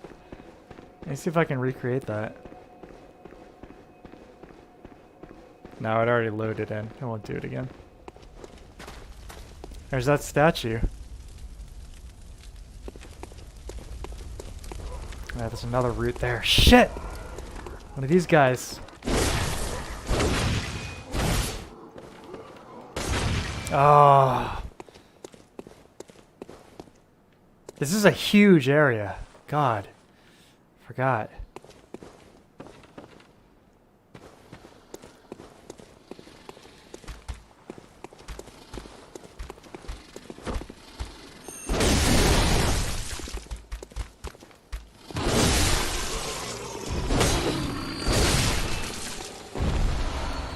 Let me see if I can recreate that. No, it already loaded in. I won't do it again. There's that statue. Yeah, there's another route there. Shit! One of these guys. Oh. This is a huge area. God. Forgot.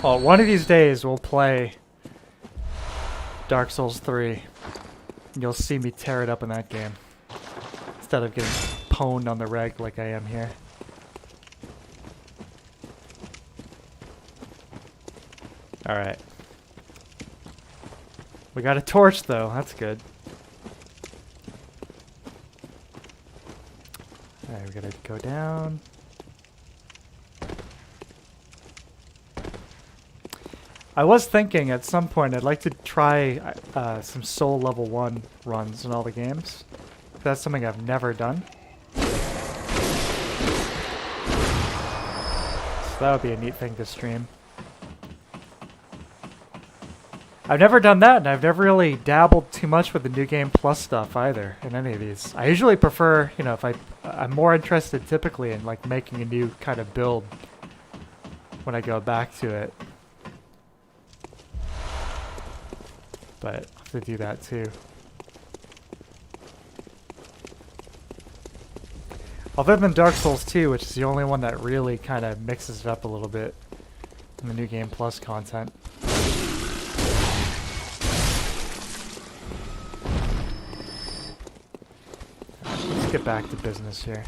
Well, one of these days we'll play Dark Souls 3. You'll see me tear it up in that game. Instead of getting pwned on the reg like I am here. Alright. We got a torch though, that's good. Alright, we gotta go down. I was thinking at some point I'd like to try some Soul Level 1 runs in all the games. That's something I've never done. That would be a neat thing to stream. I've never done that, and I've never really dabbled too much with the New Game Plus stuff either in any of these. I usually prefer, you know, if I'm more interested typically in like making a new kind of build when I go back to it. But I have to do that too. Other than Dark Souls 2, which is the only one that really kind of mixes it up a little bit in the New Game Plus content. Let's get back to business here.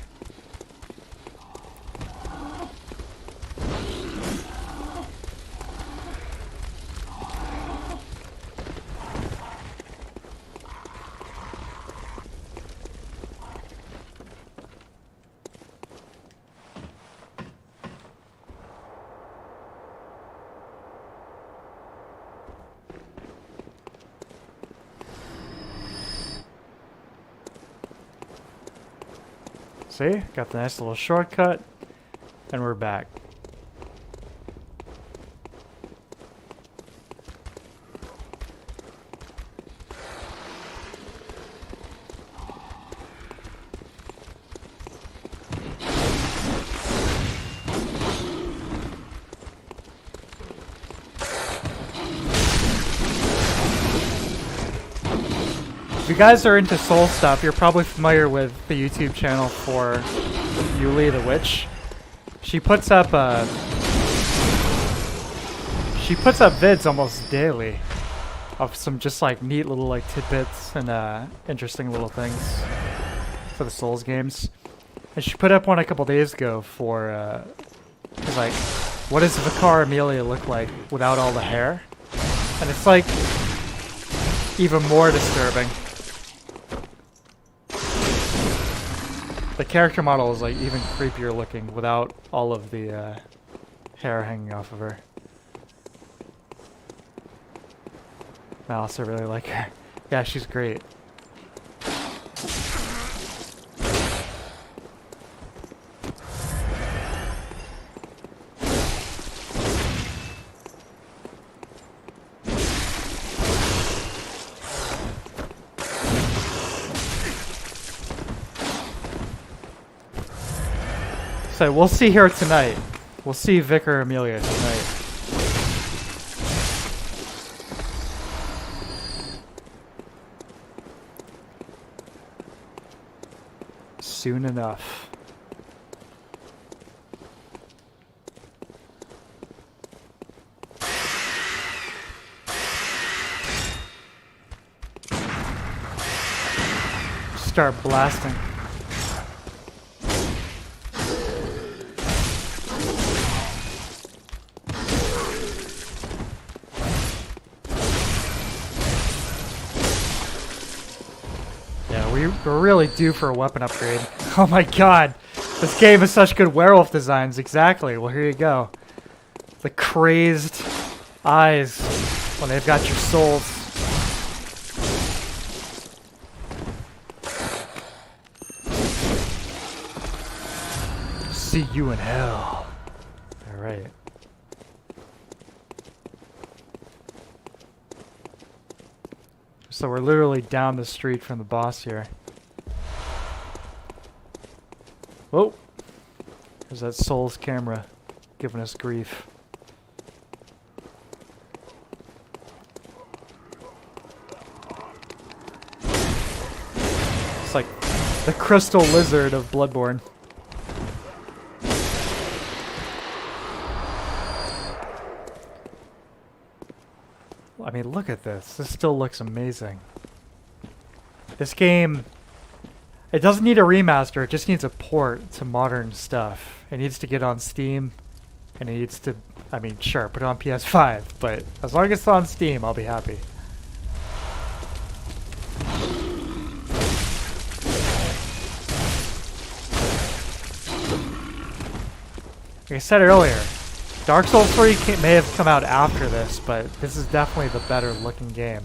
See? Got the nice little shortcut, and we're back. If you guys are into soul stuff, you're probably familiar with the YouTube channel for Yuli the Witch. She puts up vids almost daily of some just like neat little like tidbits and interesting little things for the Souls games. And she put up one a couple days ago for like, what does Vicar Amelia look like without all the hair? And it's like even more disturbing. The character model is like even creepier looking without all of the hair hanging off of her. I also really like her. Yeah, she's great. So we'll see her tonight. We'll see Vicar Amelia tonight. Soon enough. Start blasting. We're really due for a weapon upgrade. Oh my god! This game has such good werewolf designs. Exactly. Well, here you go. The crazed eyes when they've got your souls. See you in hell. Alright. So we're literally down the street from the boss here. Whoa! There's that Souls camera giving us grief. It's like the crystal lizard of Bloodborne. I mean, look at this. This still looks amazing. This game, it doesn't need a remaster. It just needs a port to modern stuff. It needs to get on Steam, and it needs to, I mean, sure, put it on PS5, but as long as it's on Steam, I'll be happy. Like I said earlier, Dark Souls 3 may have come out after this, but this is definitely the better looking game.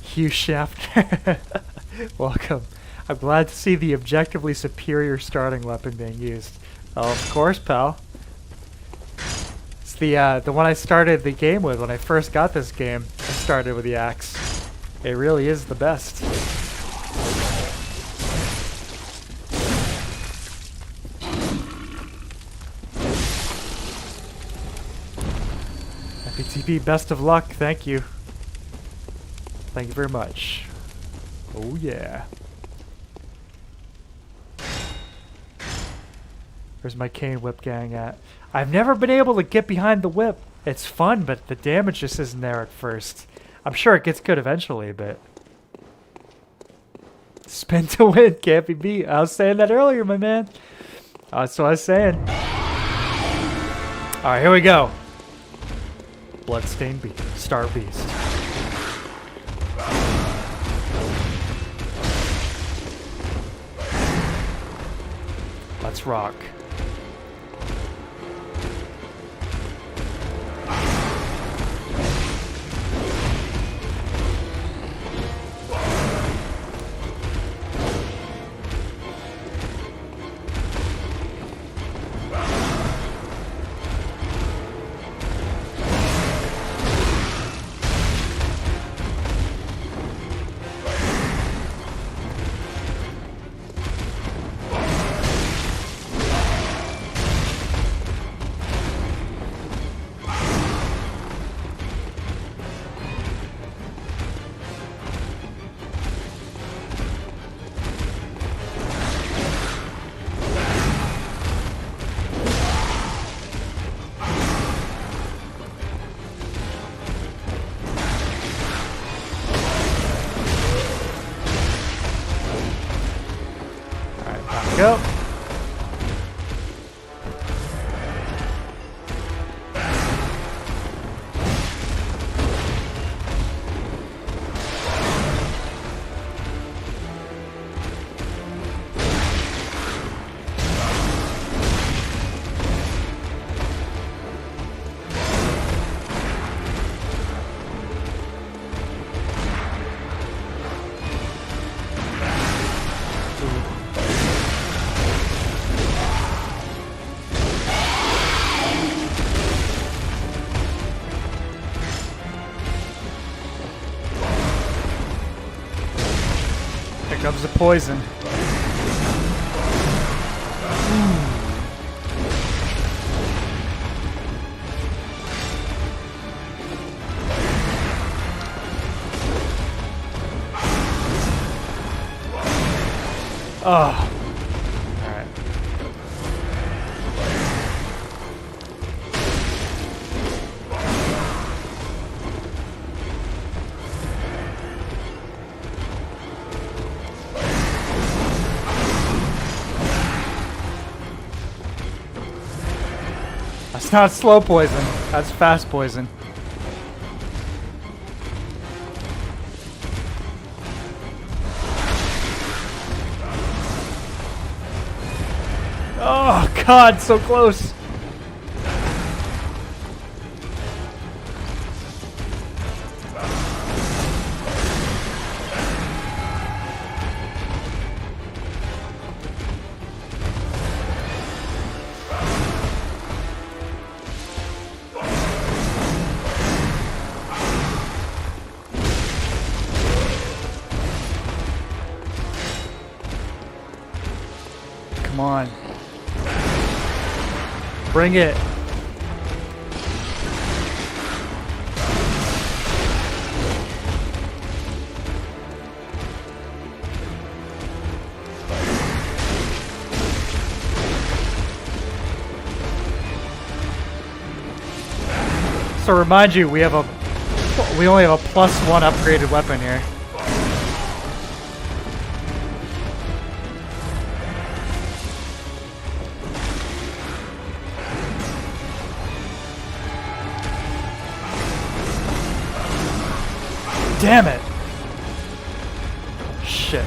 Hugh Shafter. Welcome. I'm glad to see the objectively superior starting weapon being used. Oh, of course, pal. It's the one I started the game with when I first got this game. I started with the axe. It really is the best. FPTP, best of luck. Thank you. Thank you very much. Oh yeah. Where's my cane whip gang at? I've never been able to get behind the whip. It's fun, but the damage just isn't there at first. I'm sure it gets good eventually, but... Spin to win, can't be beat. I was saying that earlier, my man. That's what I was saying. Alright, here we go. Bloodstained Beast. Star Beast. Let's rock. Go. Here comes the poison. Oh. Alright. That's not slow poison. That's fast poison. Oh God, so close. Come on. Bring it. So remind you, we only have a +1 upgraded weapon here. Damn it! Shit.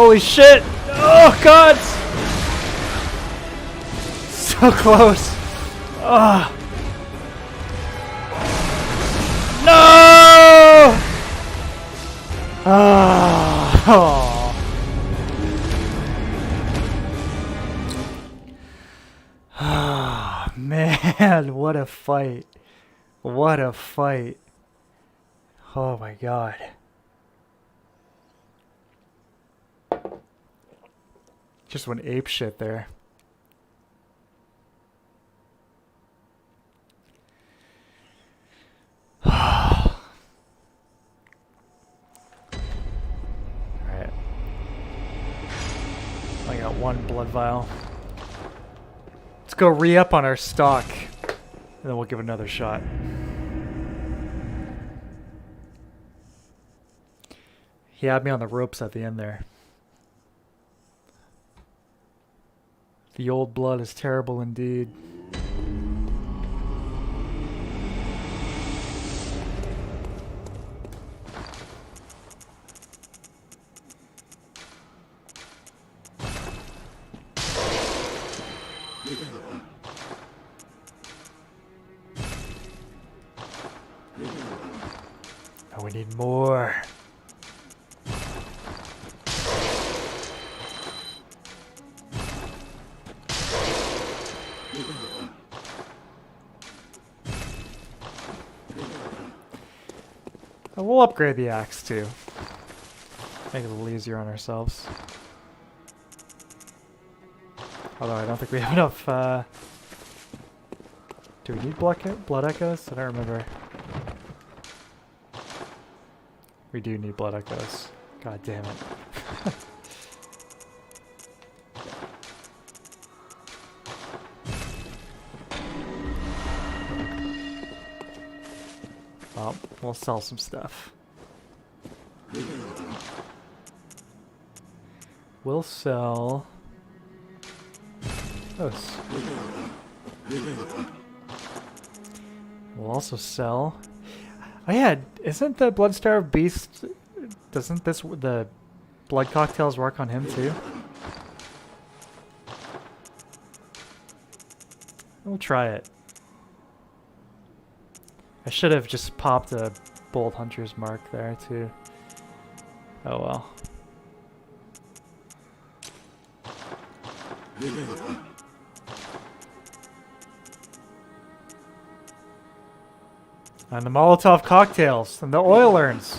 Holy shit! Oh god! So close! Ah! No! Ah! Ah, man, what a fight. What a fight. Oh my god. Just went ape shit there. Alright. I got one blood vial. Let's go re-up on our stock. And then we'll give another shot. He had me on the ropes at the end there. The old blood is terrible indeed. Oh, we need more. We'll upgrade the axe too. Make it a little easier on ourselves. Although I don't think we have enough. Do we need blood echoes? I don't remember. We do need blood echoes. God damn it. Well, we'll sell some stuff. We'll sell those. We'll also sell. Oh yeah, isn't the Bloodstarved Beast? Doesn't the blood cocktails work on him too? We'll try it. I should have just popped a Bold Hunter's mark there too. Oh well. And the Molotov cocktails and the oil urns.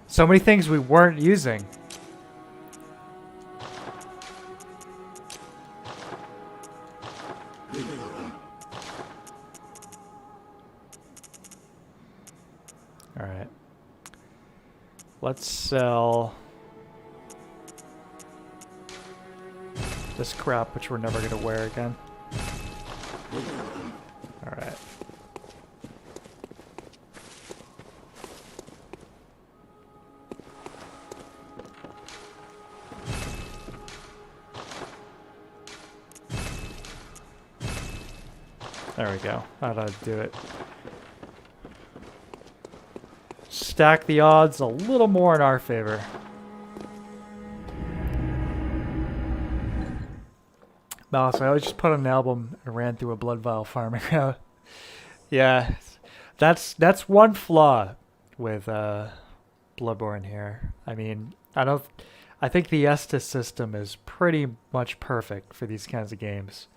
So many things we weren't using. Alright. Let's sell this crap, which we're never going to wear again. Alright. There we go. That ought to do it. Stack the odds a little more in our favor. Mouse, I always just put on an album and ran through a blood vial farming route. Yeah, that's one flaw with Bloodborne here. I mean, I think the Estus system is pretty much perfect for these kinds of games.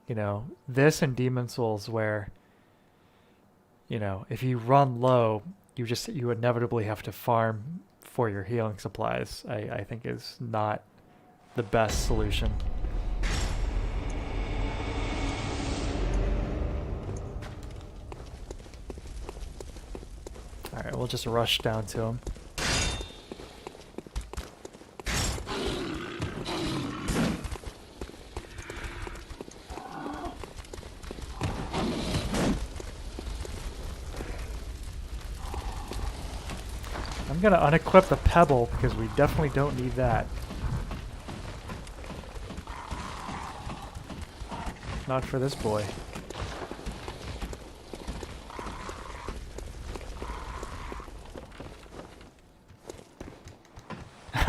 You know, this and Demon Souls where, you know, if you run low, you inevitably have to farm for your healing supplies, I think is not the best solution. Alright, we'll just rush down to him. I'm gonna unequip the pebble because we definitely don't need that. Not for this boy.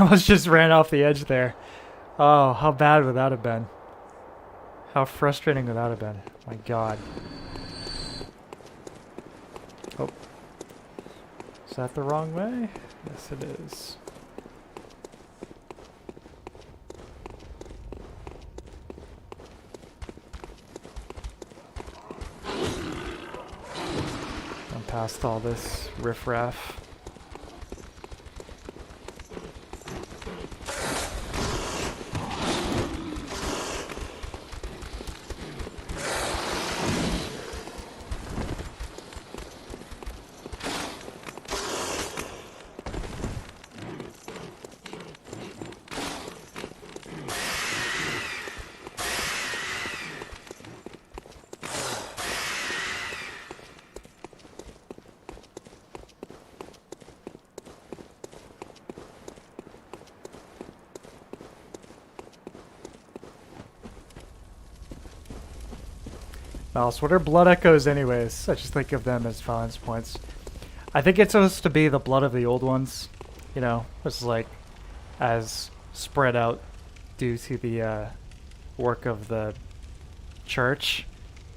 almost just ran off the edge there. Oh, how bad would that have been? How frustrating would that have been? My God. Oh. Is that the wrong way? Yes, it is. I'm past all this riffraff. Mouse, what are blood echoes anyways? I just think of them as balance points. I think it's supposed to be the blood of the old ones. You know, it's like as spread out due to the work of the church.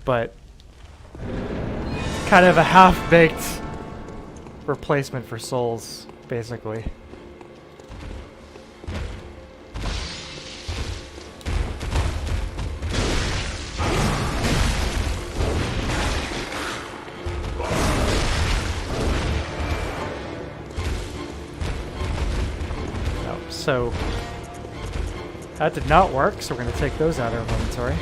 But kind of a half-baked replacement for souls, basically. So that did not work, so we're going to take those out of our inventory.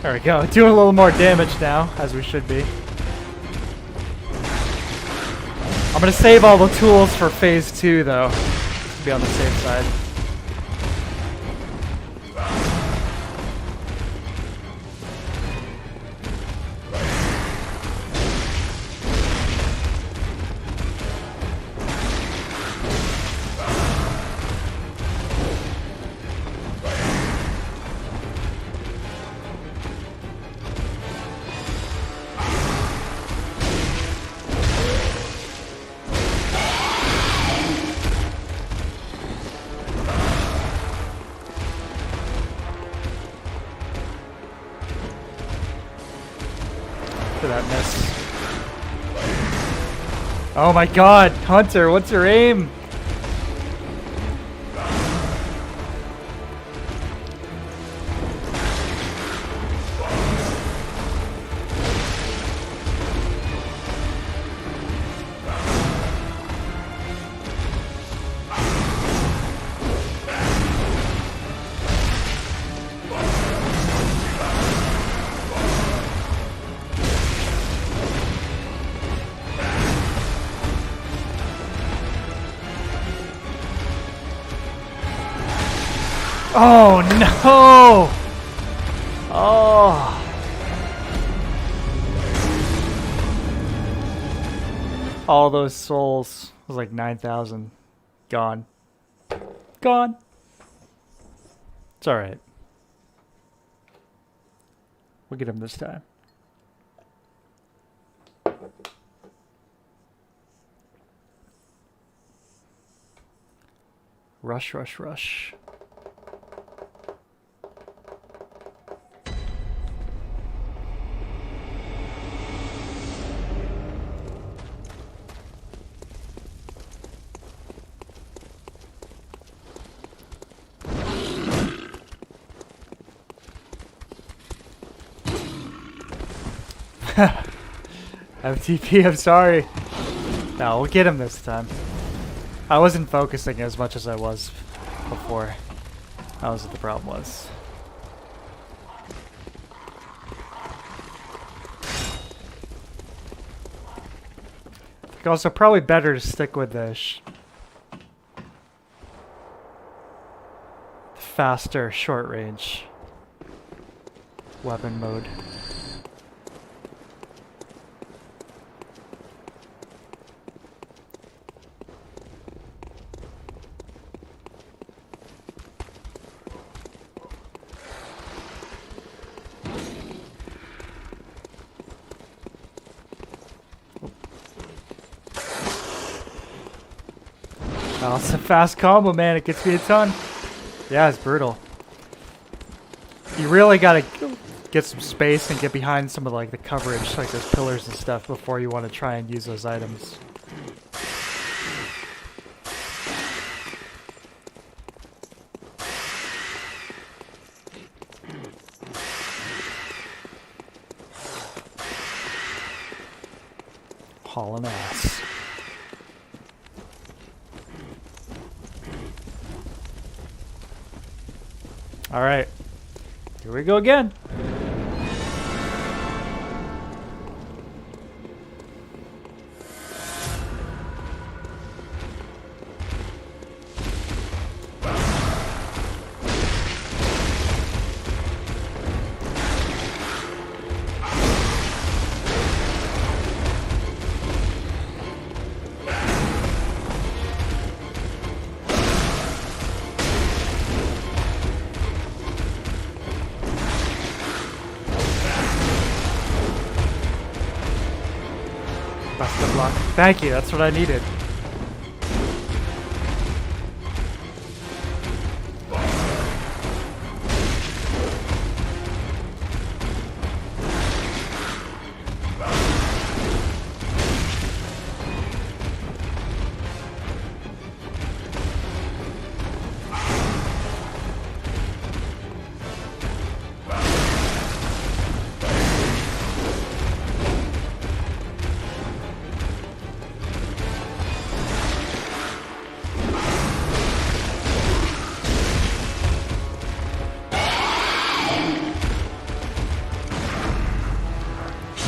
There we go, doing a little more damage now, as we should be. I'm going to save all the tools for phase 2 though, to be on the safe side. That miss. Oh my God, Hunter, what's your aim? Oh no! Oh. All those souls. It was like 9,000. Gone. Gone. It's alright. We'll get him this time. Rush, rush, rush. FTP, I'm sorry. No, we'll get him this time. I wasn't focusing as much as I was before. That was what the problem was. Also, probably better to stick with the faster short range weapon mode. Oh, it's a fast combo, man. It gets me a ton. Yeah, it's brutal. You really gotta get some space and get behind some of like the coverage, like those pillars and stuff, before you want to try and use those items. Hauling ass. All right, here we go again. Busted block. Thank you, that's what I needed.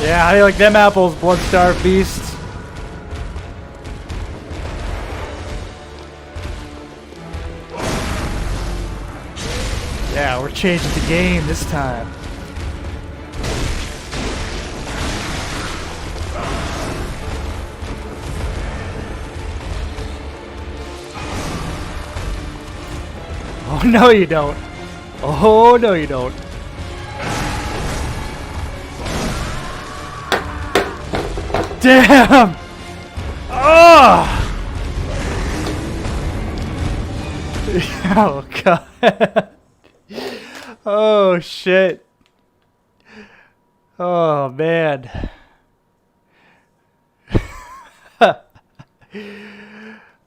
Yeah, how do you like them apples, Bloodstar Beast? Yeah, we're changing the game this time. Oh, no you don't. Oh, no you don't. Damn! Oh! Oh, God. Oh, shit. Oh, man.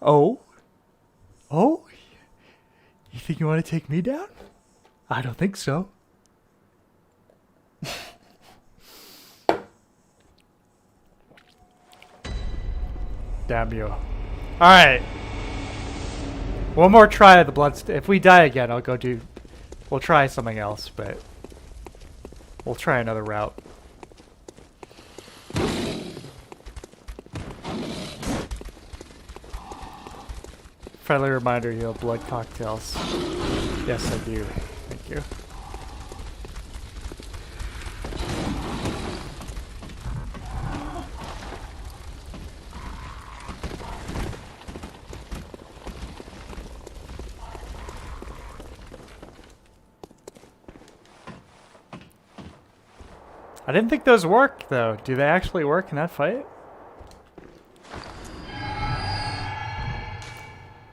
Oh? Oh? You think you want to take me down? I don't think so. Damn you. Alright. One more try of the blood. If we die again, I'll go do... We'll try something else, but... We'll try another route. Friendly reminder, you have blood cocktails. Yes, I do. Thank you. I didn't think those worked, though. Do they actually work in that fight?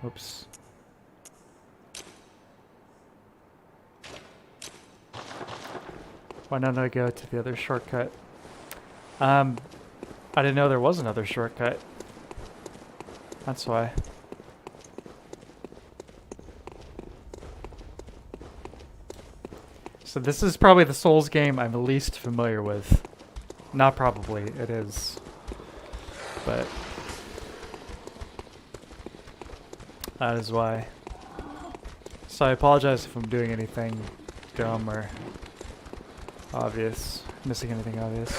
Oops. Why don't I go to the other shortcut? I didn't know there was another shortcut. That's why. So this is probably the Souls game I'm the least familiar with. Not probably, it is. But that is why. So I apologize if I'm doing anything dumb or obvious. Missing anything obvious.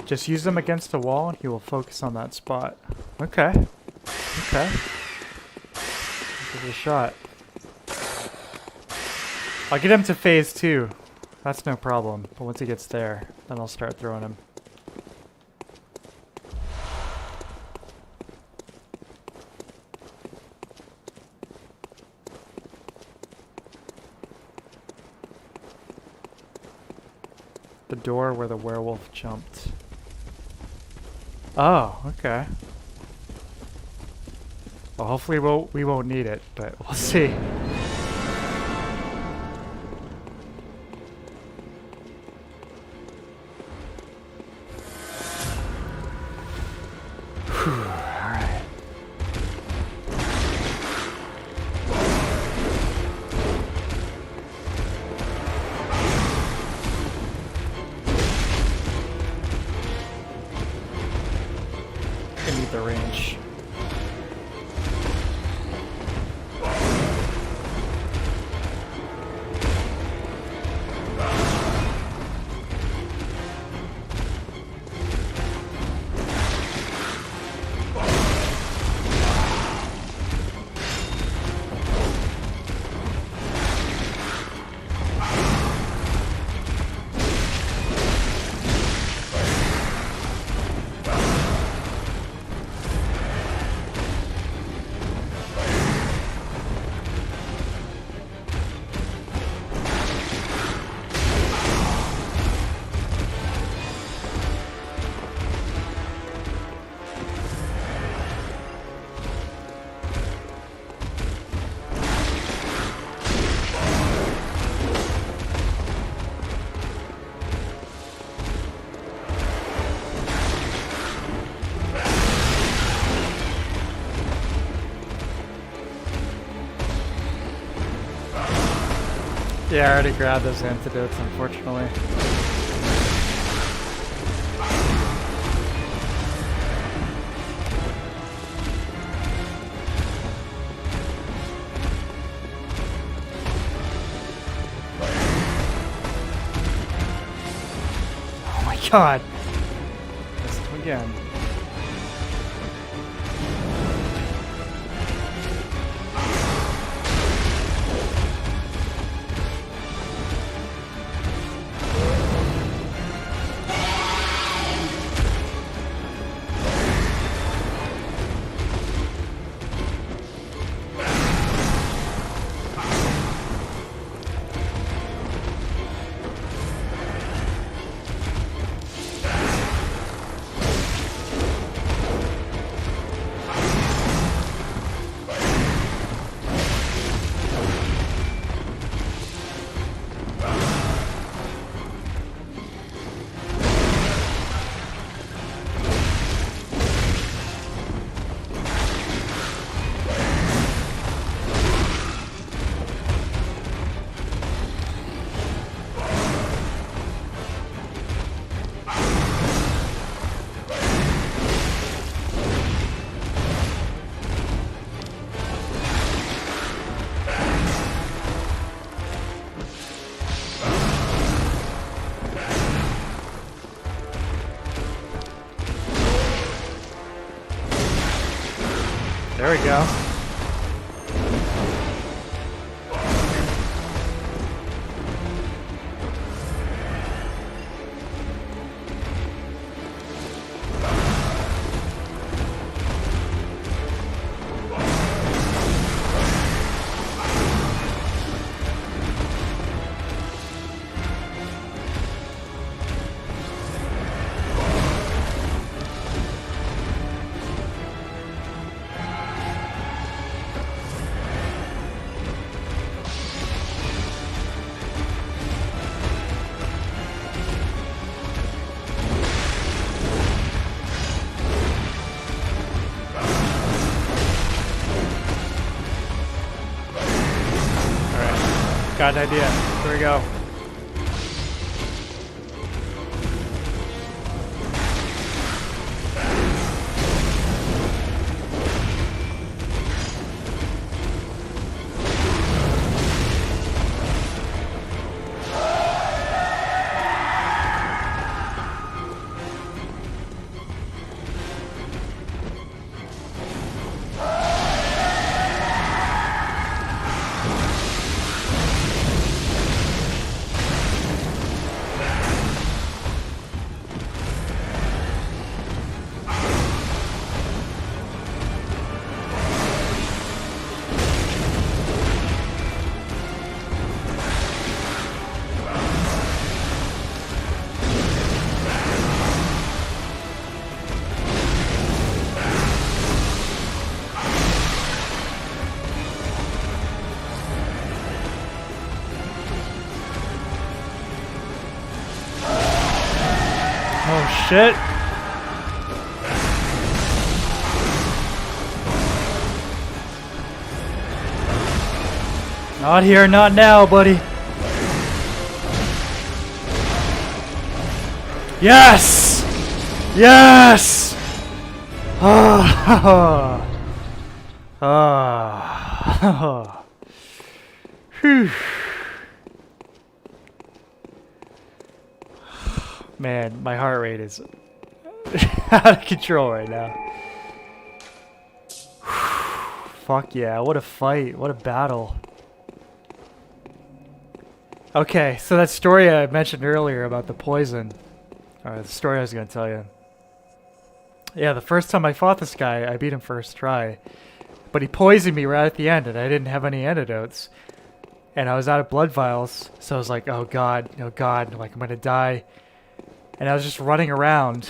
Just use them against a wall and he will focus on that spot. Okay. Okay. Give it a shot. I'll get him to phase 2. That's no problem. But once he gets there, then I'll start throwing him. The door where the werewolf jumped. Oh, okay. Well, hopefully we won't need it, but we'll see. Alright. I need the range. Yeah, I already grabbed those antidotes, unfortunately. Oh my god! Missed him again. There we go. Got an idea. Here we go. Oh shit. Not here, not now, buddy. Yes! Yes! Ah. Ah. Whew. Man, my heart rate is out of control right now. Fuck yeah, what a fight, what a battle. Okay, so that story I mentioned earlier about the poison, or the story I was going to tell you. Yeah, the first time I fought this guy, I beat him first try. But he poisoned me right at the end, and I didn't have any antidotes. And I was out of blood vials, so I was like, oh god, like I'm going to die. And I was just running around.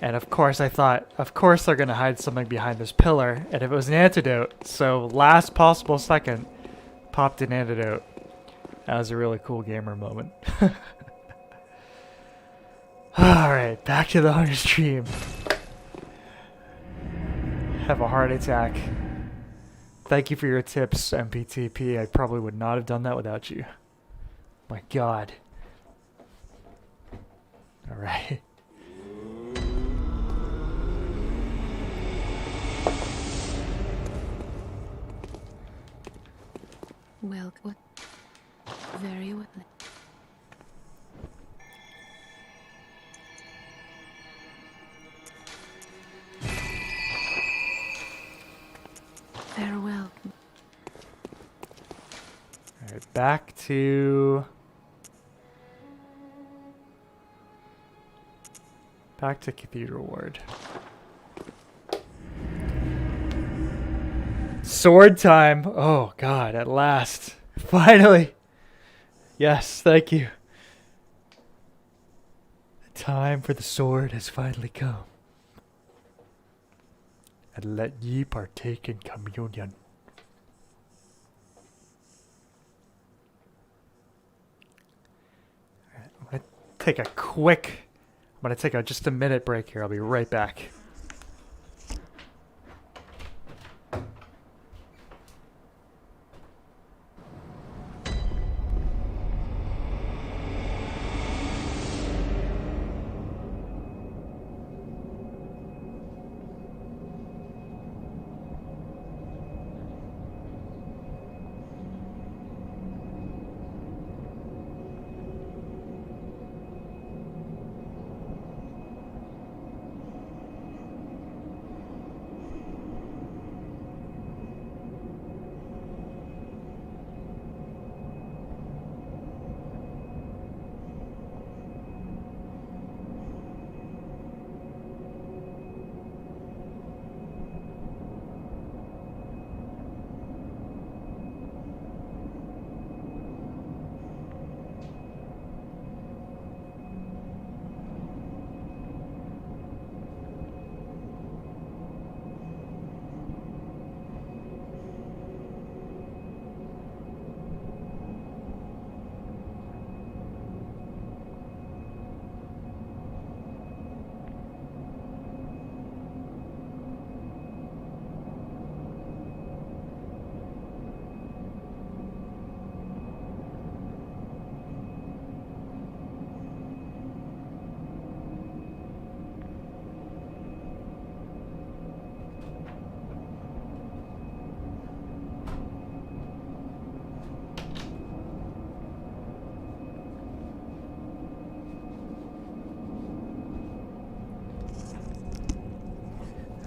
And of course I thought, of course they're going to hide something behind this pillar. And if it was an antidote, so last possible second, popped an antidote. That was a really cool gamer moment. Alright, back to the Hunter stream. Have a heart attack. Thank you for your tips, MPTP. I probably would not have done that without you. My god. Alright. Well, what? Very well. Farewell. Alright, back to Cathedral Ward. Sword time! Oh god, at last. Finally! Yes, thank you. The time for the sword has finally come. And let ye partake in communion. I'm gonna take just a minute break here. I'll be right back.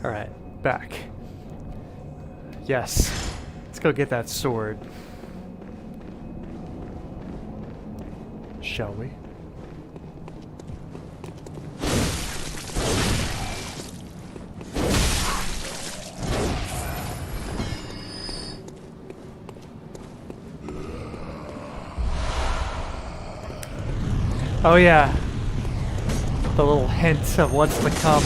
Alright, back. Yes. Let's go get that sword. Shall we? Oh yeah. The little hint of what's to come.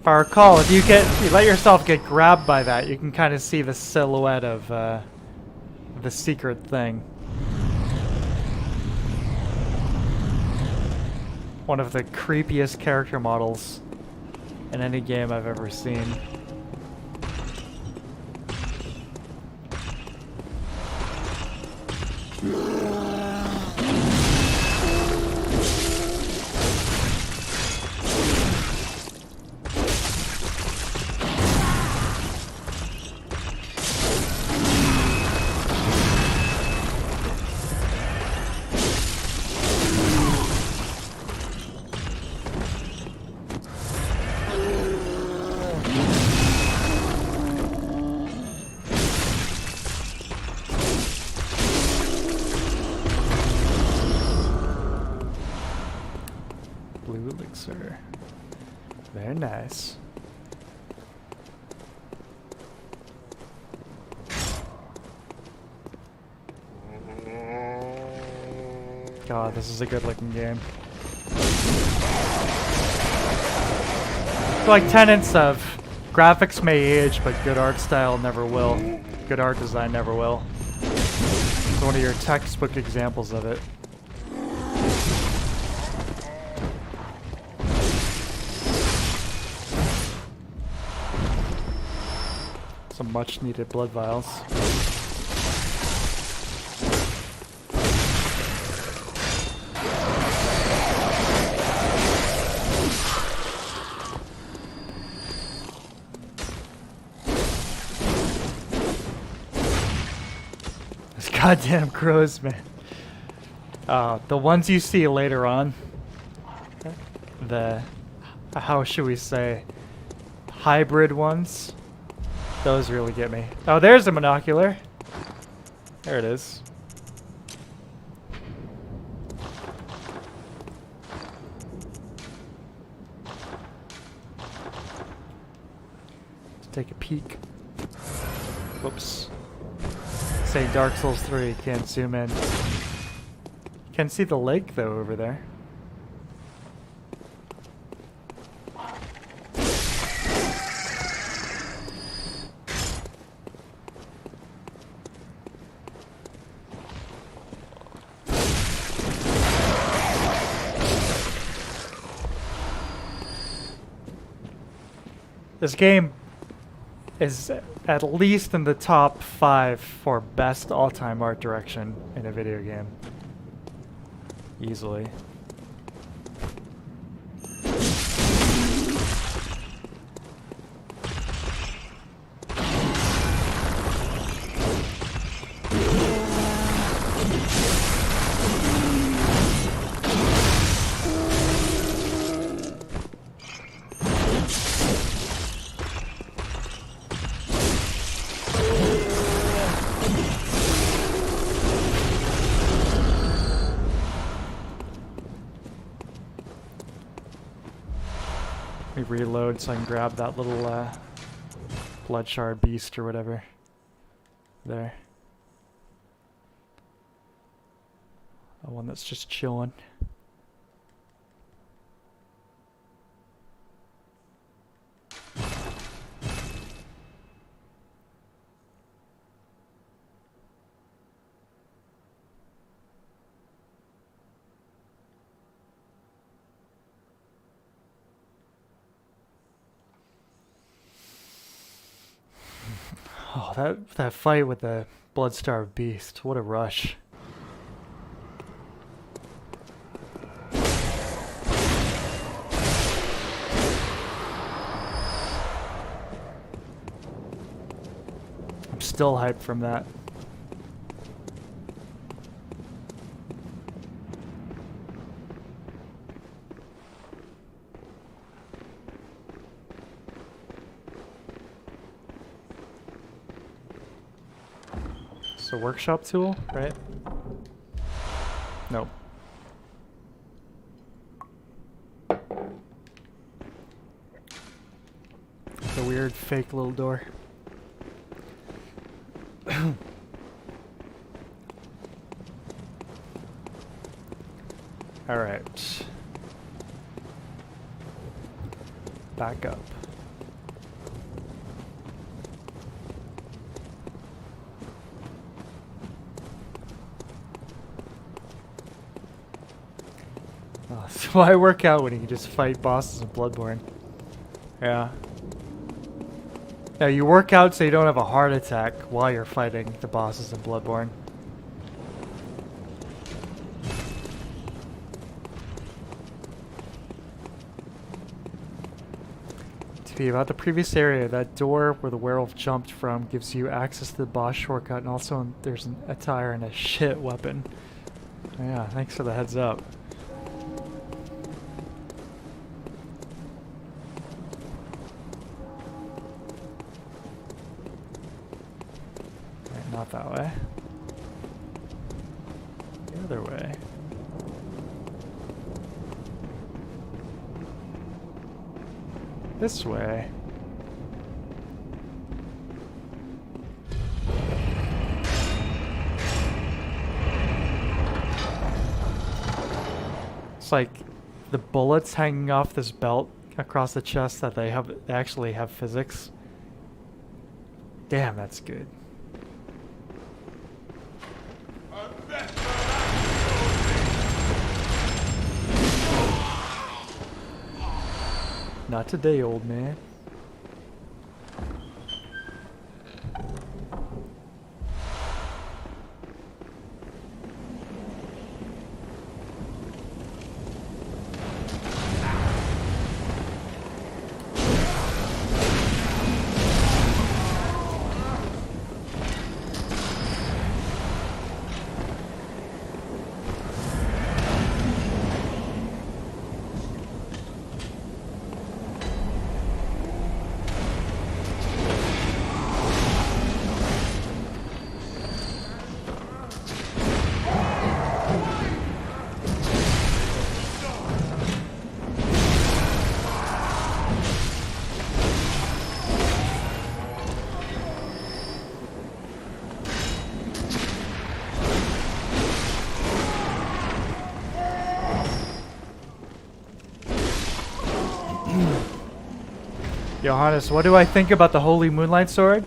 If I recall, if you let yourself get grabbed by that, you can kind of see the silhouette of the secret thing. one of the creepiest character models in any game I've ever seen. Blue elixir. Very nice. God, this is a good looking game. Like tenets of graphics may age, but good art style never will. Good art design never will. It's one of your textbook examples of it. Some much needed blood vials. These goddamn crows, man. The ones you see later on, the, how should we say, hybrid ones, those really get me. Oh, there's a monocular. There it is. Let's take a peek. Whoops. Say Dark Souls 3, can't zoom in. Can see the lake though over there. This game is at least in the top 5 for best all-time art direction in a video game. Easily. Let me reload so I can grab that little blood shard beast or whatever. There. The one that's just chilling. Oh, that fight with the blood-starved beast. What a rush. I'm still hyped from that. A workshop tool, right? Nope. The weird fake little door. All right. Back up. Oh, so why work out when you can just fight bosses in Bloodborne? Yeah. Yeah, you work out so you don't have a heart attack while you're fighting the bosses in Bloodborne. To be about the previous area, that door where the werewolf jumped from gives you access to the boss shortcut, and also there's an attire and a shit weapon. Yeah, thanks for the heads up. Right, not that way. The other way. This way. It's like the bullets hanging off this belt across the chest that they actually have physics. Damn, that's good. Not today, old man. Johannes, what do I think about the Holy Moonlight Sword?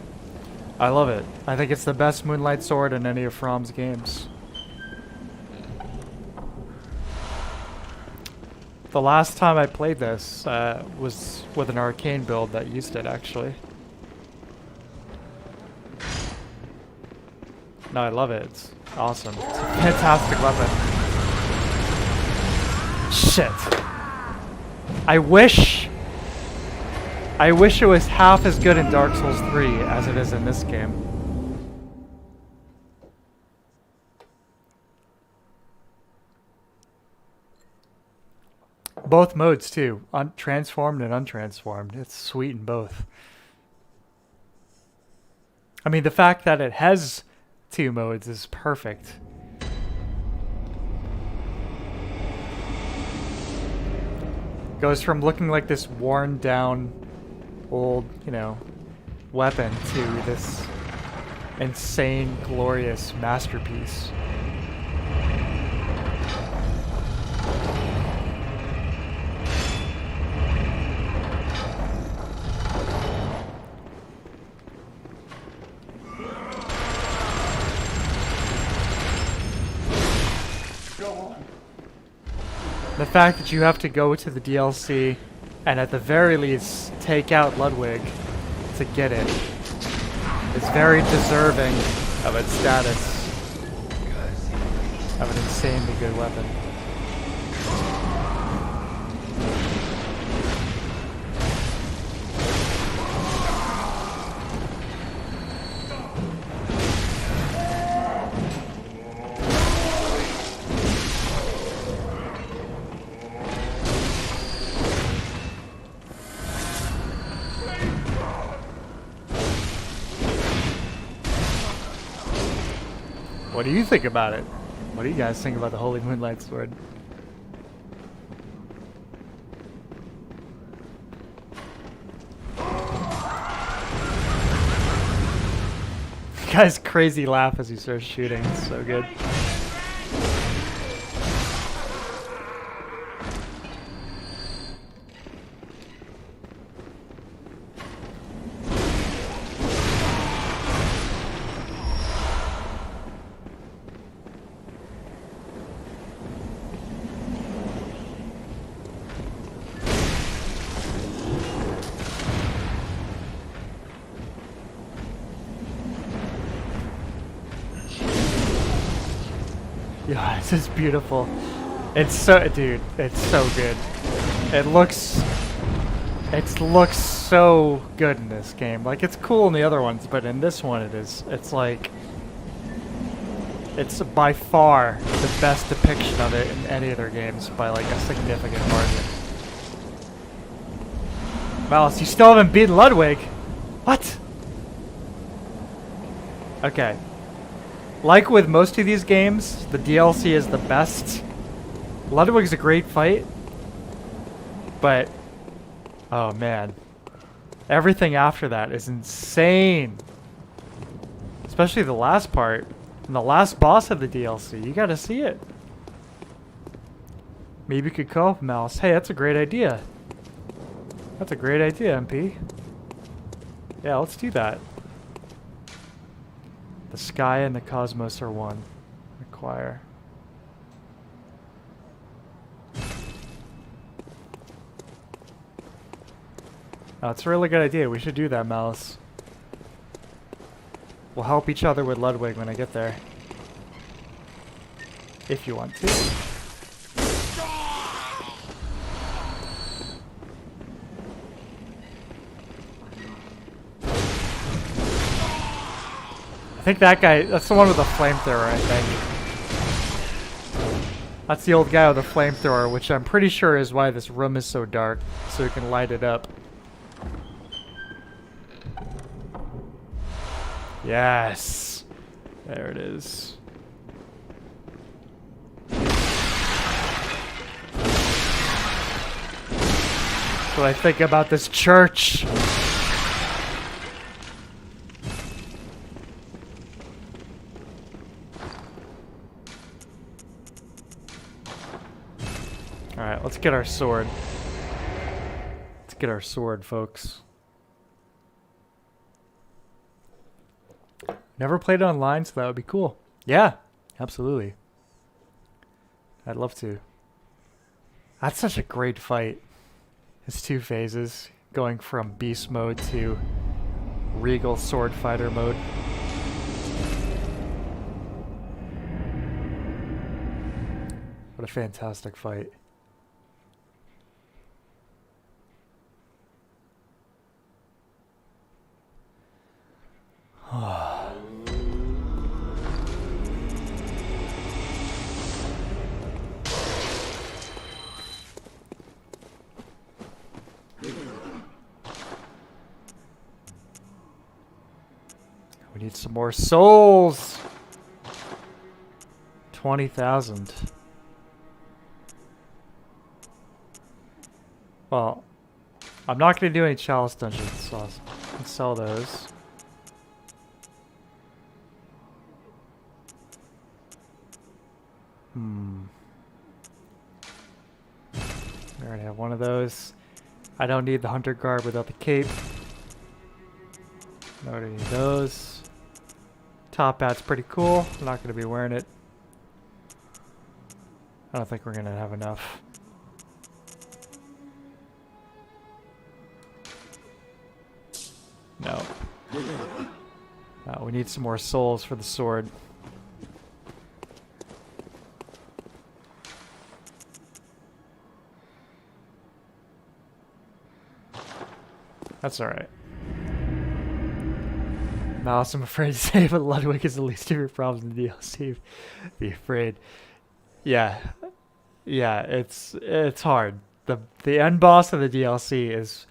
I love it. I think it's the best Moonlight Sword in any of From's games. The last time I played this was with an arcane build that used it, actually. No, I love it. It's awesome. It's a fantastic weapon. Shit. I wish it was half as good in Dark Souls 3 as it is in this game. Both modes too, transformed and untransformed. It's sweet in both. I mean, the fact that it has two modes is perfect. Goes from looking like this worn down old, you know, weapon to this insane, glorious masterpiece. The fact that you have to go to the DLC and at the very least take out Ludwig to get it is very deserving of its status of an insanely good weapon. What do you think about it? What do you guys think about the Holy Moonlight Sword? Guy's crazy laugh as he starts shooting. It's so good. God, this is beautiful. It's so, dude, it's so good. It looks so good in this game. Like, it's cool in the other ones, but in this one it's like, it's by far the best depiction of it in any of their games by like a significant margin. Mouse, you still haven't beaten Ludwig? What? Okay. Like with most of these games, the DLC is the best. Ludwig's a great fight, but oh man, everything after that is insane. Especially the last part and the last boss of the DLC. You gotta see it. Maybe you could co-op, Mouse. Hey, that's a great idea. That's a great idea, MP. Yeah, let's do that. The sky and the cosmos are one. Acquire. Oh, it's a really good idea. We should do that, Malice. We'll help each other with Ludwig when I get there. If you want to. I think that guy, that's the one with the flamethrower, I think. That's the old guy with the flamethrower, which I'm pretty sure is why this room is so dark, so you can light it up. Yes! There it is. That's what I think about this church. Alright, let's get our sword. Let's get our sword, folks. Never played it online, so that would be cool. Yeah, absolutely. I'd love to. That's such a great fight. It's 2 phases, going from beast mode to regal sword fighter mode. What a fantastic fight. We need some more souls. 20,000. Well, I'm not going to do any chalice dungeons, so I can sell those. We already have one of those. I don't need the hunter garb without the cape. I already need those. Top hat's pretty cool. I'm not going to be wearing it. I don't think we're going to have enough. No. We need some more souls for the sword. That's alright. Mouse, I'm afraid to say, but Ludwig is the least of your problems in the DLC. Be afraid. Yeah. Yeah, it's hard. The end boss of the DLC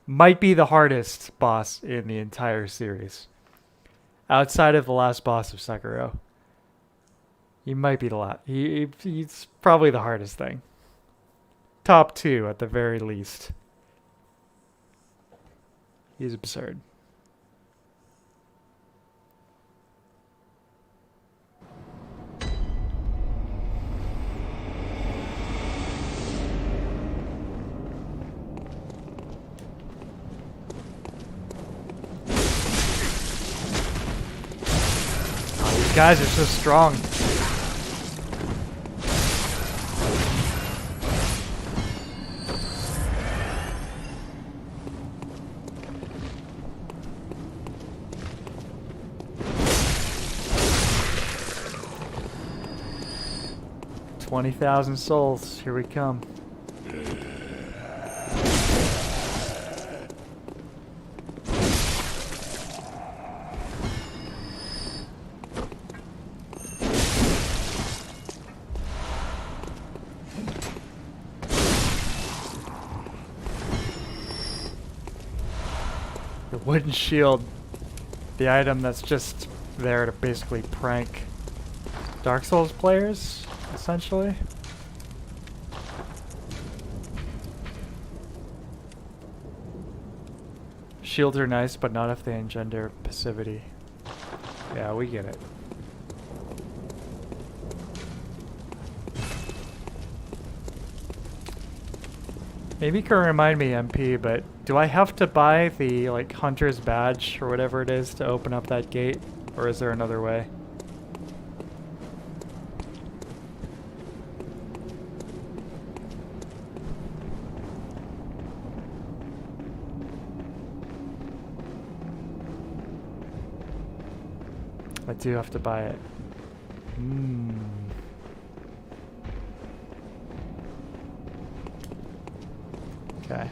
might be the hardest boss in the entire series. Outside of the last boss of Sekiro. He might be he's probably the hardest thing. Top 2 at the very least. He's absurd. Oh, these guys are so strong. 20,000 souls. Here we come. The wooden shield. The item that's just there to basically prank Dark Souls players, essentially. Shields are nice, but not if they engender passivity. Yeah, we get it. Maybe you can remind me, MP, but do I have to buy the, like, Hunter's Badge or whatever it is to open up that gate? Or is there another way? I do have to buy it. Okay.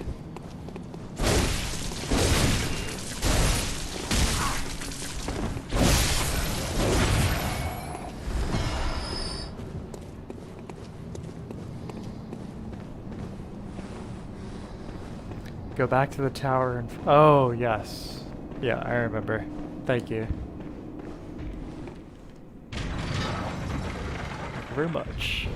Go back to the tower and... Oh, yes. Yeah, I remember. Thank you. Thank you very much.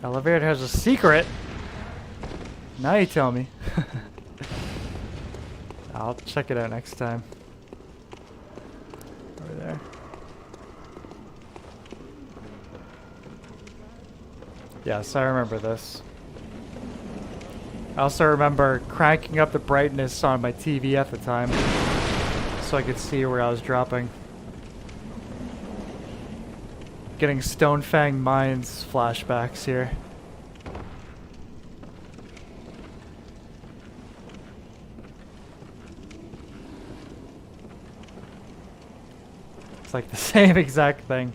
Elevator has a secret. Now you tell me. I'll check it out next time. Over there. Yes, I remember this. I also remember cranking up the brightness on my TV at the time so I could see where I was dropping. Getting Stonefang Mines flashbacks here. It's like the same exact thing.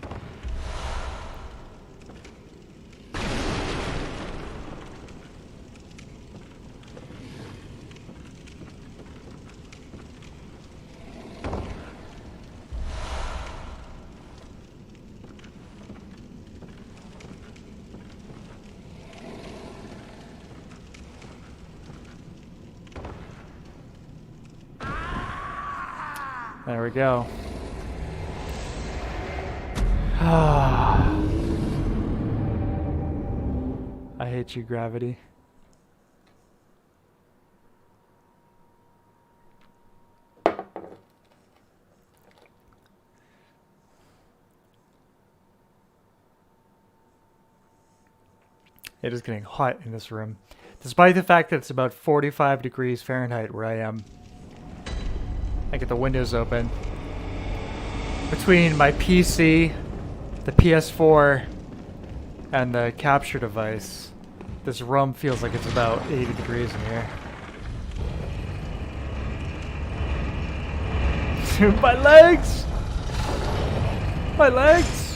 There we go. I hate you, gravity. It is getting hot in this room, despite the fact that it's about 45 degrees Fahrenheit where I am. I get the windows open. Between my PC, the PS4, and the capture device, this room feels like it's about 80 degrees in here. My legs! My legs!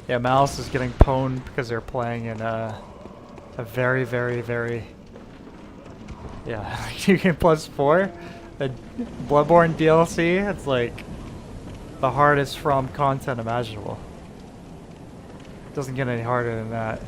Yeah, Malice is getting pwned because they're playing in a very, very, very... Yeah, 2 game plus 4? The Bloodborne DLC, it's like the hardest from content imaginable. It doesn't get any harder than that.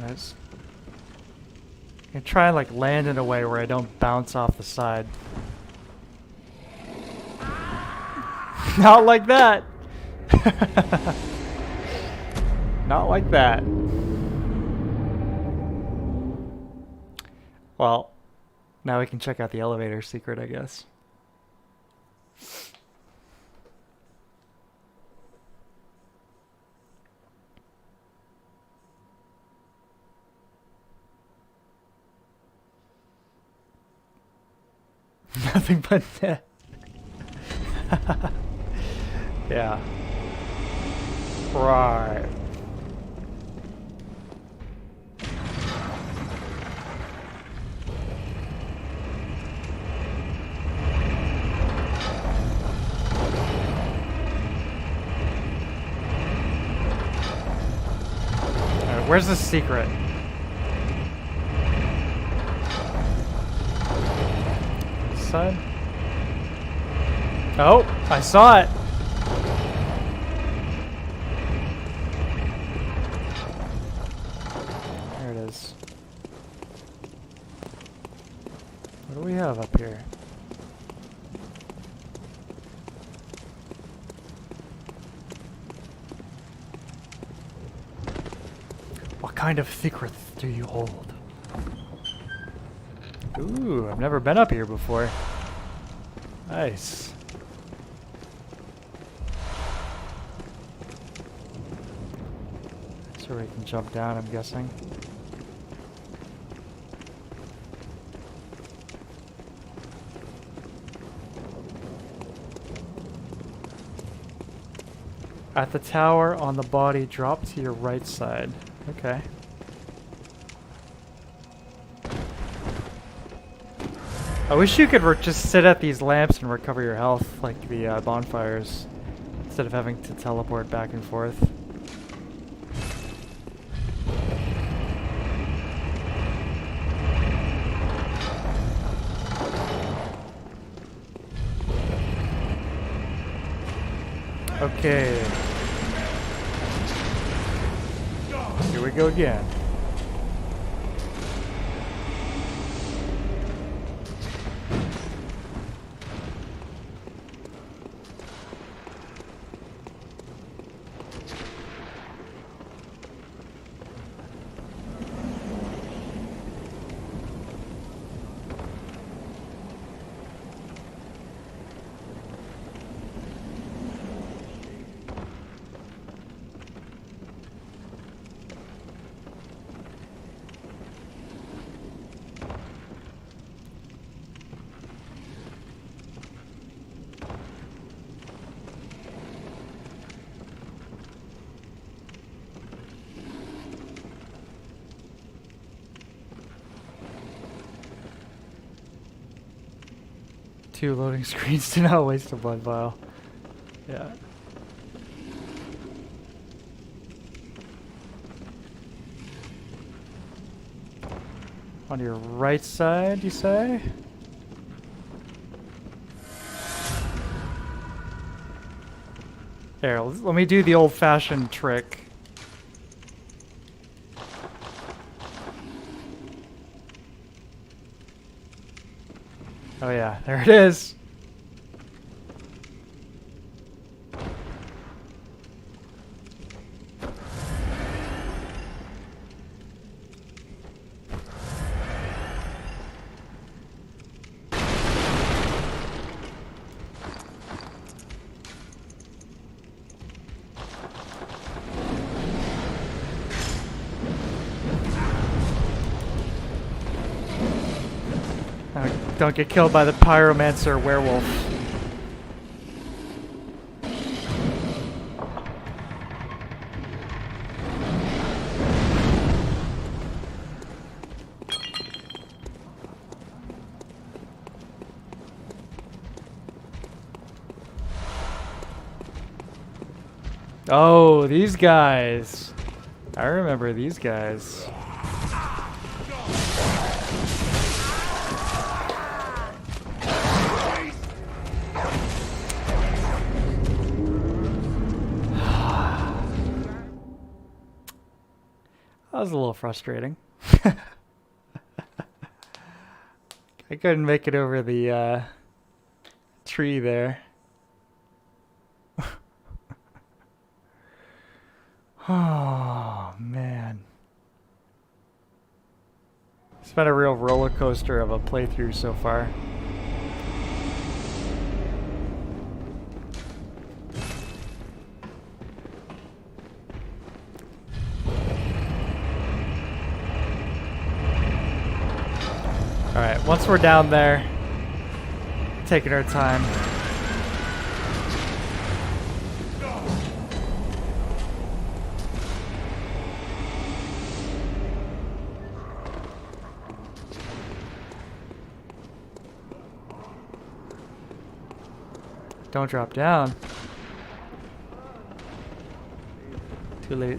Nice. I'm gonna try and like land in a way where I don't bounce off the side. Not like that. Not like that. Well, now we can check out the elevator secret, I guess. Nothing but that. Yeah. Right. Alright, where's the secret? This side? Oh, I saw it. There it is. What do we have up here? What kind of secrets do you hold? Ooh, I've never been up here before. Nice. So we can jump down, I'm guessing. At the tower on the body, drop to your right side. Okay. I wish you could just sit at these lamps and recover your health like the bonfires, instead of having to teleport back and forth. Okay. Here we go again. Two loading screens to not waste a blood vial. Yeah. On your right side, you say? There, let me do the old-fashioned trick. Oh yeah, there it is. Don't get killed by the pyromancer werewolf. Oh, these guys. I remember these guys. That was a little frustrating. I couldn't make it over the tree there. Oh, man. It's been a real roller coaster of a playthrough so far. Alright, once we're down there, taking our time. Don't drop down. Too late.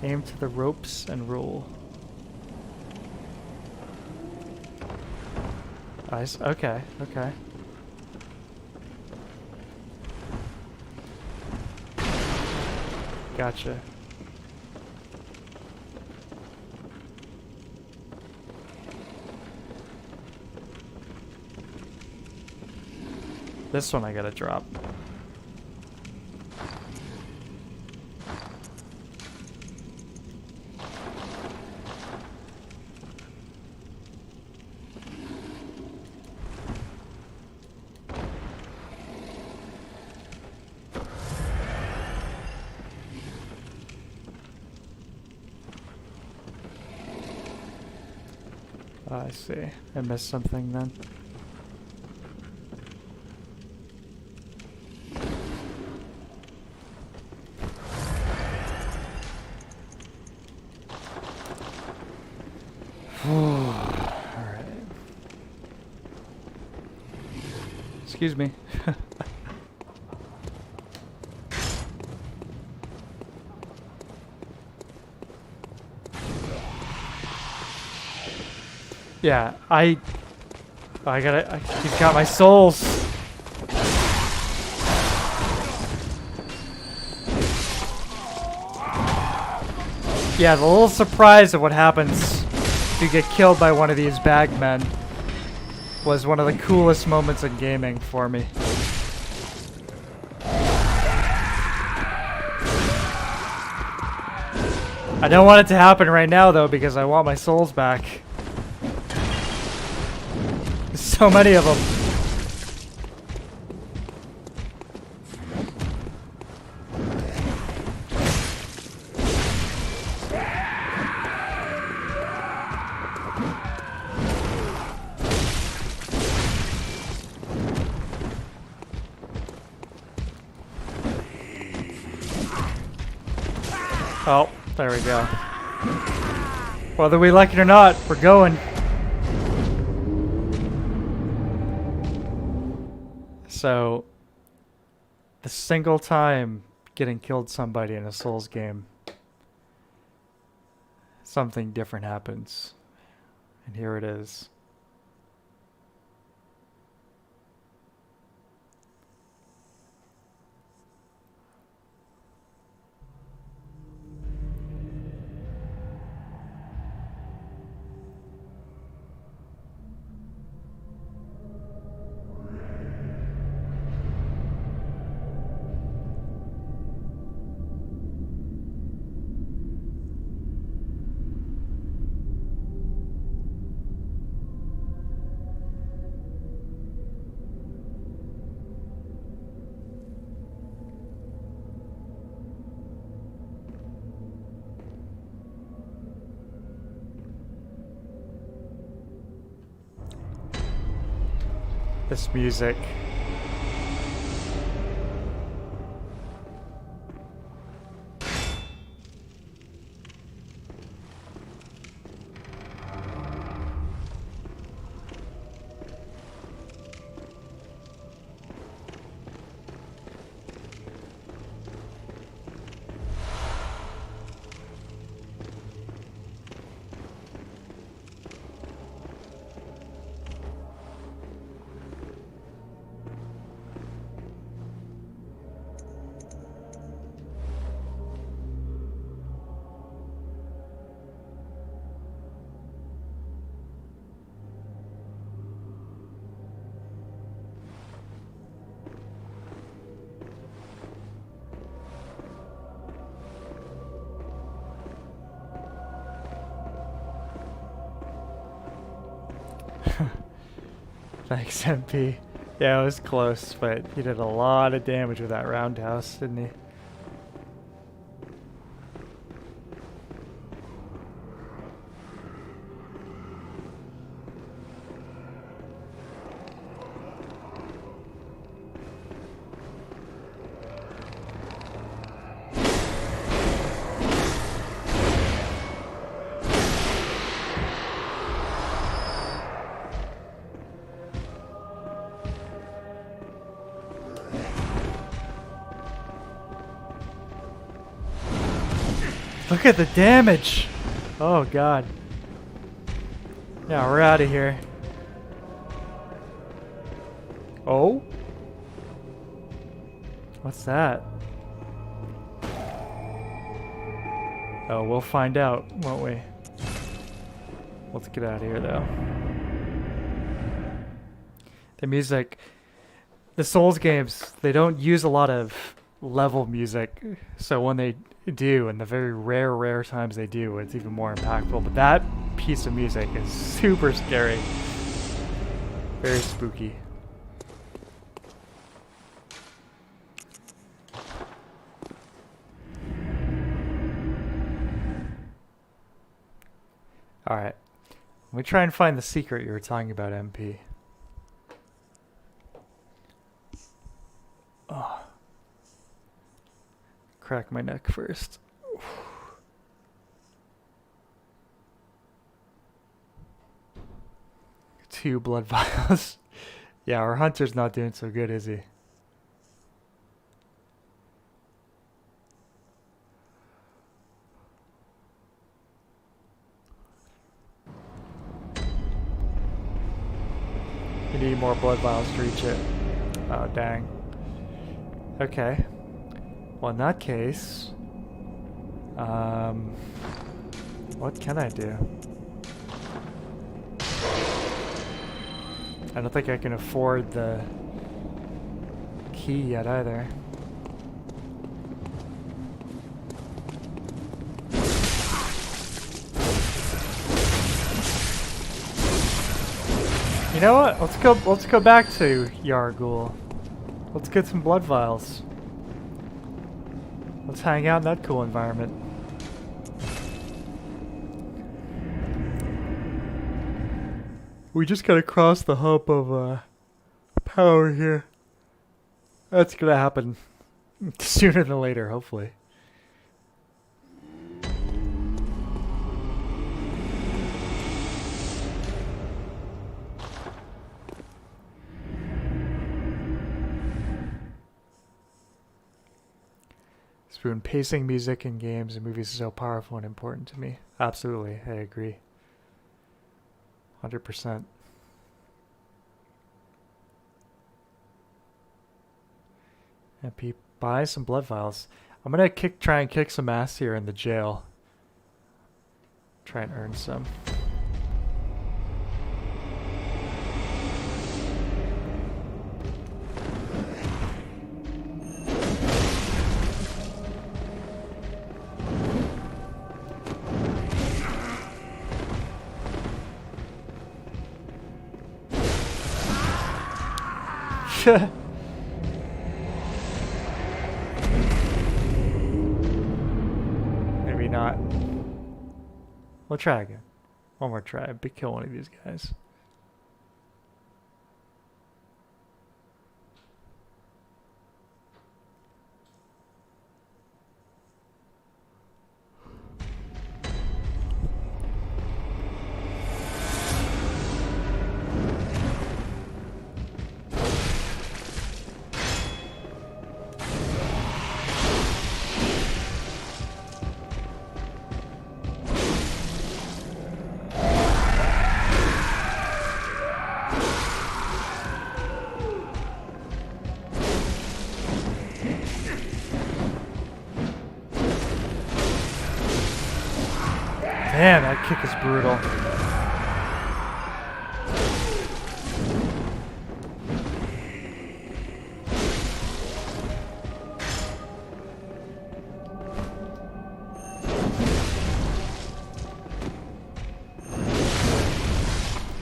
Aim to the ropes and roll. Nice. Okay, okay. Gotcha. This one I gotta drop. I see. I missed something then. Alright. Excuse me. Yeah, he's got my souls. Yeah, the little surprise of what happens if you get killed by one of these bagmen was one of the coolest moments in gaming for me. I don't want it to happen right now though because I want my souls back. There's so many of them. Oh, there we go. Whether we like it or not, we're going. So, the single time getting killed somebody in a Souls game, something different happens. And here it is. This music. Thanks, MP. Yeah, it was close, but he did a lot of damage with that roundhouse, didn't he? Look at the damage! Oh god. Yeah, we're out of here. Oh? What's that? Oh, we'll find out, won't we? Let's get out of here, though. The music... The Souls games, they don't use a lot of level music, so when they do, and the very rare times they do, it's even more impactful. But that piece of music is super scary. Very spooky. Alright. Let me try and find the secret you were talking about, MP. Oh. Crack my neck first. 2 blood vials. Yeah, our hunter's not doing so good, is he? You need more blood vials to reach it. Oh, dang. Okay. Well, in that case... what can I do? I don't think I can afford the key yet either. You know what? Let's go back to Yargul. Let's get some blood vials. Let's hang out in that cool environment. We just gotta cross the hump of power here. That's gonna happen sooner than later, hopefully. Spoon, pacing music in games and movies is so powerful and important to me. Absolutely, I agree. 100%. MP, buy some blood vials. I'm gonna try and kick some ass here in the jail. Try and earn some. Maybe not. We'll try again. One more try. Kill one of these guys. Man, that kick is brutal.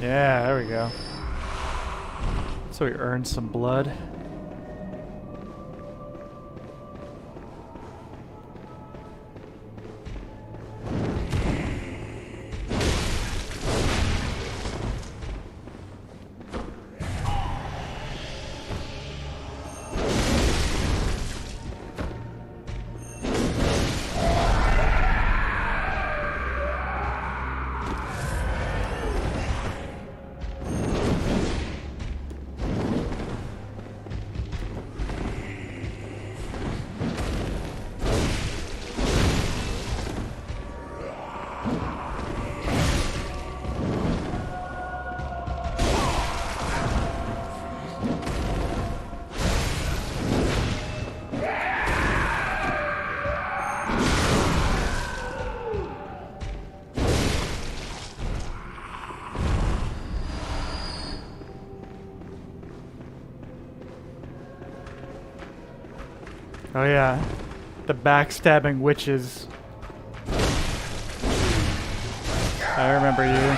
Yeah, there we go. So we earned some blood. Oh yeah, the backstabbing witches. I remember you.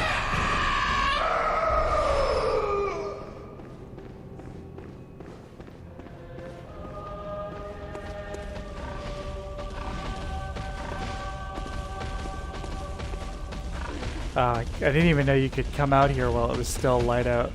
I didn't even know you could come out here while it was still light out.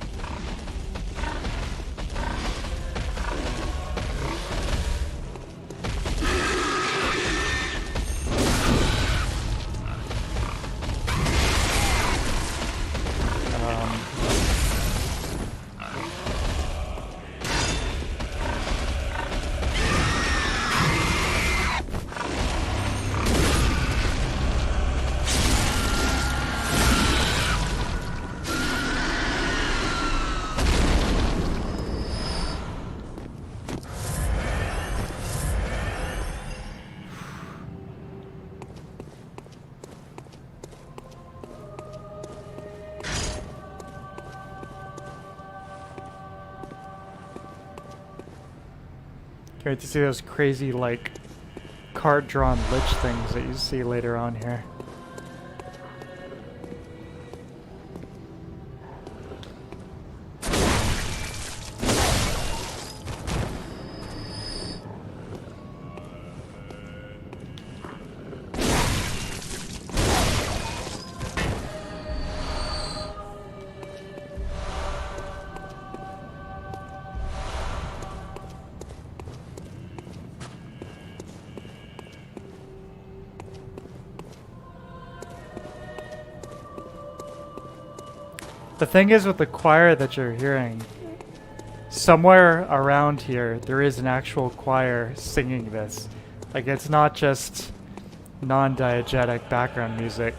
Great to see those crazy, like, cart-drawn lich things that you see later on here. The thing is with the choir that you're hearing, somewhere around here there is an actual choir singing this. Like, it's not just non-diegetic background music.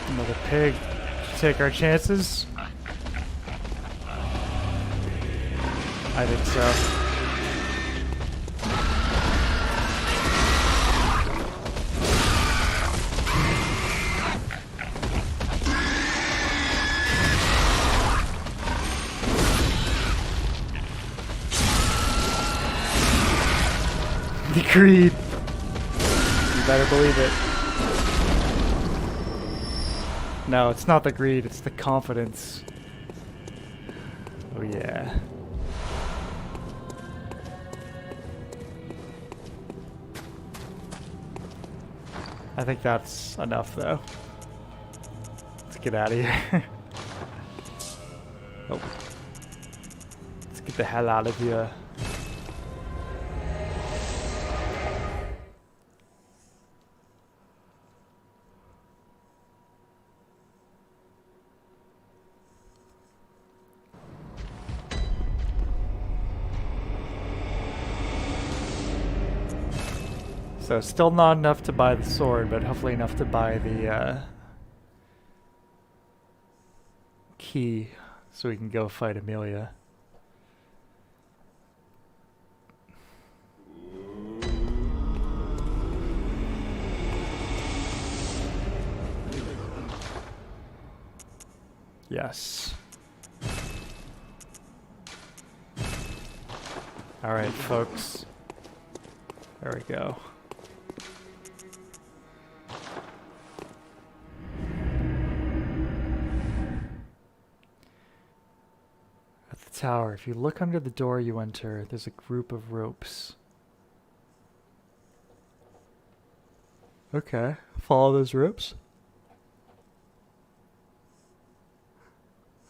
Another pig. Should take our chances. I think so. the greed. You better believe it. No, it's not the greed, it's the confidence. Oh yeah. I think that's enough though. Let's get out of here. Oh. Let's get the hell out of here. So still not enough to buy the sword, but hopefully enough to buy the key so we can go fight Amelia. Yes. All right, folks. There we go. At the tower, if you look under the door you enter, there's a group of ropes. Okay, follow those ropes.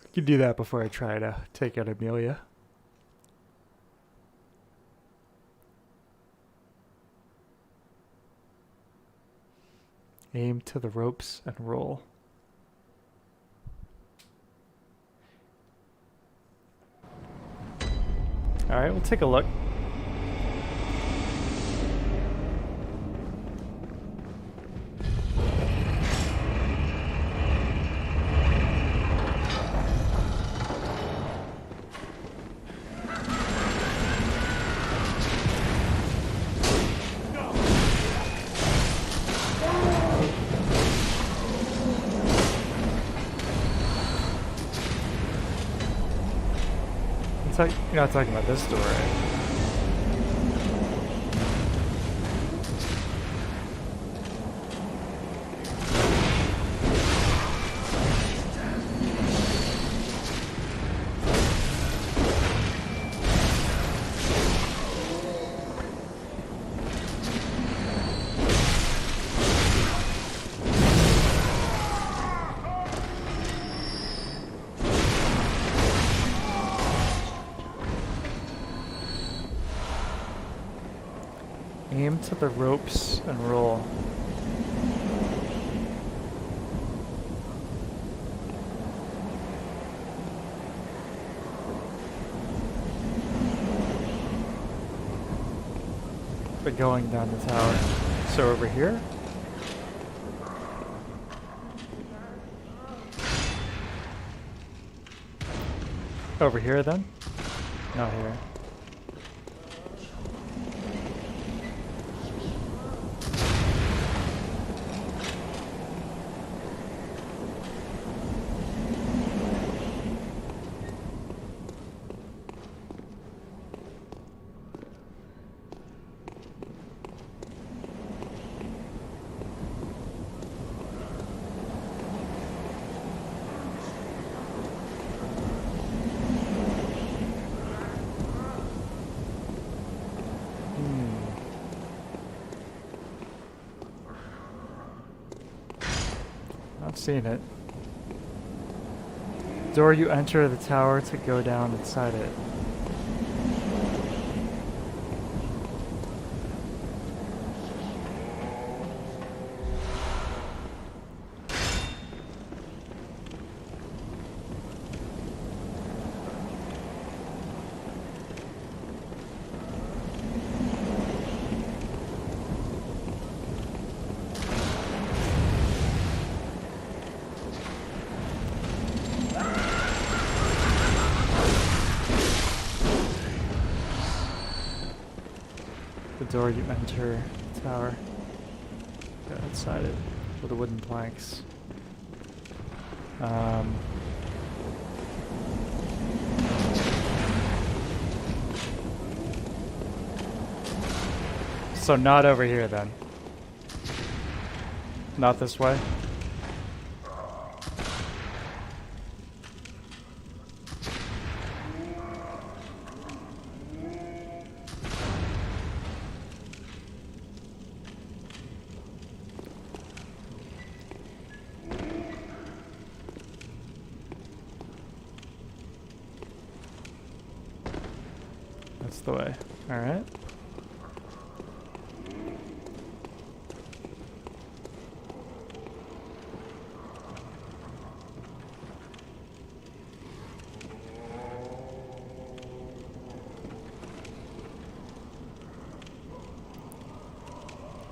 I can do that before I try to take out Amelia. Aim to the ropes and roll. Alright, we'll take a look. You're not talking about this door, right? Aim to the ropes and roll. But going down the tower. So over here? Over here then? Not here. Not seeing it. Door you enter the tower to go down inside it. Door you enter the tower. Go outside it with the wooden planks. So not over here then. Not this way. That's the way. All right.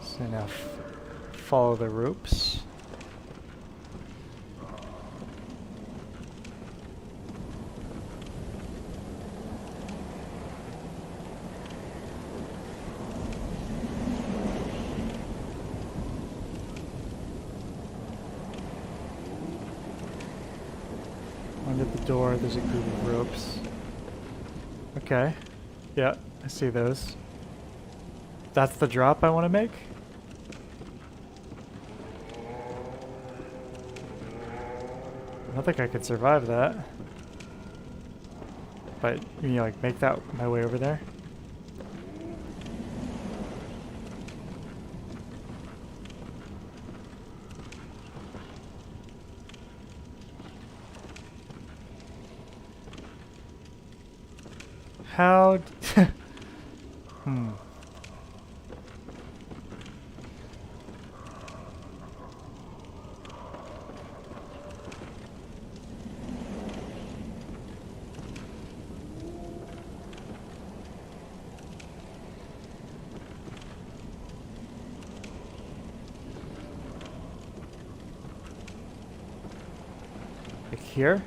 So now follow the ropes. Under the door, there's a group of ropes. Okay. Yeah, I see those. That's the drop I want to make? I don't think I could survive that. But, you mean like make that my way over there? How? Hmm. Like here?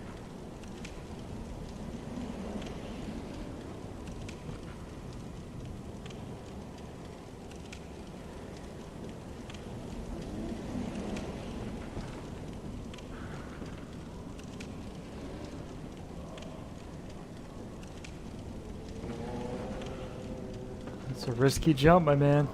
It's a risky jump, my man.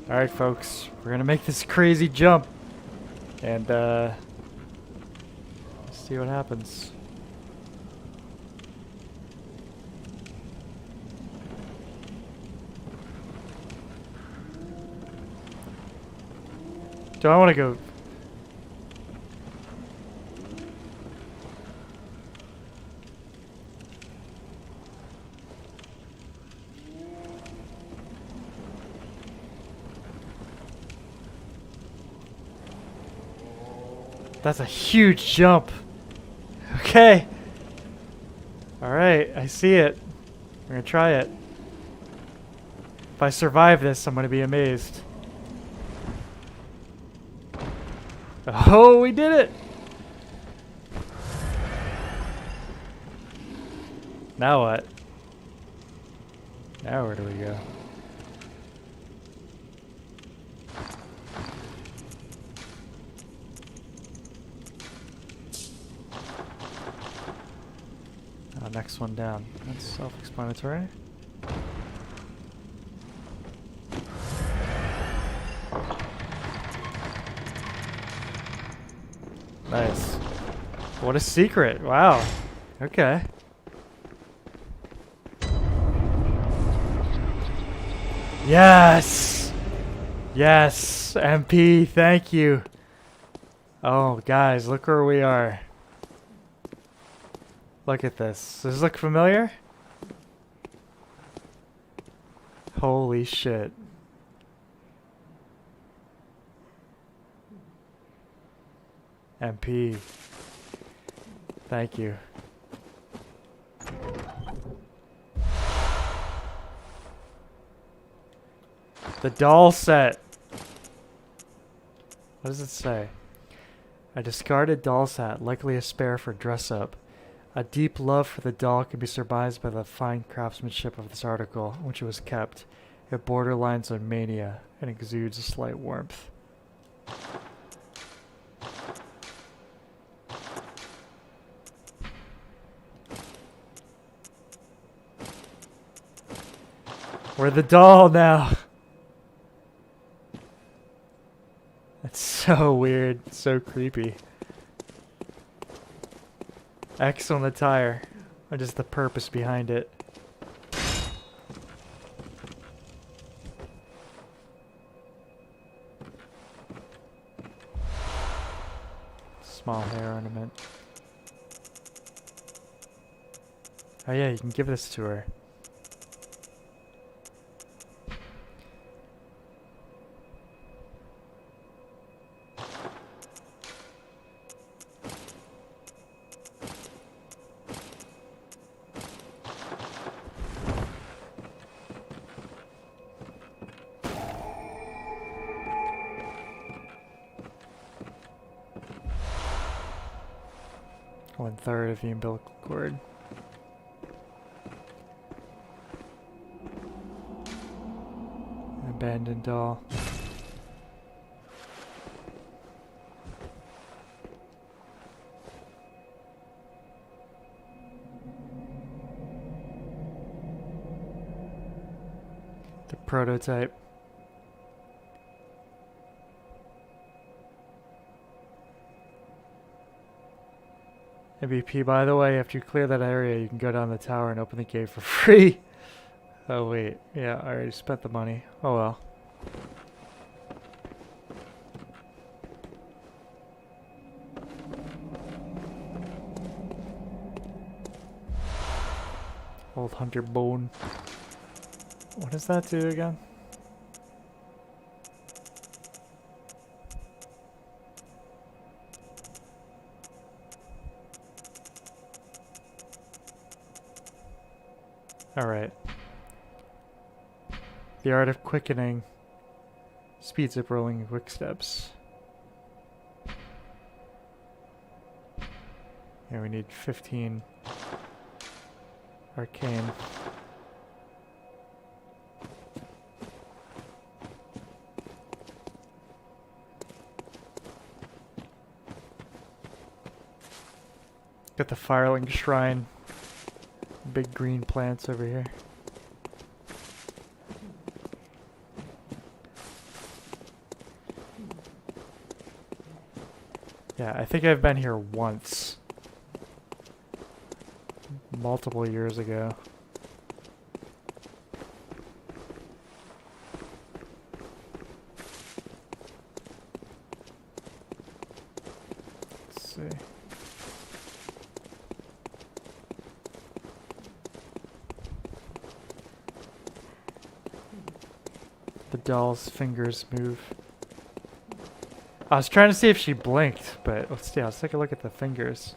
Alright folks, we're gonna make this crazy jump and see what happens. Do I want to go? That's a huge jump. Okay. Alright, I see it. I'm gonna try it. If I survive this, I'm gonna be amazed. Oh, we did it! Now what? Now where do we go? Next one down. That's self-explanatory. Nice. What a secret. Wow. Okay. Yes! Yes! MP, thank you. Oh, guys, look where we are. Look at this. Does this look familiar? Holy shit. MP. Thank you. The doll set. What does it say? A discarded doll's hat, likely a spare for dress-up. A deep love for the doll can be surmised by the fine craftsmanship of this article, in which it was kept. It borderlines on mania and exudes a slight warmth. We're the doll now. That's so weird, so creepy. X on the tire. What is the purpose behind it? Small hair ornament. Oh yeah, you can give this to her. One-third of the umbilical cord. An abandoned doll. The prototype. MVP, by the way, after you clear that area, you can go down the tower and open the gate for free. Oh, wait. Yeah, I already spent the money. Oh, well. Old hunter bone. What does that do again? Alright. The art of quickening speeds up rolling quick steps. Yeah, we need 15 arcane. Got the Firelink Shrine. Big green plants over here. Yeah, I think I've been here once. Multiple years ago. Let's see. The doll's fingers move. I was trying to see if she blinked, but let's see. Let's take a look at the fingers.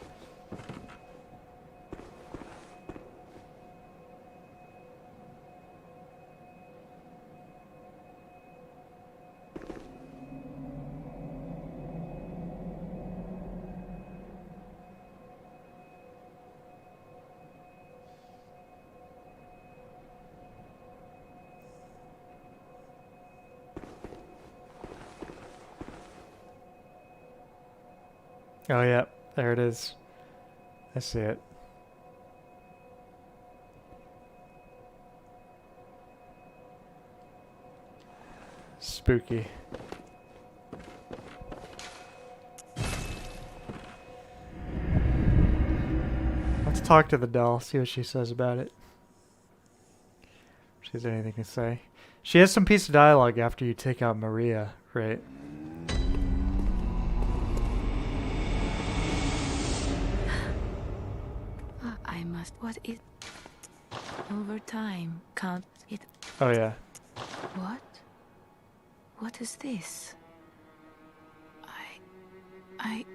Oh yeah, there it is. I see it. Spooky. Let's talk to the doll, see what she says about it. If she has anything to say. She has some piece of dialogue after you take out Maria, right? I must. What is. Over time, count it. Oh, yeah. What? What is this? I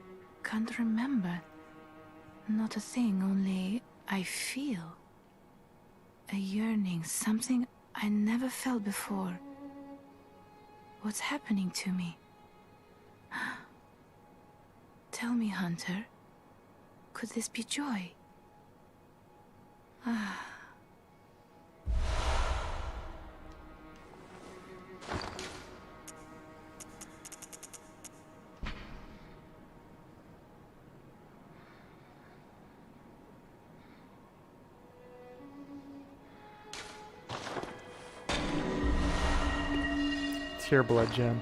can't remember. Not a thing, only I feel. A yearning, something I never felt before. What's happening to me? Tell me, Hunter, could this be joy? Ah. It's your blood gem.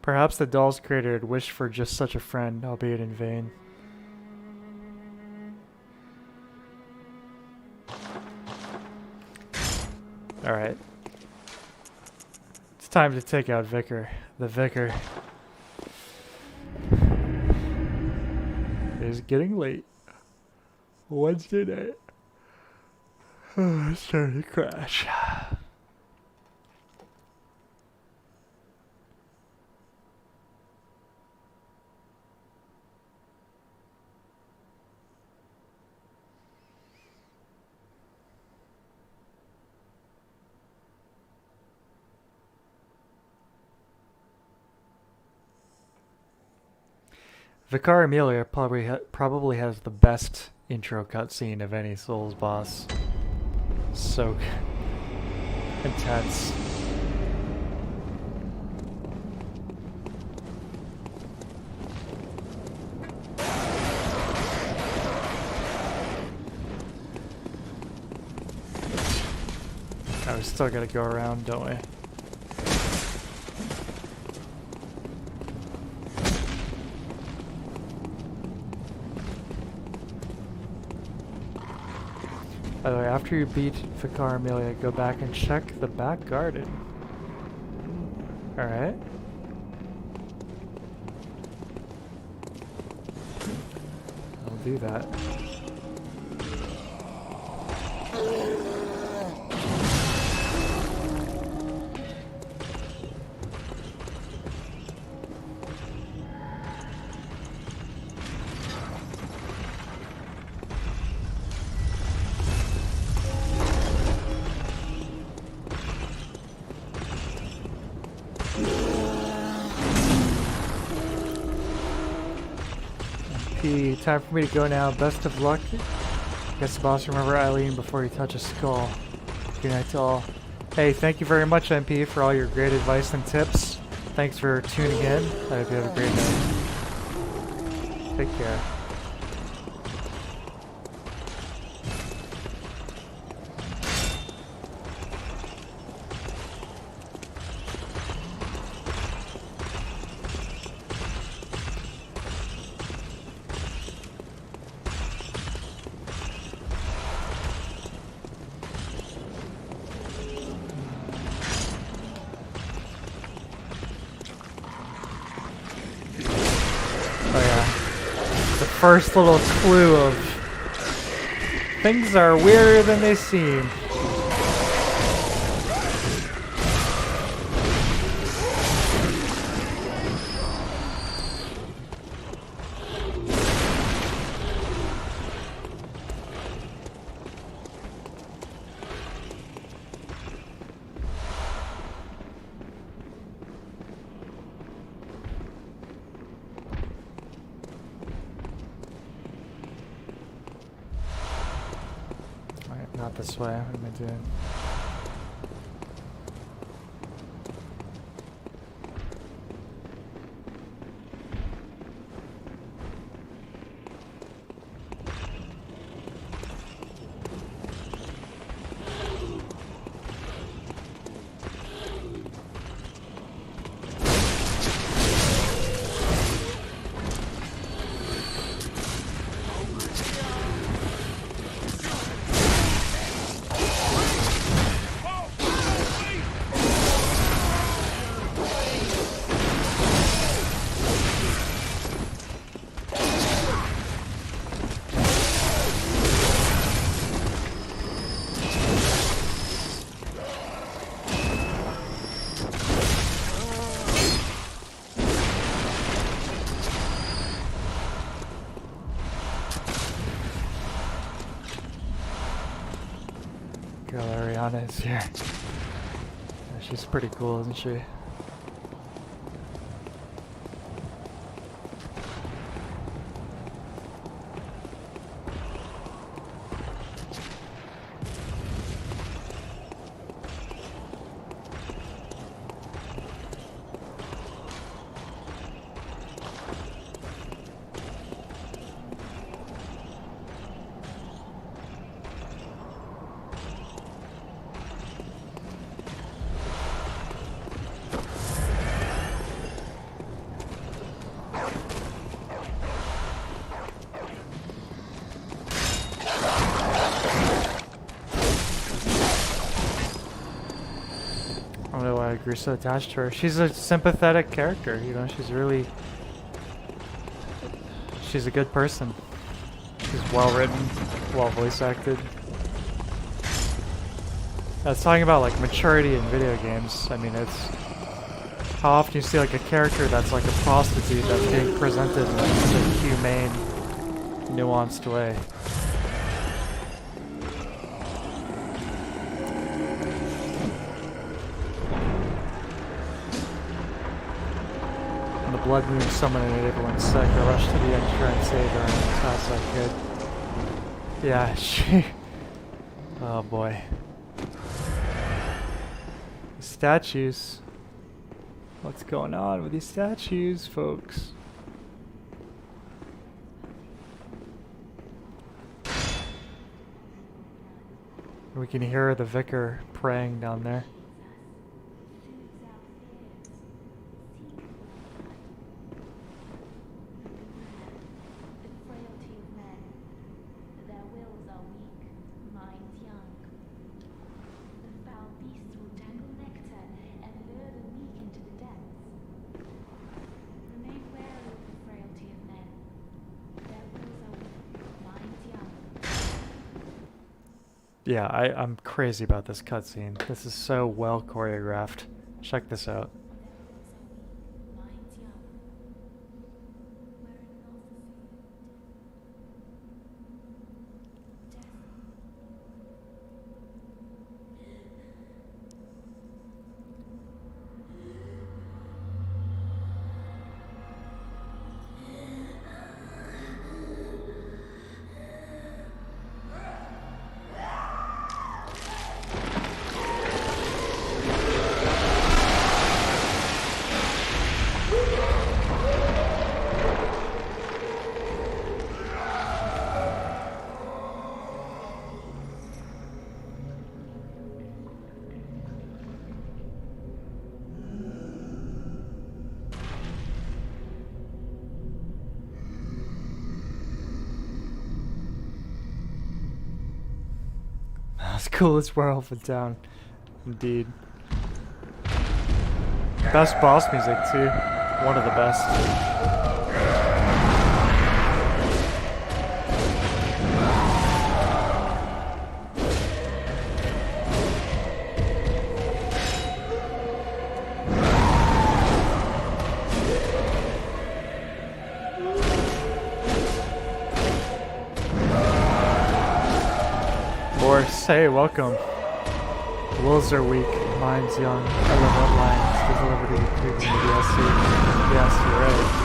Perhaps the doll's creator had wished for just such a friend, albeit in vain. Alright. It's time to take out Vicar. The Vicar. It's getting late. Wednesday night. Oh, it's starting to crash. Vicar Amelia probably has the best intro cutscene of any Souls boss. So intense. Oh, we still gotta go around, don't we? By the way, after you beat Vicar Amelia, go back and check the back garden. Alright. I'll do that. Time for me to go now. Best of luck. Guess the boss, remember Eileen before you touch a skull. Good night to all. Hey, thank you very much, MP, for all your great advice and tips. Thanks for tuning in. I hope you have a great night. Take care. First little clue of things are weirder than they seem. Not this way. What am I doing? Ariana is here. Yeah, she's pretty cool, isn't she? I don't know why I grew so attached to her. She's a sympathetic character, you know, she's a good person. She's well written, well voice acted. I was talking about like maturity in video games. I mean, it's how often you see like a character that's like a prostitute that's being presented in like such a humane, nuanced way. Blood moon summoning it, everyone's sick. I rushed to the end to try and save her as fast as I could. Yeah, she... Oh boy. Statues. What's going on with these statues, folks? We can hear the vicar praying down there. Yeah, I'm crazy about this cutscene. This is so well choreographed. Check this out. That's the coolest world in town. Indeed. Best boss music too. One of the best. Hey, welcome. Wolves are weak, minds young. I love what lines to deliver to you in the DLC. Yes, you're right.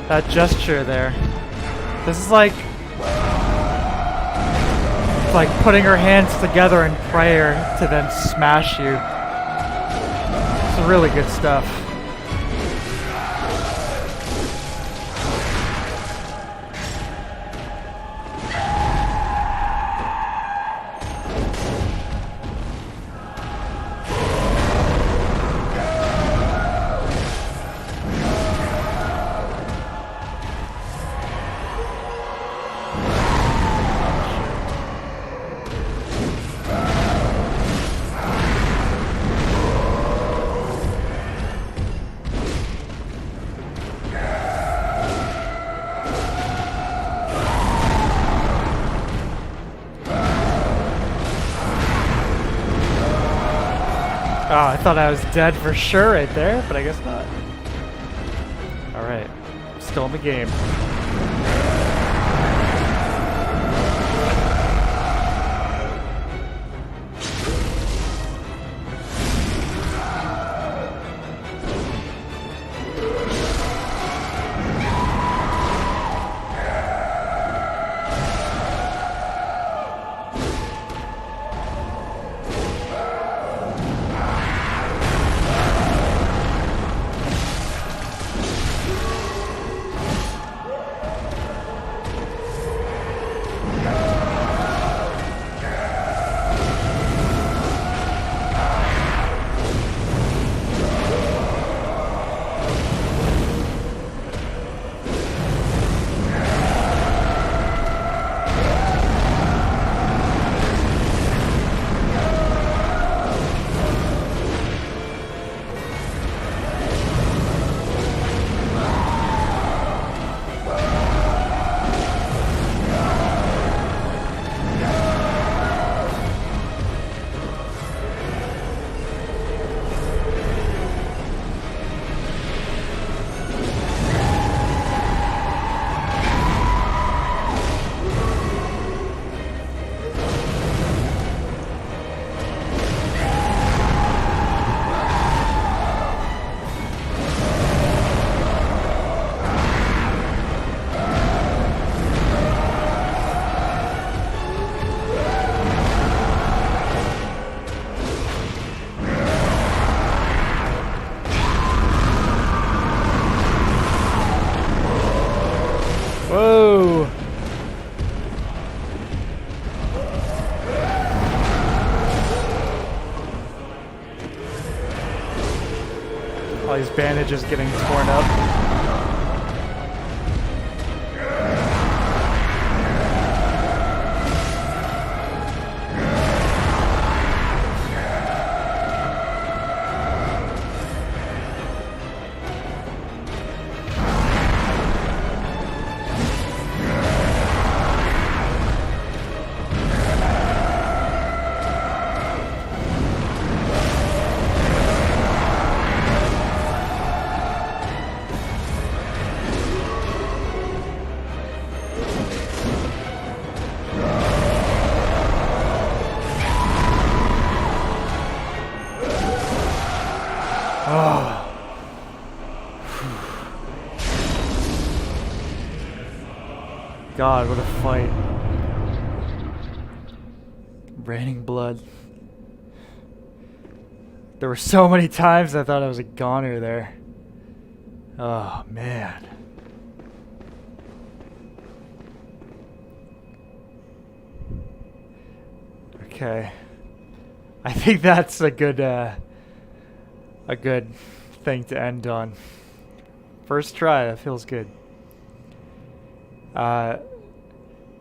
That gesture there. This is like putting her hands together in prayer to then smash you. It's really good stuff. Oh, I thought I was dead for sure right there, but I guess not. Alright. Still in the game. Whoa! All these bandages getting torn up. God, what a fight. Raining blood. There were so many times I thought I was a goner there. Oh, man. Okay. I think that's a good thing to end on. First try, that feels good.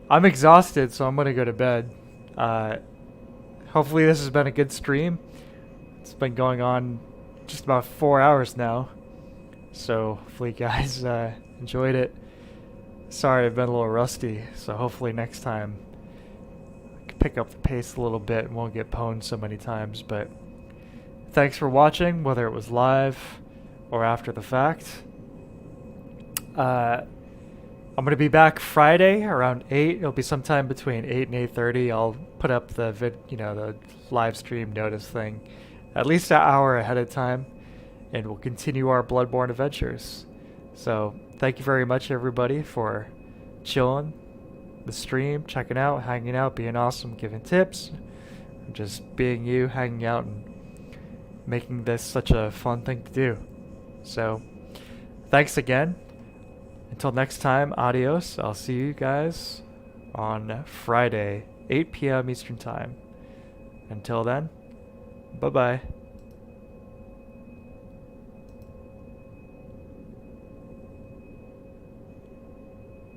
I'm exhausted, so I'm gonna go to bed. Hopefully this has been a good stream. It's been going on just about 4 hours now. So hopefully you guys enjoyed it. Sorry, I've been a little rusty, so hopefully next time I can pick up the pace a little bit and won't get pwned so many times. But thanks for watching, whether it was live or after the fact. I'm going to be back Friday around 8. It'll be sometime between 8 and 8:30. I'll put up the the live stream notice thing at least an hour ahead of time, and we'll continue our Bloodborne adventures. So thank you very much, everybody, for chilling the stream, checking out, hanging out, being awesome, giving tips, just being you, hanging out, and making this such a fun thing to do. So thanks again. Until next time, adios. I'll see you guys on Friday, 8 p.m. Eastern Time. Until then, bye-bye.